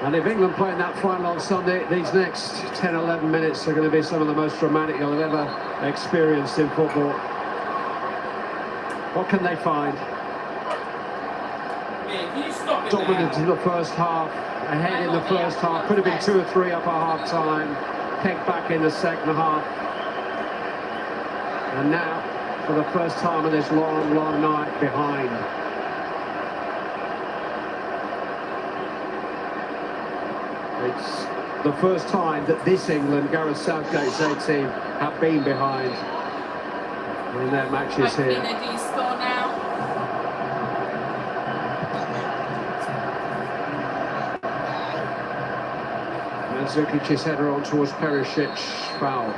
And if England play in that final on Sunday, these next 10-11 minutes are going to be some of the most dramatic you'll have ever experienced in football. What can they find? Dominant in the first half, ahead in the first half, could have been 2 or 3 up at half time, pegged back in the second half. And now, for the first time in this long, long night, behind. It's the first time that this England, Gareth Southgate's A team, have been behind in their matches here. Do you score now? Mandzukic's header on towards Perisic, foul.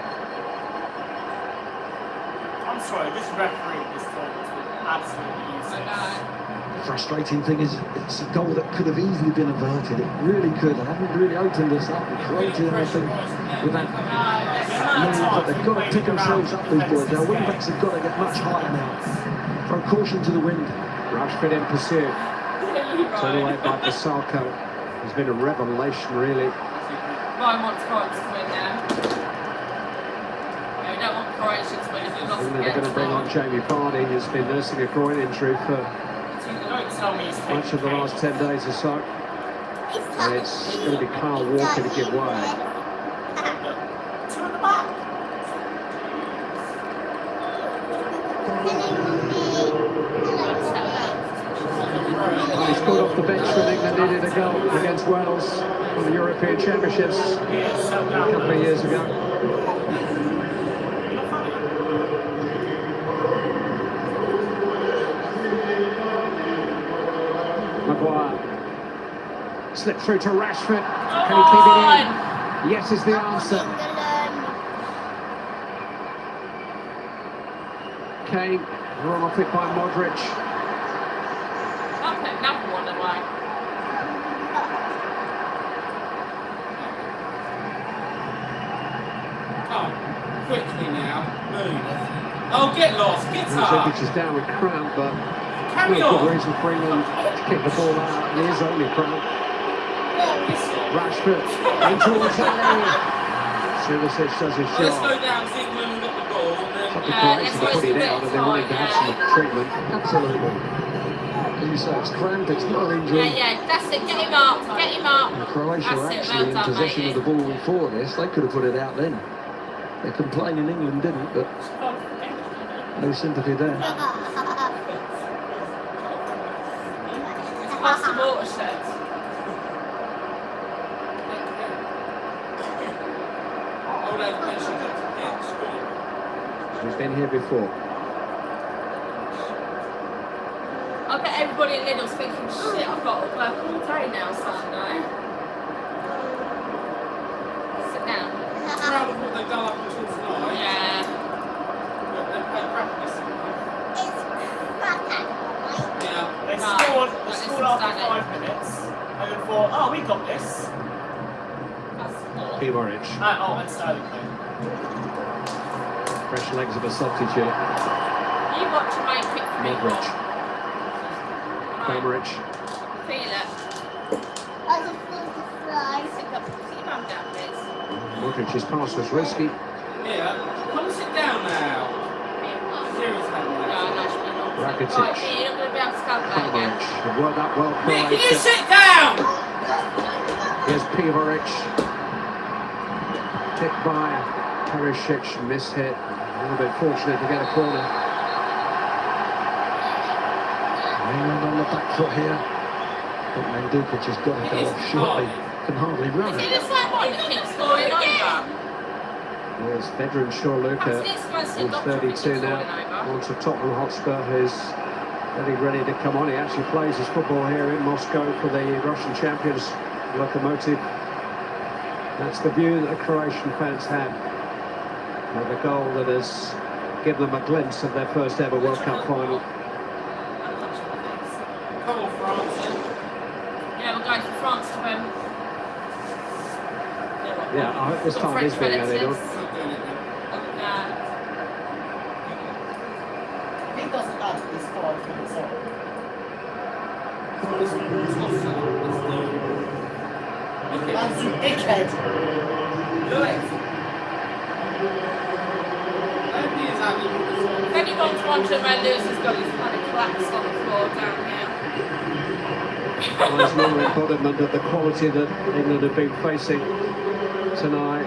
I'm sorry, this referee this tournament has been absolutely useless. The frustrating thing is, it's a goal that could have easily been averted. It really could. They haven't really opened us up and created anything with that move, but they've got to pick themselves up, these boys. Their wing-backs have got to get much higher now. Throw caution to the wind. Rashford in pursuit. Turned away by Basalko. He's been a revelation, really. Ryan wants Croatia to win now. We don't want Croatia to win if we lost again. They're going to bring on Jamie Vardy, who's been nursing a groin injury for much of the last 10 days or so. And it's going to be Kyle Walker to give way. Well, he scored off the bench when England needed a goal against Wales in the European Championships a couple of years ago. Maguire slipped through to Rashford. Can he keep it in? Yes is the answer. Kane run off it by Modric. quickly now. Move. Oh, get lost. Get up. Mandzukic is down with cramp, but Carry no on. good reason for England to kick the ball out. It is only cramp. Rashford in towards Ali. Sulisic does his Let's job. go down to England and got the ball. And then, The Croatians to put it out, and they wanted to have some treatment. Absolutely. As you say, it's cramp, it's not an injury. Yeah, that's it. Get him up. Get him up. And Croatia That's were it. actually Well in done, possession mate. of the ball before this. They could have put it out then. They're complaining England didn't, but no sympathy there. Pass the watershed. He's been here before. I bet everybody in Lidl's thinking, shit, I've got to work all day now, Sunday. Sit down. proud of what they've done up until tonight. Yeah. But they've played practice. Yeah. They scored after 5 minutes, and then thought, oh, we got this. Pivoric. Oh, and Sterling. Fresh legs of a substitute. You watch him make it for me. Modric. Pivoric. Feel it. Modric's pass was risky. Yeah. Come and sit down now. Rakitic. Right, you're not going to be able to scout that again. Pivoric. They've worked that well. Nick, can you Croatia. sit down? Here's Pivoric. Kicked by Perisic. Mishit. A little bit fortunate to get a corner. England on the back foot here. But Mandzukic has got to go off shortly. Can hardly run Is it. it the same one that keeps scoring over? There's Vedran Shorluka, who's 32 now, on to Tottenham Hotspur, who's ready to come on. He actually plays his football here in Moscow for the Russian champions, Lokomotiv. That's the view that the Croatian fans had of the goal that has given them a glimpse of their first ever World Cup final. Come on, France. Yeah, we're going for France to win. Yeah, I hope this time is being added on. He doesn't add this 5 minutes on. That's a dickhead. Do it. If anyone's wondering where Lewis has got, he's kind of collapsed on the floor down here. Well, there's no embodiment of the quality that England have been facing tonight.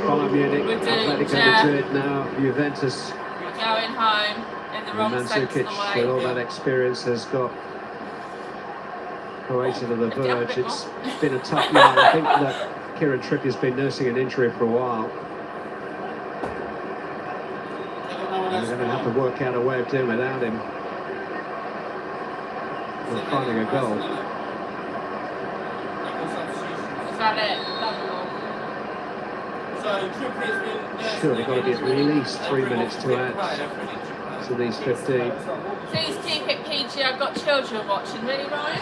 Bayern Munich, We're doomed, Atletico yeah. Madrid, now Juventus. We're going home in the wrong sense of the Mandzukic, with all way. that experience, has got Croatia to the verge. It's been a tough night. I think that Kieran Trippier's been nursing an injury for a while. And they're going to have to work out a way of doing without him. We're finding a goal. Is that it? So Trippier's been Surely got to be at least 3 minutes to add to these 15. Please keep it PG. I've got children watching. Really, Ryan?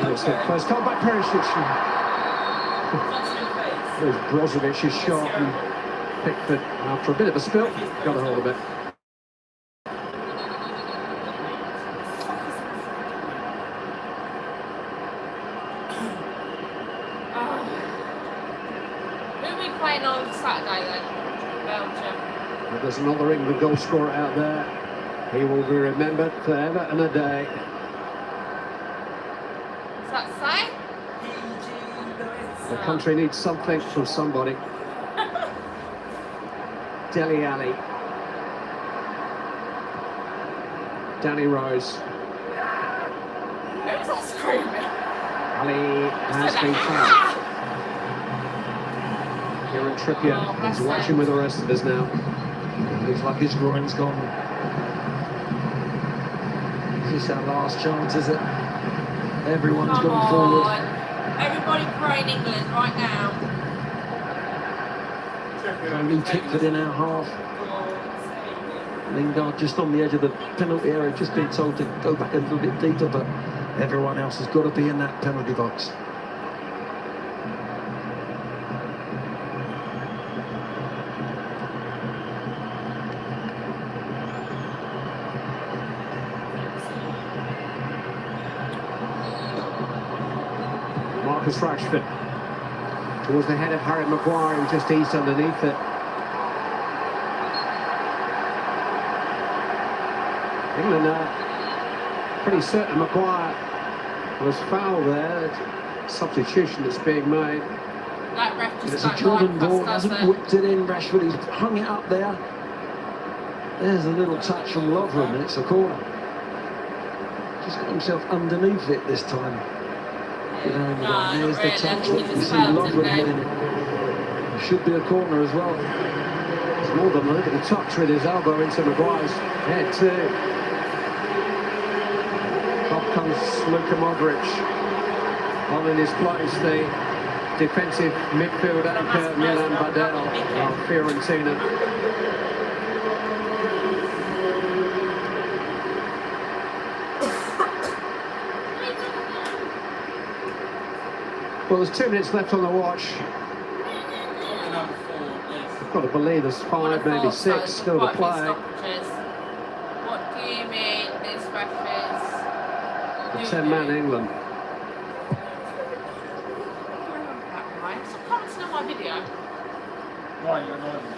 Looks like first time by Perisic. There's Brozovic is shot and Pickford, after a bit of a spill, got a hold of it. Who are we playing on Saturday then? Belgium. But there's another England goal scorer out there. He will be remembered forever and a day. What's that say? The country needs something from somebody. Dele Alli. Danny Rose. Who's that screaming? Ali has been fouled. Kieran Trippier is watching with the rest of us now. Looks like his groin's gone. Is this our last chance, is it? Everyone's Come gone forward. on. Everybody praying England right now. Only Pickford in our half. Lingard just on the edge of the penalty area, just been told to go back a little bit deeper, but everyone else has got to be in that penalty box. Marcus Rashford. Towards the head of Harry Maguire, who just eased underneath it. England are pretty certain Maguire was fouled there. Substitution that's being made. That ref just It's a don't Jordan like ball, us, does hasn't it? whipped it in. Rashford, he's hung it up there. There's a little touch from Lovren, and it's a corner. Just got himself underneath it this time. There's the touch. You see Lovren getting it. Should be a corner as well. It's more than a little touch with his elbow into Maguire's head too. Up comes Luka Modric. On in his place, the defensive midfield anchor Milan Badel of Fiorentina. Well, there's 2 minutes left on the watch. I've got to believe there's 5, maybe 6 still to play. What do you mean this ref is? The 10-man England. Stop commenting on my video. Why, you're annoying me.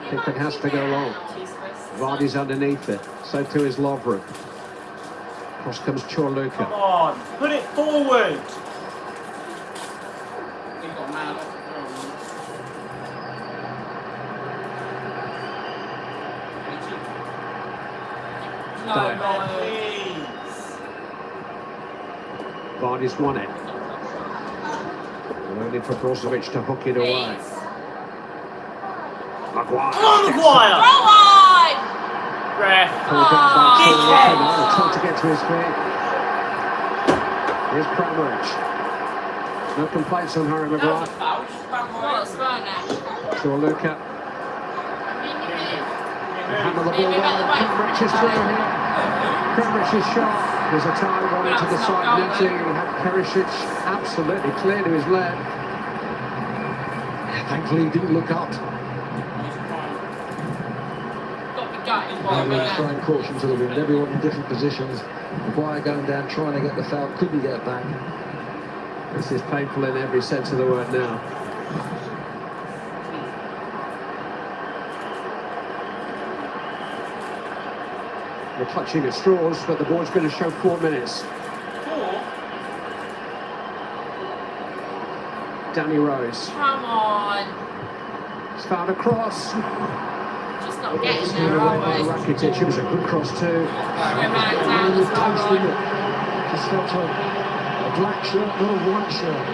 Pickford has to go long. Vardy's underneath it. So too is Lovren. Cross comes Chorluka. Come on, put it forward. No, please. Vardy's won it. Only for Brozovic to hook it away. Maguire. Come on, Maguire! Go on! Ref. Pulled down by Chorluka now, trying to get to his feet. Here's Kramaric. No complaints on Harry Maguire. Chorluka. Hammer the ball down. Kramaric is through here. Kramaric is sharp. There's a tie one into the side netting. He had Perisic absolutely clear to his left. Thankfully, he didn't look up. Throwing caution to the wind. Everyone in different positions. Maguire going down, trying to get the foul. Couldn't get back. This is painful in every sense of the word now. We're clutching at straws, but the board's going to show 4 minutes. Danny Rose. Come on. He's found a cross. Just not getting there, are we? Rakitic, it was a good cross too. We're man down as well, right? Just felt a black shirt, not a white shirt.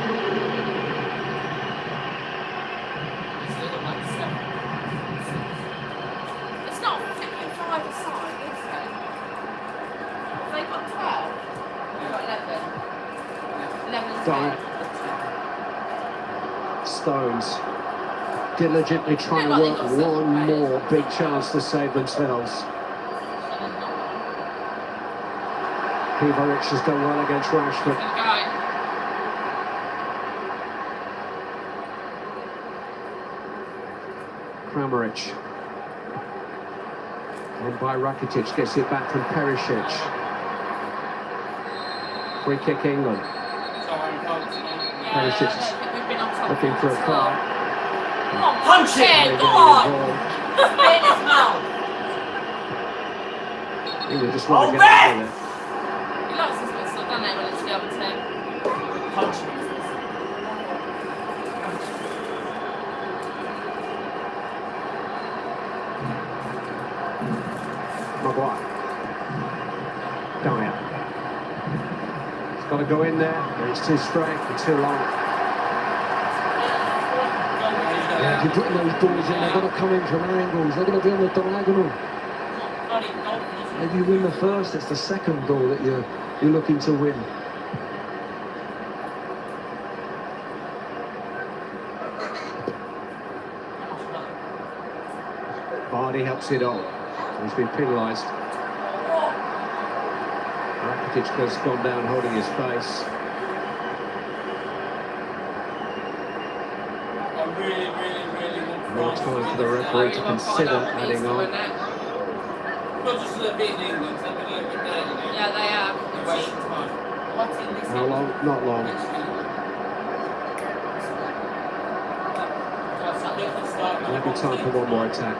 It's not 55 aside, is it? They've got 12. They've got 11. 11 and 10. Stones diligently trying to work one more big chance to save themselves. Kramaric has done well against Rashford. Kramaric. On by Rakitic, gets it back from Perisic. Free kick England. Perisic looking for a foul. Come on, punch it! Go on! Spin his mouth! England just want to get out of it. He likes his whistle, doesn't he, when it's the other team? Punch me. Maguire. Dyer. He's got to go in there, but it's too straight and too long. Yeah, if you're putting those balls in, they've got to come in from angles. They're going to be on the diagonal. Maybe you win the first, it's the second ball that you're looking to win. Vardy helps it on. He's been penalised. Rakitic has gone down holding his face. More time for the referee to consider adding on. Not just a bit in England, they've been a little bit dirty now. Yeah, they have. How long? Not long. Maybe time for one more attack.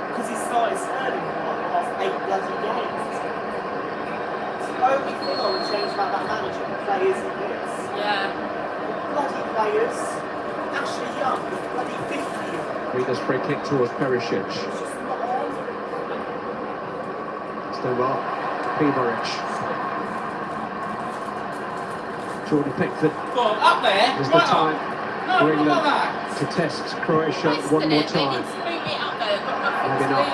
Because he started Sterling for like the last 8 bloody games. It's the only thing I would change about that manager, the players he gets. Yeah. Bloody players. Ashley Young, bloody 50. Reader's free kick towards Perisic. Still got Pivaric. Jordan Pickford. Go on, up there. Is the right time No, for not England like that. to test Croatia one more time. Maybe not.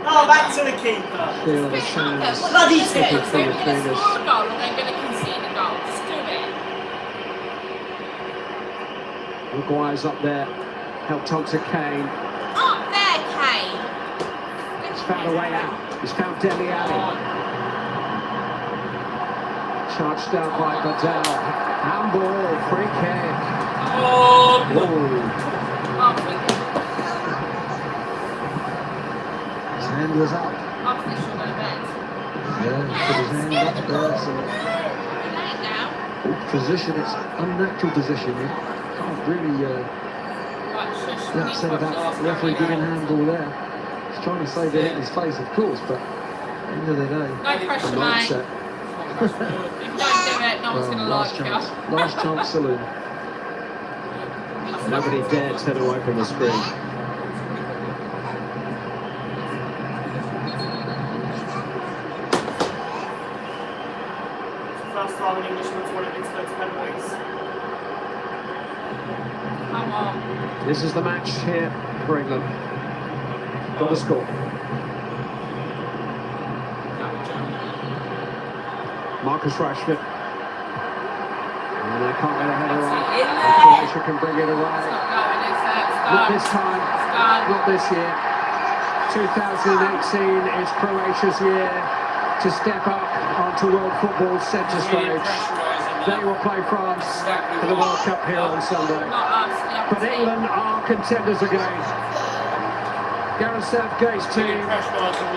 Oh, back to the keeper. Feel the sands Bloody slipping tip. through the fingers. Score a goal and they're going to concede a goal. Just do it. Maguire's up there. Helped onto Kane. Up there, Kane. He's found a way out. He's found Dele Alli. Charged down by Badal. Handball, free kick. Oh, His hand was up. I'm pretty sure they're bed. Yeah, put his hand up there. So Late now. position, it's unnatural position. You can't really get upset about the referee giving handball there. He's trying to say they hit his face, of course, but at the end of the day, No pressure, I'm not mate. upset. If you don't do it, no one's going to last like chance. you. Last chance saloon. Nobody dared turn away from the screen. First time an Englishman's won it into those penalties. Come on. This is the match here for England. Got to score. Marcus Rashford. And they can't get a header on. Croatia can bring it away. Not this time. Not this year. 2018 is Croatia's year to step up onto world football's centre stage. They will play France for the World Cup here on Sunday. But England are contenders again. Gareth Southgate's team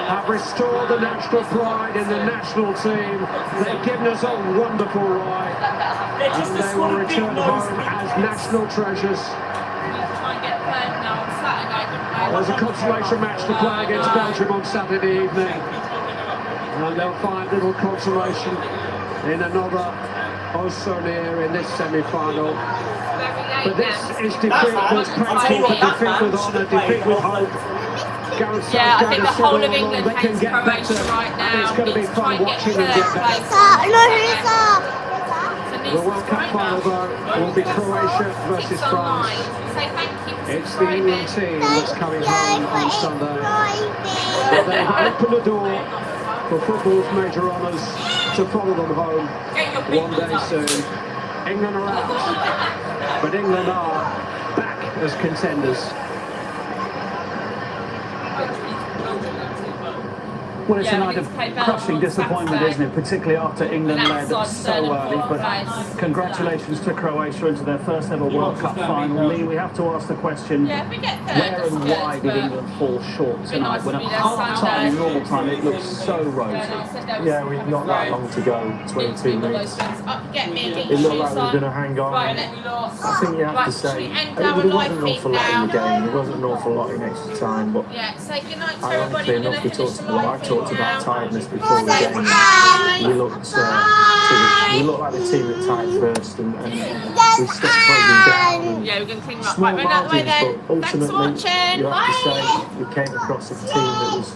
have restored the national pride in the national team. They've given us a wonderful ride. And they will return home as national treasures. There's a consolation match to play against Belgium on Saturday evening. And they'll find little consolation in another oh so near in this semi-final. But this is defeat was painful, but defeat with honour, defeat with hope. Yeah, I think the whole of England hates Croatia right now. It's going to be fun watching them get better. The World Cup final, though, will be Croatia versus France. It's the England team that's coming home on Sunday. But they've opened the door for football's major honours to follow them home one day soon. England are out, but England are back as contenders. Well, it's a night of crushing disappointment, isn't it? Particularly after England led so early. But congratulations to Croatia into their first ever World Cup final. Lee, we have to ask the question, where and why did England fall short tonight? When at half-time, in normal time, it looks so rosy. Yeah, we've not that long to go, 22 minutes. It looked like we were going to hang on. I think you have to say, there wasn't an awful lot in the game. There wasn't an awful lot in extra time, but ironically enough, I talked about tiredness before the game. We looked like the team that tied first, and we stepped closing down. Yeah, we're going to clean them up. Small Right, we're out the way margins, then. but Thanks for ultimately, watching. you have to Bye. say we came across a team that was